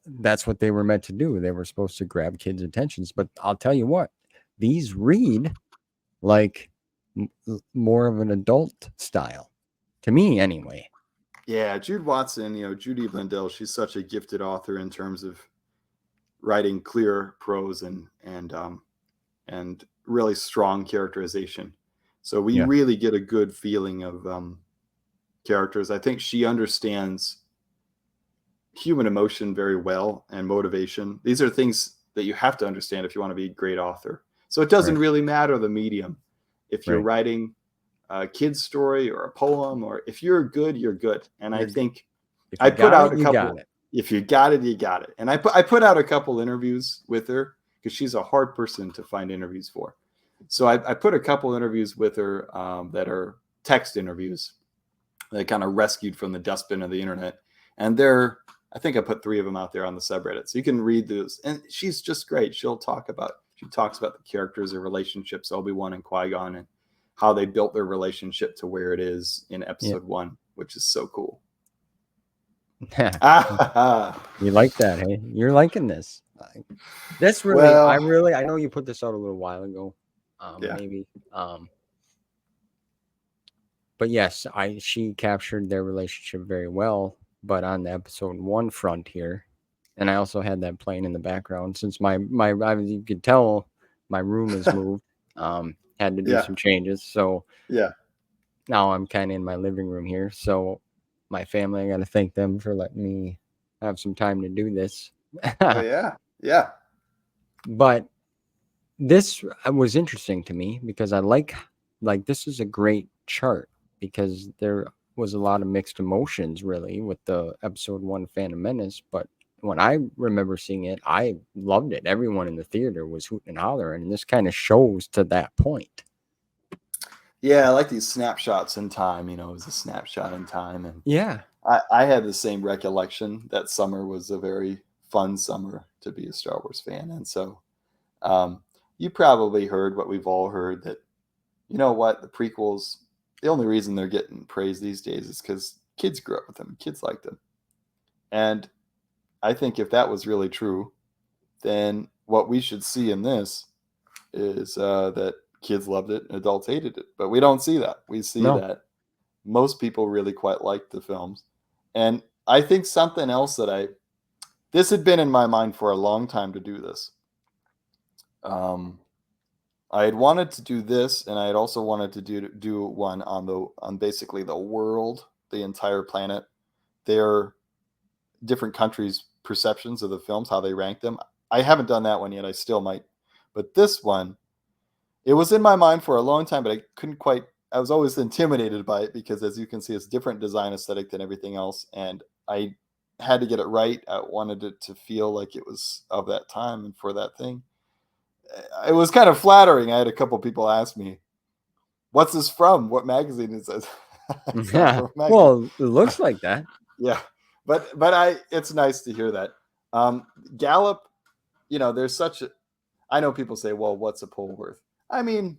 that's what they were meant to do. They were supposed to grab kids' attentions. But I'll tell you what, these read like more of an adult style to me anyway. Yeah, Jude Watson, Judy Blundell, she's such a gifted author in terms of writing clear prose and really strong characterization. So we really get a good feeling of characters. I think she understands human emotion very well and motivation. These are things that you have to understand if you want to be a great author. So it doesn't really matter the medium. If you're writing a kid's story or a poem, or if you're good, you're good. And I think I put out a couple. If you got it, you got it. And I put out a couple interviews with her because she's a hard person to find interviews for. So I put a couple interviews with her that are text interviews that kind of rescued from the dustbin of the internet. And I think I put 3 of them out there on the subreddit. So you can read those. And she's just great. She talks about the characters, their relationships, Obi-Wan and Qui-Gon, and how they built their relationship to where it is in episode 1, which is so cool. You like that, hey? You're liking this. This really, I know you put this out a little while ago, maybe. But yes, she captured their relationship very well. But on the episode 1 front here, and I also had that playing in the background since you could tell my room is moved. Had to do some changes, so now I'm kind of in my living room here. So my family, I got to thank them for letting me have some time to do this. Yeah. But this was interesting to me because I like this is a great chart because there was a lot of mixed emotions really with the episode 1 Phantom Menace. But when I remember seeing it, I loved it. Everyone in the theater was hooting and hollering, and this kind of shows to that point. Yeah, I like these snapshots in time. It was a snapshot in time, and I had the same recollection that summer was a very fun summer to be a Star Wars fan, and so you probably heard what we've all heard, that the prequels, the only reason they're getting praised these days is because kids grew up with them, kids like them, and I think if that was really true, then what we should see in this is that kids loved it, adults hated it. But we don't see that. We see that most people really quite liked the films. And I think something else this had been in my mind for a long time to do this. I had wanted to do this, and I had also wanted to do one on basically the world, the entire planet, their different countries' perceptions of the films, how they rank them. I haven't done that one yet. I still might, but this one, it was in my mind for a long time, but I couldn't quite. I was always intimidated by it because, as you can see, it's different design aesthetic than everything else, and I had to get it right. I wanted it to feel like it was of that time and for that thing. It was kind of flattering. I had a couple people ask me, "What's this from? What magazine is this?" It's not Yeah. from a magazine. Well, it looks like that. Yeah, but it's nice to hear that. Gallup, there's such a. I know people say, "Well, what's a poll worth?" I mean,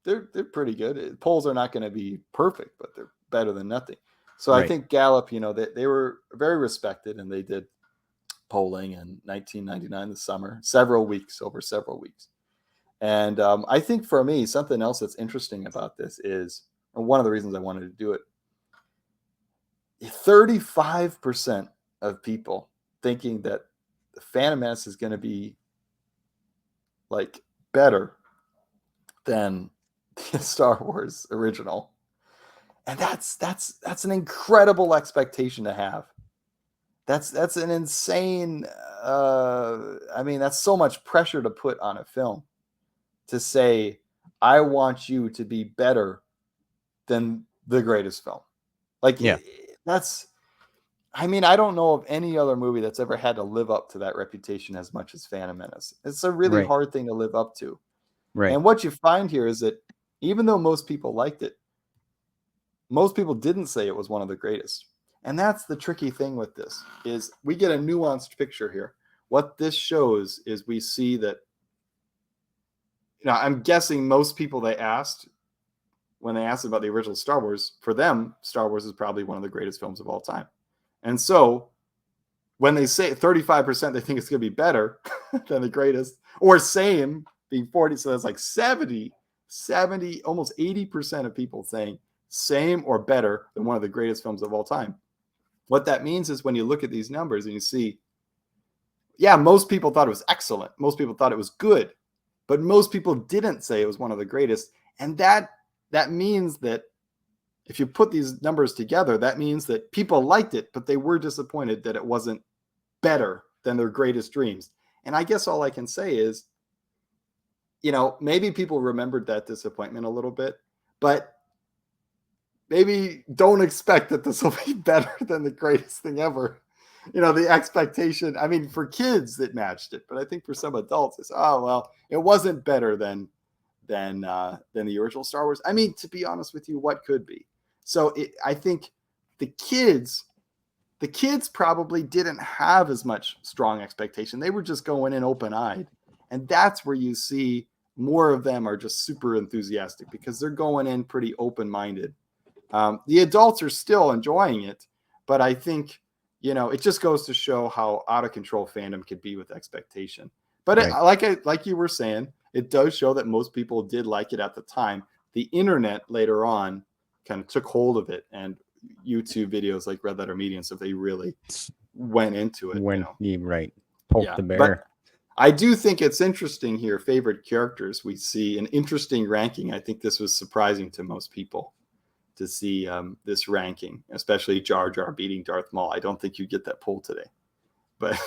they're pretty good. Polls are not going to be perfect, but they're better than nothing. So Right. I think Gallup, they were very respected, and they did polling in 1999, the summer, over several weeks. And I think for me, something else that's interesting about this is, and one of the reasons I wanted to do it, 35% of people thinking that the Phantom Menace is going to be like better than the Star Wars original. And that's an incredible expectation to have. That's an insane that's so much pressure to put on a film to say, I want you to be better than the greatest film. Like, Yeah. I don't know of any other movie that's ever had to live up to that reputation as much as Phantom Menace. It's a really Right. hard thing to live up to. Right. And what you find here is that even though most people liked it, most people didn't say it was one of the greatest. And that's the tricky thing with this, is we get a nuanced picture here. What this shows is we see that, I'm guessing most people they asked, when they asked about the original Star Wars, for them, Star Wars is probably one of the greatest films of all time. And so when they say 35%, they think it's going to be better than the greatest, or same, being 40. So that's like 70, almost 80% of people saying same or better than one of the greatest films of all time. What that means is when you look at these numbers and you see, yeah, most people thought it was excellent. Most people thought it was good, but most people didn't say it was one of the greatest. And that means that if you put these numbers together, that means that people liked it, but they were disappointed that it wasn't better than their greatest dreams. And I guess all I can say is, maybe people remembered that disappointment a little bit, but maybe don't expect that this will be better than the greatest thing ever. The expectation, for kids it matched it, but I think for some adults it's, oh, well, it wasn't better than the original Star Wars. To be honest with you, what could be? So I think the kids probably didn't have as much strong expectation. They were just going in open-eyed. And that's where you see more of them are just super enthusiastic because they're going in pretty open-minded. The adults are still enjoying it, but I think, it just goes to show how out of control fandom could be with expectation. But Right. like you were saying, it does show that most people did like it at the time. The internet later on kind of took hold of it, and YouTube videos like Red Letter Media and stuff, they really went into it. When you poke the bear. But I do think it's interesting here. Favorite characters, we see an interesting ranking. I think this was surprising to most people to see this ranking, especially Jar Jar beating Darth Maul. I don't think you get that poll today, but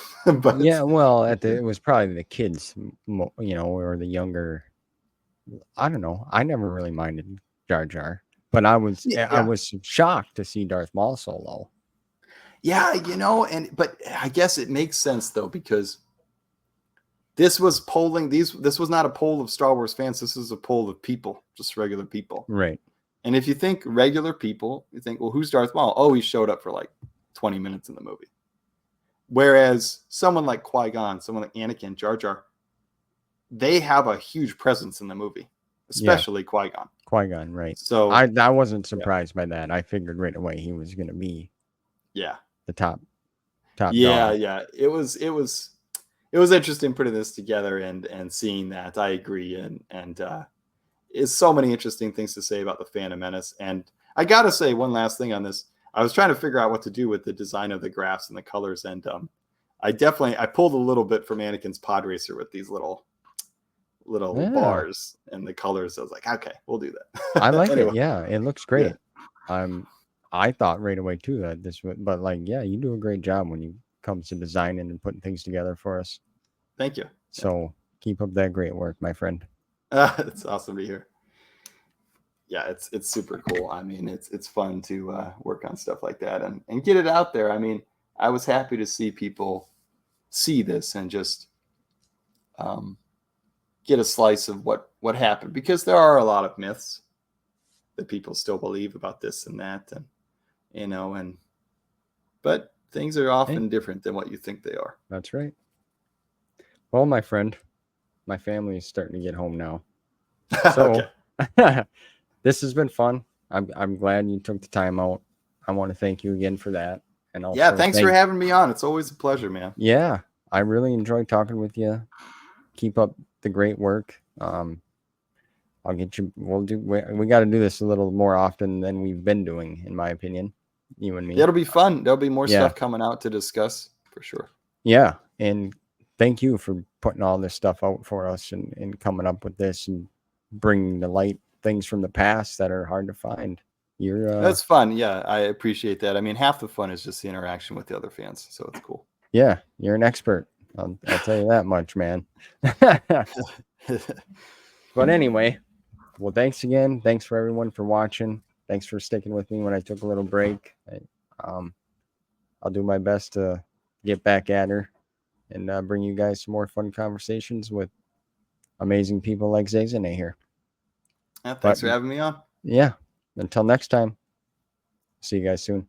yeah, well, it was probably the kids, or the younger. I don't know. I never really minded Jar Jar, but I was shocked to see Darth Maul so low. Yeah, but I guess it makes sense though, because this was polling this was not a poll of Star Wars fans. This is a poll of people, just regular people. Right. And if you think regular people, you think, well, who's Darth Maul? Oh, he showed up for like 20 minutes in the movie. Whereas someone like Qui-Gon, someone like Anakin, Jar Jar, they have a huge presence in the movie, especially Qui-Gon. Qui-Gon, right. So I wasn't surprised by that. I figured right away he was going to be the top dog. Yeah. It was interesting putting this together and seeing that. I agree. And is so many interesting things to say about the Phantom Menace. And I got to say one last thing on this. I was trying to figure out what to do with the design of the graphs and the colors. And I pulled a little bit from Anakin's pod racer with these little little Yeah. bars and the colors. I was like, okay, we'll do that. I like Anyway, it. Yeah, it looks great. I thought right away too that this would, but like, yeah, you do a great job when you comes to designing and putting things together for us. Thank you. So keep up that great work, my friend. It's awesome to hear. Yeah, it's super cool. I mean, it's fun to work on stuff like that and get it out there. I mean, I was happy to see people see this and just get a slice of what happened, because there are a lot of myths that people still believe about this and that, and but things are often different than what you think they are. That's right. Well, my friend, my family is starting to get home now. So this has been fun. I'm glad you took the time out. I want to thank you again for that. And also, thanks for having me on. It's always a pleasure, man. Yeah, I really enjoyed talking with you. Keep up the great work. I'll get you. We got to do this a little more often than we've been doing, in my opinion. You and me. It'll be fun. There'll be more stuff coming out to discuss for sure. Yeah, and thank you for putting all this stuff out for us and coming up with this and bringing to light things from the past that are hard to find. That's fun. Yeah, I appreciate that. I mean, half the fun is just the interaction with the other fans, so it's cool. Yeah, you're an expert. I'll tell you that much, man. But anyway, well, thanks again. Thanks for everyone for watching. Thanks for sticking with me when I took a little break. I'll do my best to get back at her and bring you guys some more fun conversations with amazing people like Xezene here. Thanks for having me on. Yeah. Until next time. See you guys soon.